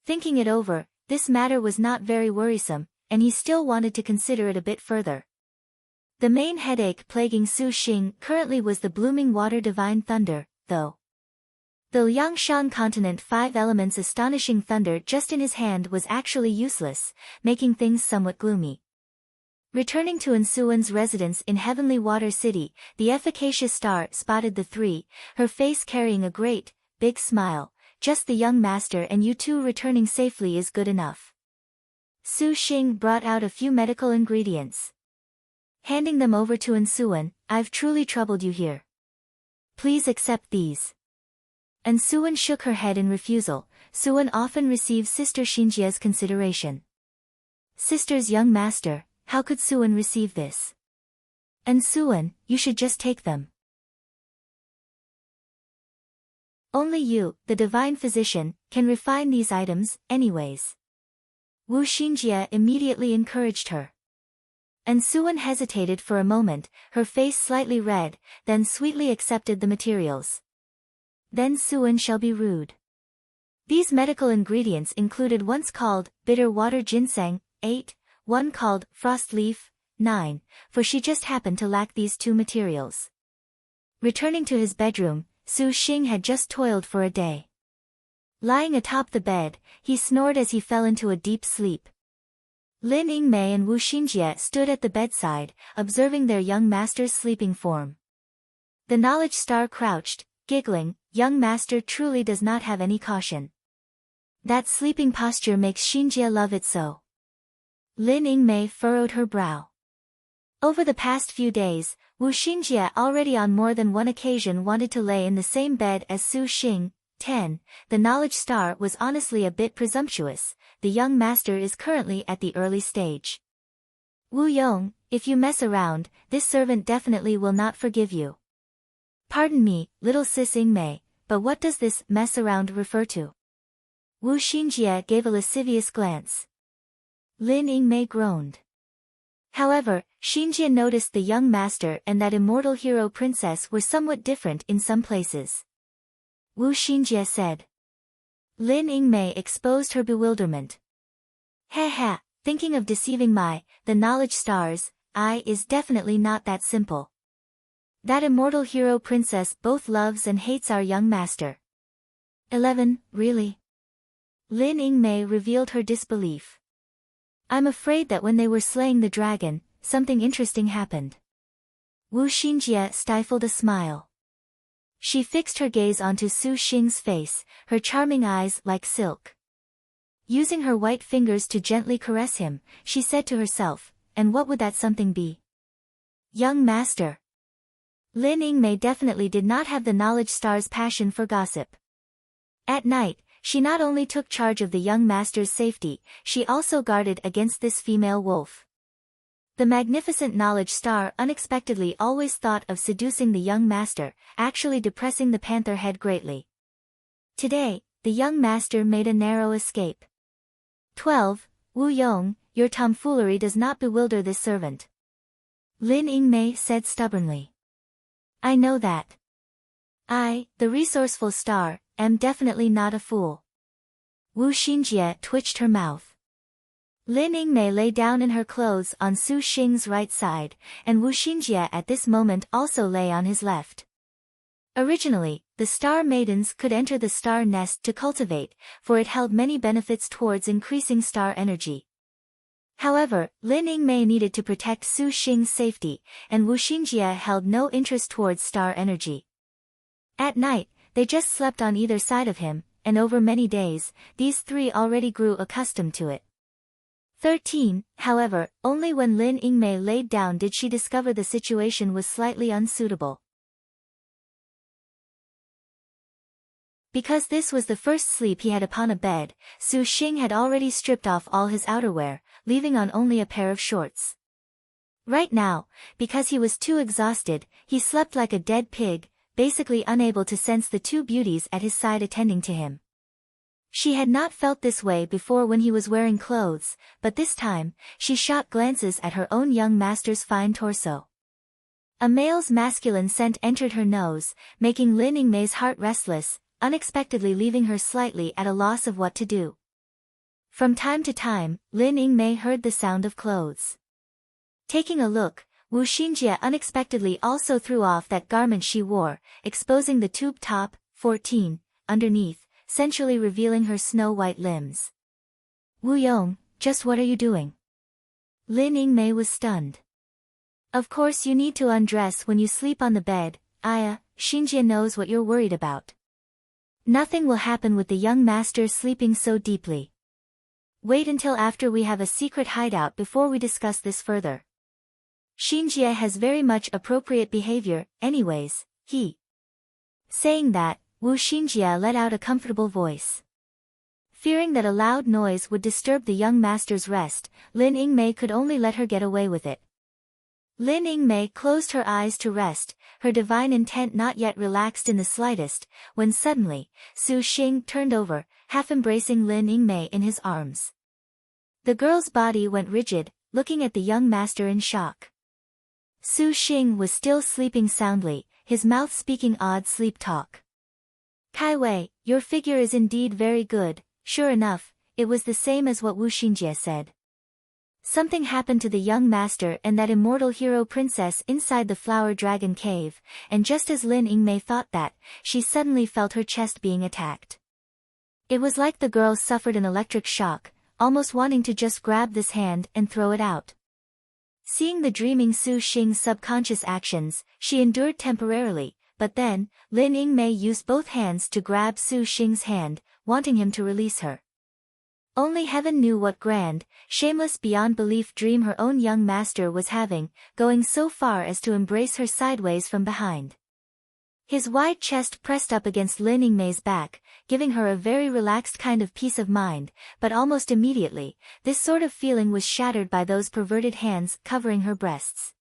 Thinking it over, this matter was not very worrisome, and he still wanted to consider it a bit further. The main headache plaguing Su Xing currently was the blooming water divine thunder, though. The Liangshan continent 5 elements astonishing thunder just in his hand was actually useless, making things somewhat gloomy. Returning to Ensuan's residence in Heavenly Water City, the efficacious star spotted the 3, her face carrying a great, big smile. Just the young master and you 2 returning safely is good enough. Su Xing brought out a few medical ingredients. Handing them over to Ensuan, I've truly troubled you here. Please accept these. Ensuan shook her head in refusal. Suan often receives Sister Xinjie's consideration. Sister's young master, how could Suan receive this? Ensuan, you should just take them. Only you, the divine physician, can refine these items, anyways. Wu Xinjie immediately encouraged her. Ensuan hesitated for a moment, her face slightly red, then sweetly accepted the materials. Then Suan shall be rude. These medical ingredients included ones called bitter water ginseng, 8, one called frost leaf, 9, for she just happened to lack these 2 materials. Returning to his bedroom, Su Xing had just toiled for a day. Lying atop the bed, he snored as he fell into a deep sleep. Lin Yingmei and Wu Xinjie stood at the bedside, observing their young master's sleeping form. The knowledge star crouched, giggling, young master truly does not have any caution. That sleeping posture makes Xinjie love it so. Lin Yingmei furrowed her brow. Over the past few days, Wu Xinjie already on more than one occasion wanted to lay in the same bed as Su Xing. 10. The knowledge star was honestly a bit presumptuous. The young master is currently at the early stage. Wu Yong, if you mess around, this servant definitely will not forgive you. Pardon me, little sis Yingmei, but what does this mess around refer to? Wu Xinjie gave a lascivious glance. Lin Yingmei groaned. However, Xinjie noticed the young master and that immortal hero princess were somewhat different in some places. Wu Xinjie said. Lin Yingmei exposed her bewilderment. Ha, thinking of deceiving the knowledge stars, is definitely not that simple. That immortal hero princess both loves and hates our young master. 11, really? Lin Yingmei revealed her disbelief. I'm afraid that when they were slaying the dragon, something interesting happened. Wu Xinjie stifled a smile. She fixed her gaze onto Su Xing's face, her charming eyes like silk. Using her white fingers to gently caress him, she said to herself, and what would that something be? Young master. Lin Yingmei definitely did not have the knowledge star's passion for gossip. At night, she not only took charge of the young master's safety, she also guarded against this female wolf. The magnificent knowledge star unexpectedly always thought of seducing the young master, actually depressing the panther head greatly. Today, the young master made a narrow escape. 12. Wu Yong, your tomfoolery does not bewilder this servant. Lin Yingmei said stubbornly. I know that. I, the resourceful star, am definitely not a fool. Wu Xinjie twitched her mouth. Lin Yingmei lay down in her clothes on Su Xing's right side, and Wu Xinjie at this moment also lay on his left. Originally, the star maidens could enter the star nest to cultivate, for it held many benefits towards increasing star energy. However, Lin Yingmei needed to protect Su Xing's safety, and Wu Xinjie held no interest towards star energy. At night, they just slept on either side of him, and over many days, these three already grew accustomed to it. 13. However, only when Lin Yingmei laid down did she discover the situation was slightly unsuitable. Because this was the first sleep he had upon a bed, Su Xing had already stripped off all his outerwear, leaving on only a pair of shorts. Right now, because he was too exhausted, he slept like a dead pig, basically unable to sense the two beauties at his side attending to him. She had not felt this way before when he was wearing clothes, but this time, she shot glances at her own young master's fine torso. A male's masculine scent entered her nose, making Lin Yingmei's heart restless, unexpectedly leaving her slightly at a loss of what to do. From time to time, Lin Yingmei heard the sound of clothes. Taking a look, Wu Xinjie unexpectedly also threw off that garment she wore, exposing the tube top, 14, underneath, sensually revealing her snow-white limbs. Wu Yong, just what are you doing? Lin Yingmei was stunned. Of course you need to undress when you sleep on the bed, Xinjie knows what you're worried about. Nothing will happen with the young master sleeping so deeply. Wait until after we have a secret hideout before we discuss this further. Xinjie has very much appropriate behavior, anyways, he. Saying that, Wu Xinjie let out a comfortable voice. Fearing that a loud noise would disturb the young master's rest, Lin Yingmei could only let her get away with it. Lin Yingmei closed her eyes to rest, her divine intent not yet relaxed in the slightest, when suddenly, Su Xing turned over, half embracing Lin Yingmei in his arms. The girl's body went rigid, looking at the young master in shock. Su Xing was still sleeping soundly, his mouth speaking odd sleep talk. Kai Wei, your figure is indeed very good. Sure enough, it was the same as what Wu Xinjie said. Something happened to the young master and that immortal hero princess inside the flower dragon cave, and just as Lin Yingmei thought that, she suddenly felt her chest being attacked. It was like the girl suffered an electric shock, almost wanting to just grab this hand and throw it out. Seeing the dreaming Su Xing's subconscious actions, she endured temporarily, but then, Lin Yingmei used both hands to grab Su Xing's hand, wanting him to release her. Only heaven knew what grand, shameless beyond belief dream her own young master was having, going so far as to embrace her sideways from behind. His wide chest pressed up against Lin Yingmei's back, giving her a very relaxed kind of peace of mind, but almost immediately, this sort of feeling was shattered by those perverted hands covering her breasts.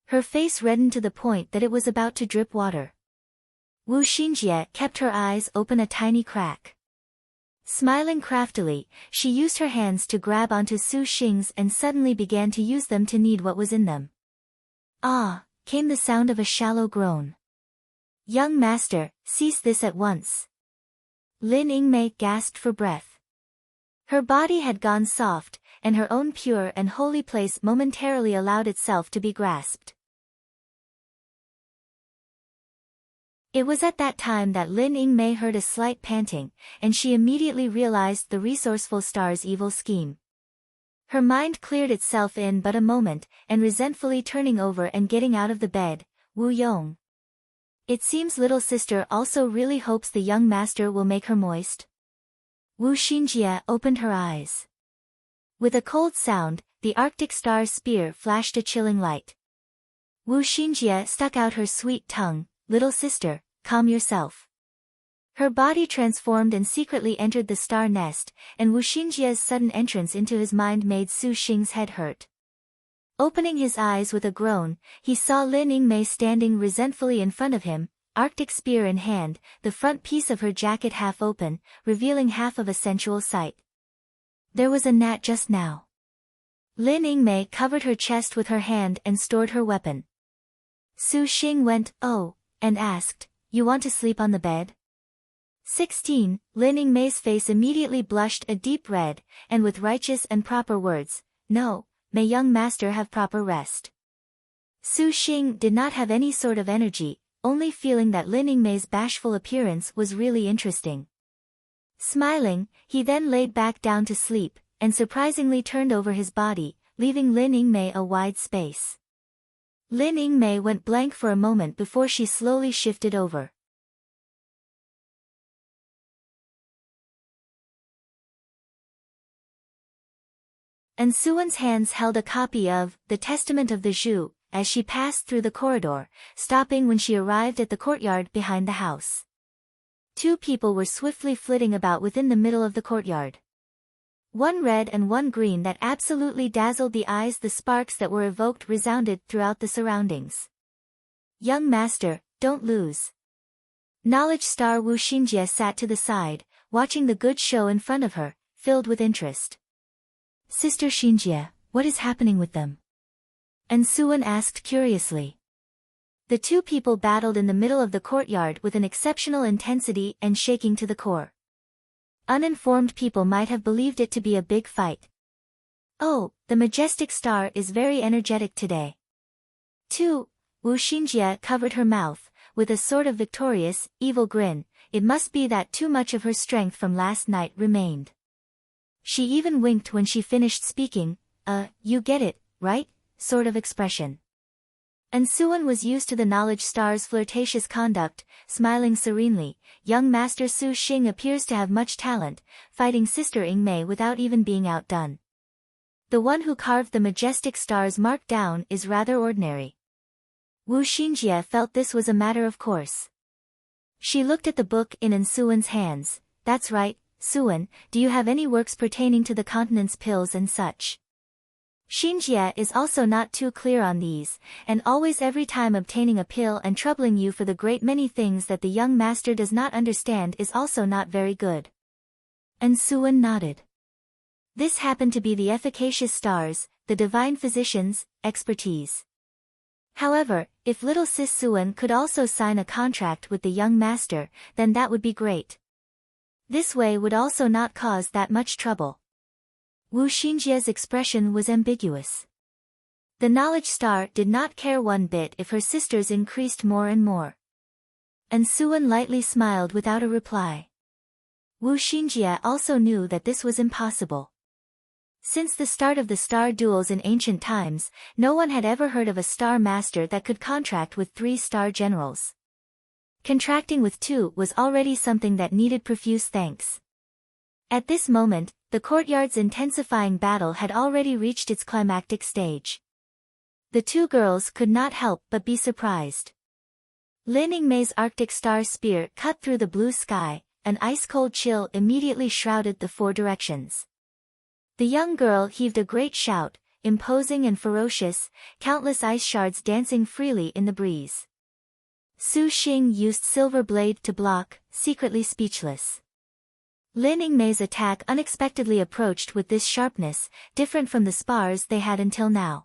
Her face reddened to the point that it was about to drip water. Wu Xinjie kept her eyes open a tiny crack. Smiling craftily, she used her hands to grab onto Su Xing's and suddenly began to use them to knead what was in them. Ah, came the sound of a shallow groan. Young master, cease this at once. Lin Yingmei gasped for breath. Her body had gone soft, and her own pure and holy place momentarily allowed itself to be grasped. It was at that time that Lin Yingmei heard a slight panting, and she immediately realized the resourceful star's evil scheme. Her mind cleared itself in but a moment, and resentfully turning over and getting out of the bed, Wu Yong. It seems little sister also really hopes the young master will make her moist. Wu Xinjie opened her eyes. With a cold sound, the Arctic star's spear flashed a chilling light. Wu Xinjie stuck out her sweet tongue. Little sister, calm yourself. Her body transformed and secretly entered the star nest, and Wu Xinjie's sudden entrance into his mind made Su Xing's head hurt. Opening his eyes with a groan, he saw Lin Yingmei standing resentfully in front of him, Arctic spear in hand, the front piece of her jacket half open, revealing half of a sensual sight. There was a gnat just now. Lin Yingmei covered her chest with her hand and stored her weapon. Su Xing went, oh, and asked, you want to sleep on the bed? 16. Lin Yingmei's face immediately blushed a deep red, and with righteous and proper words, no, may young master have proper rest. Su Xing did not have any sort of energy, only feeling that Lin Yingmei's bashful appearance was really interesting. Smiling, he then laid back down to sleep, and surprisingly turned over his body, leaving Lin Yingmei a wide space. Lin Yingmei went blank for a moment before she slowly shifted over. And Suan's hands held a copy of The Testament of the Zhu, as she passed through the corridor, stopping when she arrived at the courtyard behind the house. Two people were swiftly flitting about within the middle of the courtyard. One red and one green that absolutely dazzled the eyes. The sparks that were evoked resounded throughout the surroundings. Young master, don't lose. Knowledge star Wu Xinjie sat to the side, watching the good show in front of her, filled with interest. Sister Xinjie, what is happening with them? And Suan asked curiously. The two people battled in the middle of the courtyard with an exceptional intensity and shaking to the core. Uninformed people might have believed it to be a big fight. Oh, the majestic star is very energetic today. 2. Wu Xinjie covered her mouth, with a sort of victorious, evil grin. It must be that too much of her strength from last night remained. She even winked when she finished speaking, you get it, right, sort of expression. And Suan was used to the knowledge star's flirtatious conduct, smiling serenely. Young master Su Xing appears to have much talent, fighting sister Yingmei without even being outdone. The one who carved the majestic star's mark down is rather ordinary. Wu Xinjie felt this was a matter of course. She looked at the book in Suan's hands. That's right, Suan, do you have any works pertaining to the continent's pills and such? Xinjie is also not too clear on these, and always every time obtaining a pill and troubling you for the great many things that the young master does not understand is also not very good. And Suan nodded. This happened to be the efficacious stars, the divine physicians, expertise. However, if little sis Suan could also sign a contract with the young master, then that would be great. This way would also not cause that much trouble. Wu Xinjie's expression was ambiguous. The knowledge star did not care one bit if her sisters increased more and more. And Suan lightly smiled without a reply. Wu Xinjie also knew that this was impossible. Since the start of the star duels in ancient times, no one had ever heard of a star master that could contract with 3 star generals. Contracting with 2 was already something that needed profuse thanks. At this moment, the courtyard's intensifying battle had already reached its climactic stage. The two girls could not help but be surprised. Lin Yingmei's Arctic Star Spear cut through the blue sky, an ice-cold chill immediately shrouded the four directions. The young girl heaved a great shout, imposing and ferocious, countless ice shards dancing freely in the breeze. Su Xing used Silver Blade to block, secretly speechless. Lin Yingmei's attack unexpectedly approached with this sharpness, different from the spars they had until now.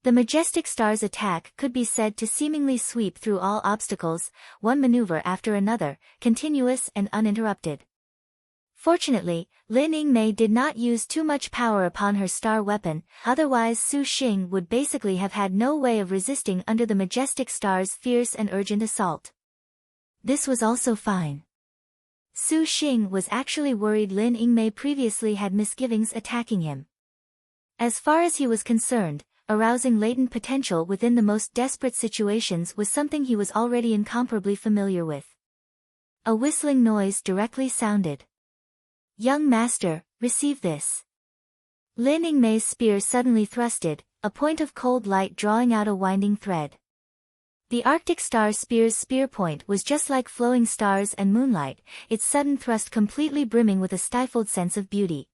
The Majestic Star's attack could be said to seemingly sweep through all obstacles, one maneuver after another, continuous and uninterrupted. Fortunately, Lin Yingmei did not use too much power upon her star weapon, otherwise Su Xing would basically have had no way of resisting under the Majestic Star's fierce and urgent assault. This was also fine. Su Xing was actually worried Lin Yingmei previously had misgivings attacking him. As far as he was concerned, arousing latent potential within the most desperate situations was something he was already incomparably familiar with. A whistling noise directly sounded. "Young master, receive this." Lin Yingmei's spear suddenly thrusted, a point of cold light drawing out a winding thread. The Arctic Star Spear's spear point was just like flowing stars and moonlight, its sudden thrust completely brimming with a stifled sense of beauty.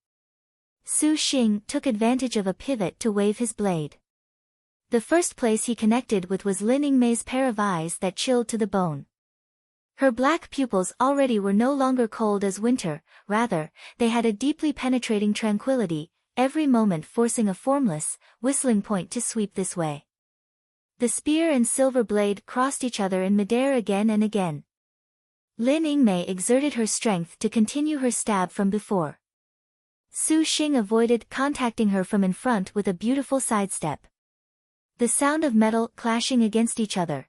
Su Xing took advantage of a pivot to wave his blade. The first place he connected with was Lin Yingmei's pair of eyes that chilled to the bone. Her black pupils already were no longer cold as winter, rather, they had a deeply penetrating tranquility, every moment forcing a formless, whistling point to sweep this way. The spear and silver blade crossed each other in midair again and again. Lin Yingmei exerted her strength to continue her stab from before. Su Xing avoided contacting her from in front with a beautiful sidestep. The sound of metal clashing against each other.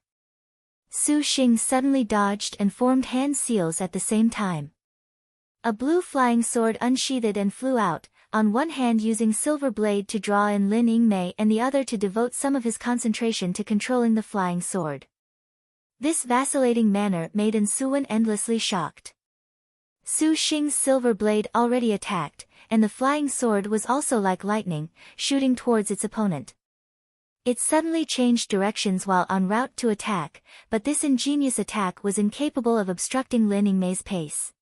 Su Xing suddenly dodged and formed hand seals at the same time. A blue flying sword unsheathed and flew out, on one hand using Silver Blade to draw in Lin Yingmei and the other to devote some of his concentration to controlling the flying sword. This vacillating manner made Suwen endlessly shocked. Su Xing's Silver Blade already attacked, and the flying sword was also like lightning, shooting towards its opponent. It suddenly changed directions while en route to attack, but this ingenious attack was incapable of obstructing Lin Yingmei's pace.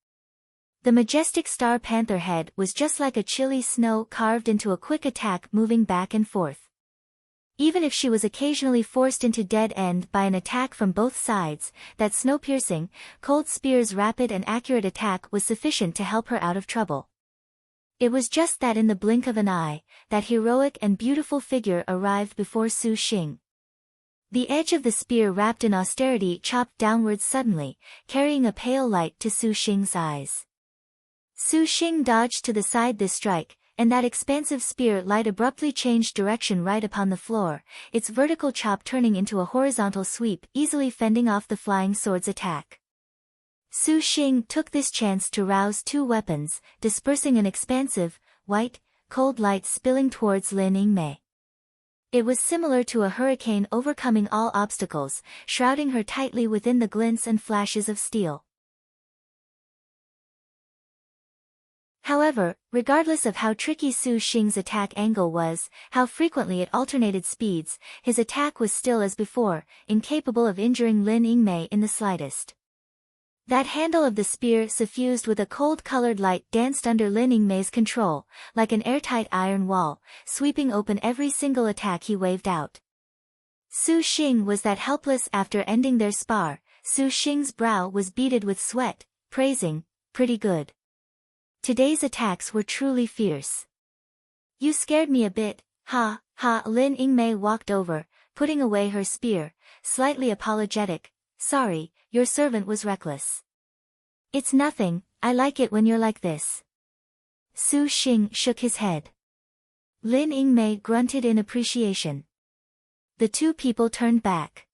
The majestic star panther head was just like a chilly snow carved into a quick attack moving back and forth. Even if she was occasionally forced into dead end by an attack from both sides, that snow-piercing, cold spear's rapid and accurate attack was sufficient to help her out of trouble. It was just that in the blink of an eye, that heroic and beautiful figure arrived before Su Xing. The edge of the spear wrapped in austerity chopped downwards suddenly, carrying a pale light to Su Xing's eyes. Su Xing dodged to the side this strike, and that expansive spear light abruptly changed direction right upon the floor, its vertical chop turning into a horizontal sweep easily fending off the flying sword's attack. Su Xing took this chance to rouse two weapons, dispersing an expansive, white, cold light spilling towards Lin Yingmei. It was similar to a hurricane overcoming all obstacles, shrouding her tightly within the glints and flashes of steel. However, regardless of how tricky Su Xing's attack angle was, how frequently it alternated speeds, his attack was still as before, incapable of injuring Lin Yingmei in the slightest. That handle of the spear suffused with a cold-colored light danced under Lin Yingmei's control, like an airtight iron wall, sweeping open every single attack he waved out. Su Xing was that helpless after ending their spar. Su Xing's brow was beaded with sweat, praising, "Pretty good. Today's attacks were truly fierce." "You scared me a bit, ha, ha." Lin Yingmei walked over, putting away her spear, slightly apologetic. "Sorry, your servant was reckless." "It's nothing, I like it when you're like this." Su Xing shook his head. Lin Yingmei grunted in appreciation. The two people turned back.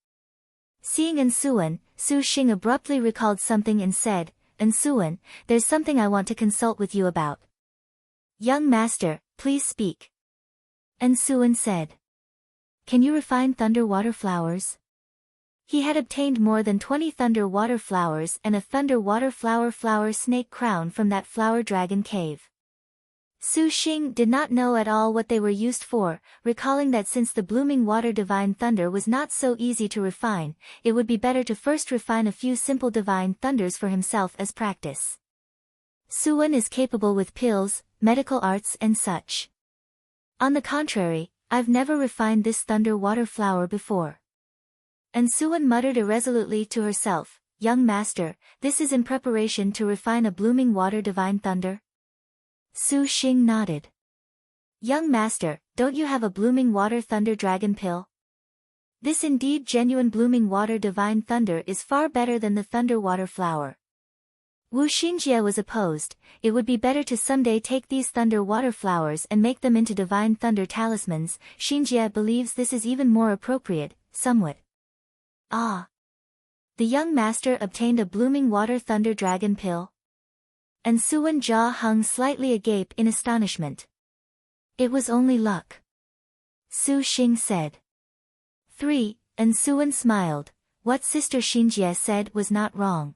Seeing Suwen, Su Xing abruptly recalled something and said, "Suwen, there's something I want to consult with you about." "Young master, please speak." Suwen said. "Can you refine thunder water flowers?" He had obtained more than 20 thunder water flowers and a thunder water flower snake crown from that flower dragon cave. Su Xing did not know at all what they were used for, recalling that since the blooming water divine thunder was not so easy to refine, it would be better to first refine a few simple divine thunders for himself as practice. Suwen is capable with pills, medical arts and such. On the contrary, I've never refined this thunder water flower before. And Suwen muttered irresolutely to herself, "Young master, this is in preparation to refine a blooming water divine thunder?" Su Xing nodded. "Young master, don't you have a blooming water thunder dragon pill? This indeed genuine blooming water divine thunder is far better than the thunder water flower." Wu Xinjie was opposed. It would be better to someday take these thunder water flowers and make them into divine thunder talismans. Xinjie believes this is even more appropriate, somewhat. Ah! The young master obtained a blooming water thunder dragon pill? And Suwen's jaw hung slightly agape in astonishment. "It was only luck," Su Xing said. 3. And Suwen smiled. What Sister Xinjie said was not wrong.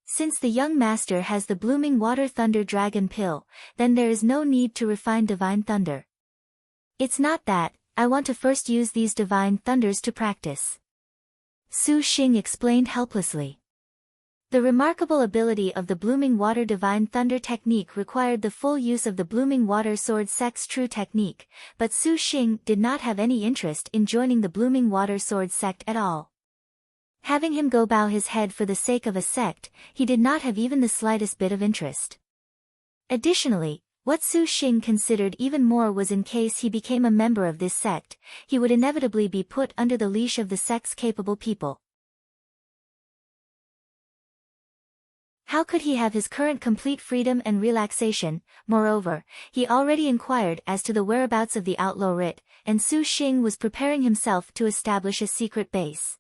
Since the young master has the blooming water thunder dragon pill, then there is no need to refine divine thunder. It's not that, I want to first use these divine thunders to practice. Su Xing explained helplessly. The remarkable ability of the blooming water divine thunder technique required the full use of the blooming water sword sect's true technique, but Su Xing did not have any interest in joining the blooming water sword sect at all. Having him go bow his head for the sake of a sect, he did not have even the slightest bit of interest. Additionally, what Su Xing considered even more was in case he became a member of this sect, he would inevitably be put under the leash of the sect's capable people. How could he have his current complete freedom and relaxation? Moreover, he already inquired as to the whereabouts of the outlaw writ, and Su Xing was preparing himself to establish a secret base.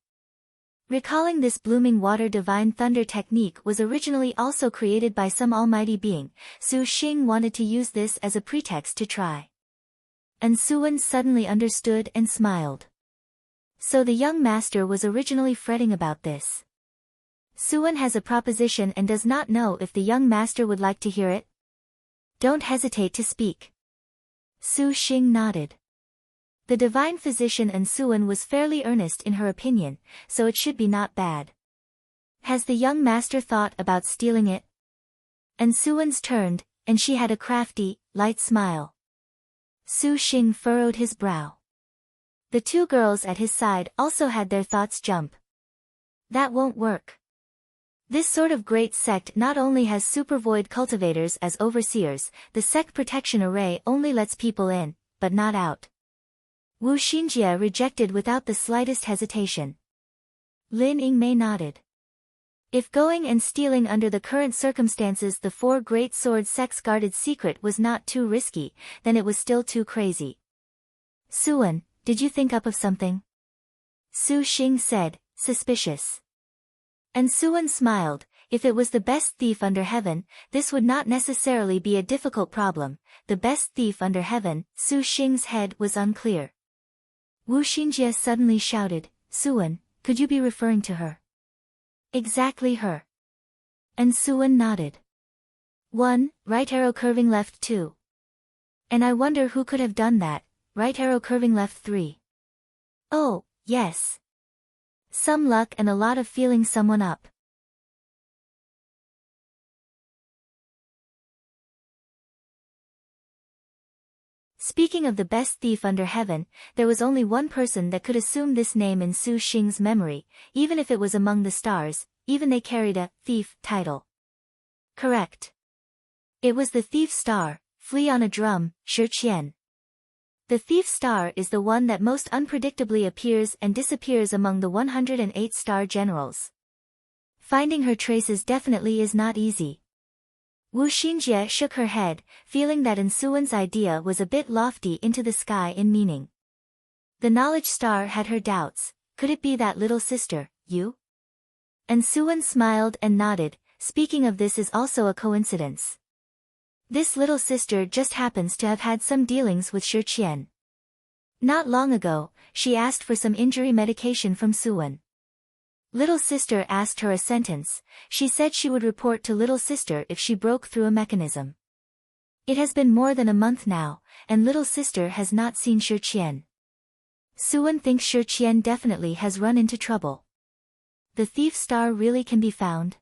Recalling this blooming water divine thunder technique was originally also created by some almighty being, Su Xing wanted to use this as a pretext to try. And Suwen suddenly understood and smiled. So the young master was originally fretting about this. Suwen has a proposition and does not know if the young master would like to hear it? Don't hesitate to speak. Su Xing nodded. The divine physician and Suwen was fairly earnest in her opinion, so it should be not bad. Has the young master thought about stealing it? And Suwen's turned, and she had a crafty, light smile. Su Xing furrowed his brow. The two girls at his side also had their thoughts jump. That won't work. This sort of great sect not only has supervoid cultivators as overseers, the sect protection array only lets people in, but not out. Wu Xinjie rejected without the slightest hesitation. Lin Yingmei nodded. If going and stealing under the current circumstances the four great sword sects guarded secret was not too risky, then it was still too crazy. Suwen, did you think up of something? Su Xing said, suspicious. And Suwen smiled. If it was the best thief under heaven, this would not necessarily be a difficult problem. The best thief under heaven, Su Xing's head was unclear. Wu Xinjie suddenly shouted, Suwen, could you be referring to her? Exactly her. And Suwen nodded. 1. Right arrow curving left 2. And I wonder who could have done that, right arrow curving left 3. Oh, yes. Some luck and a lot of feeling someone up. Speaking of the best thief under heaven, there was only one person that could assume this name in Su Xing's memory, even if it was among the stars, even they carried a thief title. Correct. It was the thief star, flea on a drum, Qian. The thief star is the one that most unpredictably appears and disappears among the 108 star generals. Finding her traces definitely is not easy. Wu Xinjie shook her head, feeling that Suwen's idea was a bit lofty into the sky in meaning. The knowledge star had her doubts. Could it be that little sister, you? And Suwen smiled and nodded. Speaking of this is also a coincidence. This little sister just happens to have had some dealings with Qian. Not long ago, she asked for some injury medication from Suwen. Little sister asked her a sentence. She said she would report to little sister if she broke through a mechanism. It has been more than a month now, and little sister has not seen Qian. Suan thinks Qian definitely has run into trouble. The thief star really can be found?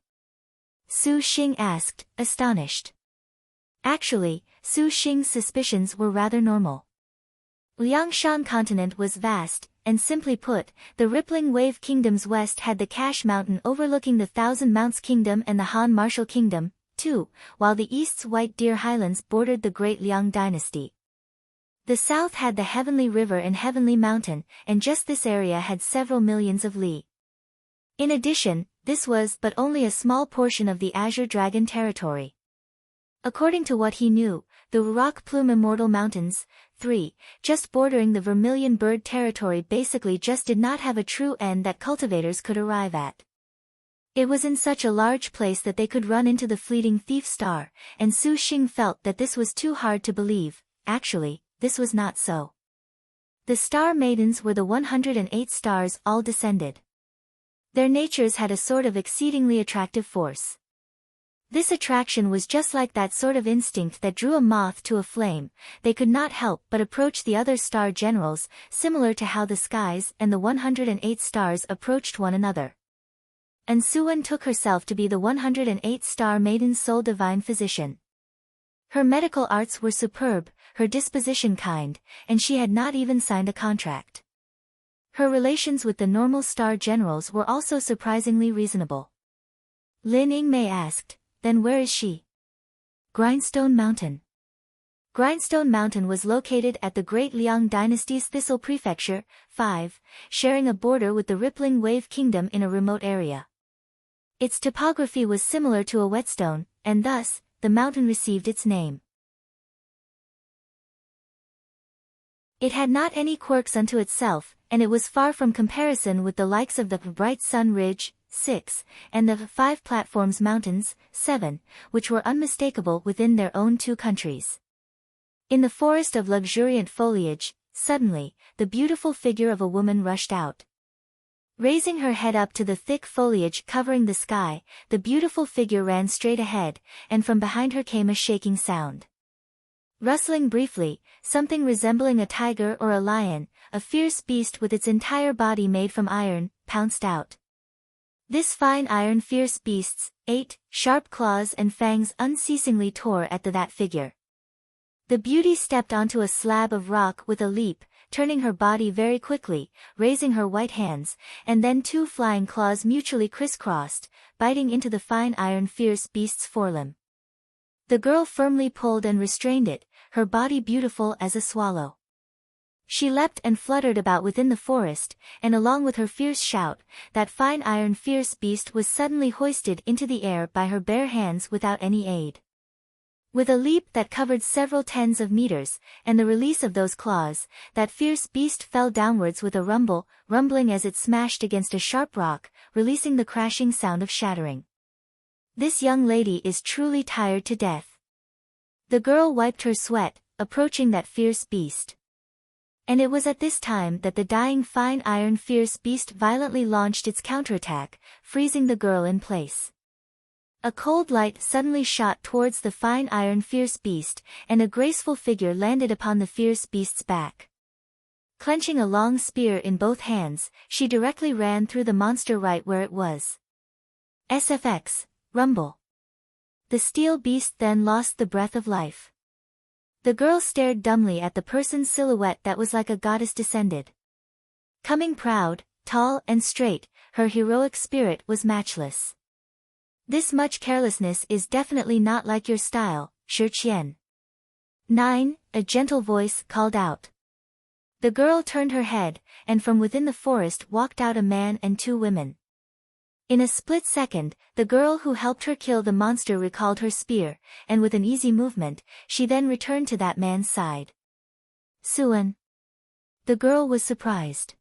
Su Xing asked, astonished. Actually, Su Xing's suspicions were rather normal. Liangshan continent was vast, and simply put, the rippling wave kingdoms west had the Cash Mountain overlooking the Thousand Mounts Kingdom and the Han Martial Kingdom, too, while the east's White Deer Highlands bordered the Great Liang dynasty. The south had the Heavenly River and Heavenly Mountain, and just this area had several millions of li. In addition, this was but only a small portion of the Azure Dragon territory. According to what he knew, the Rock Plume Immortal Mountains, 3, just bordering the Vermilion Bird territory basically just did not have a true end that cultivators could arrive at. It was in such a large place that they could run into the fleeting thief star, and Su Xing felt that this was too hard to believe. Actually, this was not so. The Star Maidens were the 108 stars all descended. Their natures had a sort of exceedingly attractive force. This attraction was just like that sort of instinct that drew a moth to a flame. They could not help but approach the other star generals, similar to how the skies and the 108 stars approached one another. And Suan took herself to be the 108 star maiden's sole divine physician. Her medical arts were superb, her disposition kind, and she had not even signed a contract. Her relations with the normal star generals were also surprisingly reasonable. Lin Yingmei asked, then where is she? Grindstone Mountain. Grindstone Mountain was located at the Great Liang Dynasty's Thistle Prefecture, 5, sharing a border with the Rippling Wave Kingdom in a remote area. Its topography was similar to a whetstone, and thus, the mountain received its name. It had not any quirks unto itself, and it was far from comparison with the likes of the Bright Sun Ridge, 6, and the 5 Platforms Mountains, 7, which were unmistakable within their own 2 countries. In the forest of luxuriant foliage, suddenly, the beautiful figure of a woman rushed out. Raising her head up to the thick foliage covering the sky, the beautiful figure ran straight ahead, and from behind her came a shaking sound. Rustling briefly, something resembling a tiger or a lion, a fierce beast with its entire body made from iron, pounced out. This fine iron fierce beast's 8 sharp claws and fangs unceasingly tore at that figure. The beauty stepped onto a slab of rock with a leap, turning her body very quickly, raising her white hands, and then 2 flying claws mutually crisscrossed, biting into the fine iron fierce beast's forelimb. The girl firmly pulled and restrained it, her body beautiful as a swallow. She leapt and fluttered about within the forest, and along with her fierce shout, that fine iron fierce beast was suddenly hoisted into the air by her bare hands without any aid. With a leap that covered several tens of meters, and the release of those claws, that fierce beast fell downwards with a rumbling as it smashed against a sharp rock, releasing the crashing sound of shattering. This young lady is truly tired to death. The girl wiped her sweat, approaching that fierce beast. And it was at this time that the dying fine iron fierce beast violently launched its counterattack, freezing the girl in place. A cold light suddenly shot towards the fine iron fierce beast, and a graceful figure landed upon the fierce beast's back. Clenching a long spear in both hands, she directly ran through the monster right where it was. SFX, rumble. The steel beast then lost the breath of life. The girl stared dumbly at the person's silhouette that was like a goddess descended. Coming proud, tall and straight, her heroic spirit was matchless. This much carelessness is definitely not like your style, Qian. 9, a gentle voice called out. The girl turned her head, and from within the forest walked out a man and 2 women. In a split second, the girl who helped her kill the monster recalled her spear, and with an easy movement, she then returned to that man's side. Suan. The girl was surprised.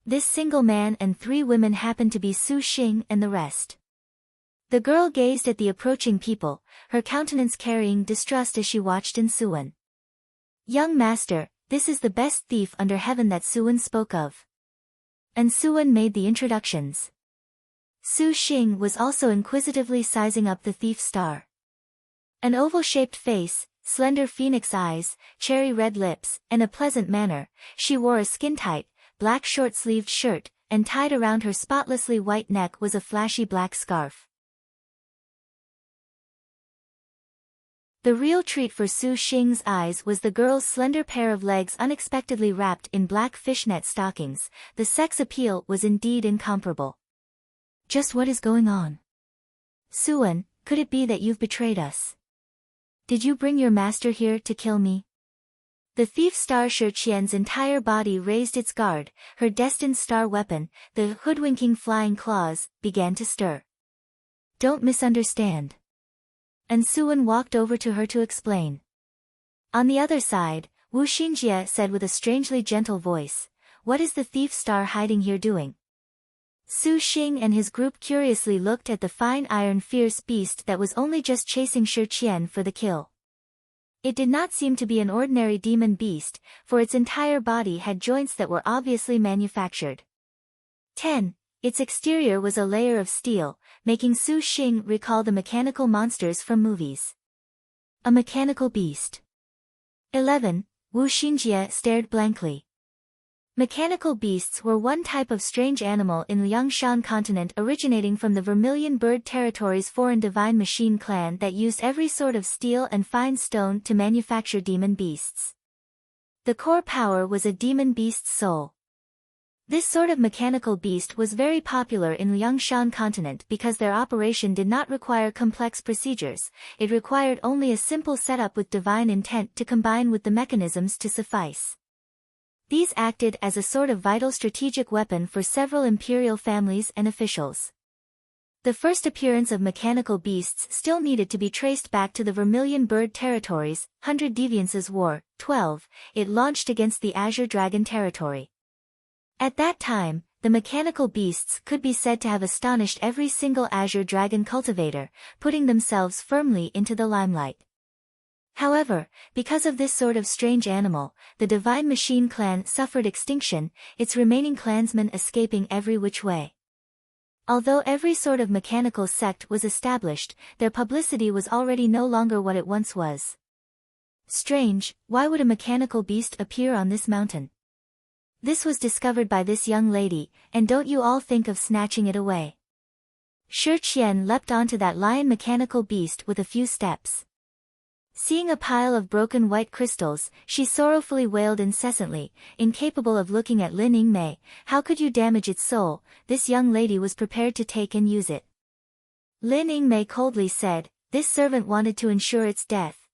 This single man and 3 women happened to be Su Xing and the rest. The girl gazed at the approaching people, her countenance carrying distrust as she watched in Suan. Young master, this is the best thief under heaven that Suan spoke of. And Suan made the introductions. Su Xing was also inquisitively sizing up the thief star. An oval-shaped face, slender phoenix eyes, cherry-red lips, and a pleasant manner, she wore a skin-tight, black short-sleeved shirt, and tied around her spotlessly white neck was a flashy black scarf. The real treat for Su Xing's eyes was the girl's slender pair of legs unexpectedly wrapped in black fishnet stockings. The sex appeal was indeed incomparable. Just what is going on? Suan, could it be that you've betrayed us? Did you bring your master here to kill me? The thief star Qian's entire body raised its guard, her destined star weapon, the hoodwinking flying claws, began to stir. Don't misunderstand. And Suan walked over to her to explain. On the other side, Wu Xinjie said with a strangely gentle voice, what is the thief star hiding here doing? Su Xing and his group curiously looked at the fine iron fierce beast that was only just chasing Qian for the kill. It did not seem to be an ordinary demon beast, for its entire body had joints that were obviously manufactured. 10. Its exterior was a layer of steel, making Su Xing recall the mechanical monsters from movies. A mechanical beast. 11. Wu Xinjie stared blankly. Mechanical beasts were one type of strange animal in the Yangshan continent originating from the Vermilion Bird Territory's foreign divine machine clan that used every sort of steel and fine stone to manufacture demon beasts. The core power was a demon beast's soul. This sort of mechanical beast was very popular in the Yangshan continent because their operation did not require complex procedures, it required only a simple setup with divine intent to combine with the mechanisms to suffice. These acted as a sort of vital strategic weapon for several imperial families and officials. The first appearance of mechanical beasts still needed to be traced back to the Vermilion Bird Territory's 100 Deviances War. 12. It launched against the Azure Dragon Territory. At that time, the mechanical beasts could be said to have astonished every single Azure Dragon cultivator, putting themselves firmly into the limelight. However, because of this sort of strange animal, the Divine Machine clan suffered extinction, its remaining clansmen escaping every which way. Although every sort of mechanical sect was established, their publicity was already no longer what it once was. Strange, why would a mechanical beast appear on this mountain? This was discovered by this young lady, and don't you all think of snatching it away? Qian leapt onto that lion mechanical beast with a few steps. Seeing a pile of broken white crystals, she sorrowfully wailed incessantly, incapable of looking at Lin Yingmei. How could you damage its soul? This young lady was prepared to take and use it. Lin Yingmei coldly said, this servant wanted to ensure its death.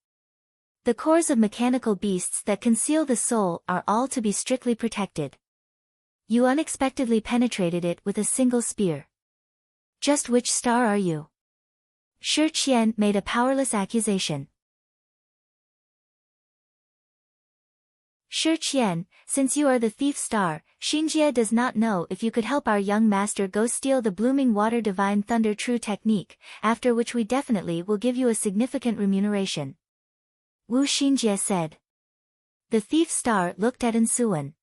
The cores of mechanical beasts that conceal the soul are all to be strictly protected. You unexpectedly penetrated it with a single spear. Just which star are you? Qian made a powerless accusation. Qian, since you are the thief star, Xinjie does not know if you could help our young master go steal the blooming water divine thunder true technique, after which we definitely will give you a significant remuneration. Wu Xinjie said. The thief star looked at Suan.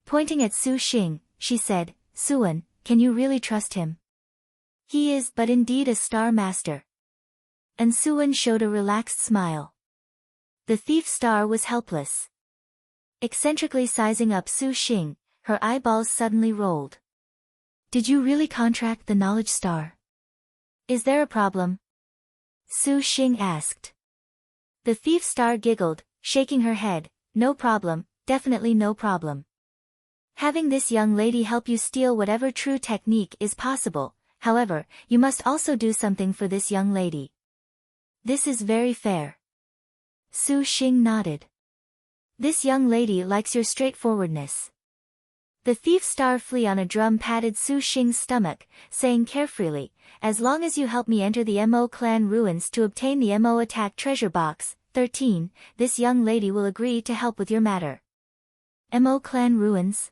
Pointing at Su Xing, she said, Suan, can you really trust him? He is but indeed a star master. And Suan showed a relaxed smile. The thief star was helpless. Eccentrically sizing up Su Xing, her eyeballs suddenly rolled. Did you really contract the knowledge star? Is there a problem? Su Xing asked. The thief star giggled, shaking her head, no problem, definitely no problem. Having this young lady help you steal whatever true technique is possible, however, you must also do something for this young lady. This is very fair. Su Xing nodded. This young lady likes your straightforwardness. The thief star flea on a drum patted Su Xing's stomach, saying carefreely, as long as you help me enter the Mo clan ruins to obtain the Mo attack treasure box. 13, this young lady will agree to help with your matter. Mo clan ruins?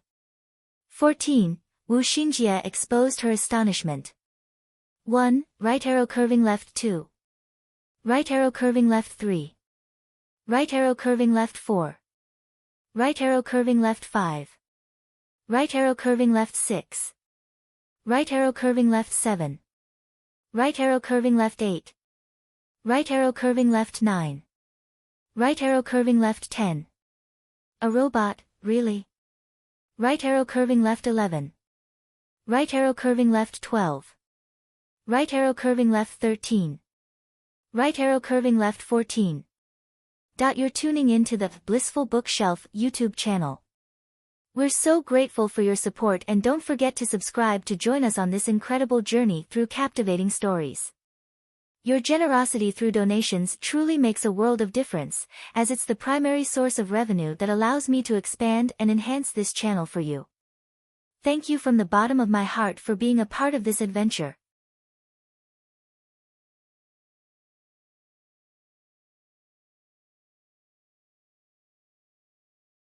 14, Wu Xinjie exposed her astonishment. 1, right arrow curving left 2. Right arrow curving left 3. Right arrow curving left 4. Right arrow curving left 5. Right arrow curving left 6. Right arrow curving left 7. Right arrow curving left 8. Right arrow curving left 9. Right arrow curving left 10. A robot, really? Right arrow curving left 11. Right arrow curving left 12. Right arrow curving left 13. Right arrow curving left 14. You're tuning in to the Blissful Bookshelf YouTube channel. We're so grateful for your support, and don't forget to subscribe to join us on this incredible journey through captivating stories. Your generosity through donations truly makes a world of difference, as it's the primary source of revenue that allows me to expand and enhance this channel for you. Thank you from the bottom of my heart for being a part of this adventure.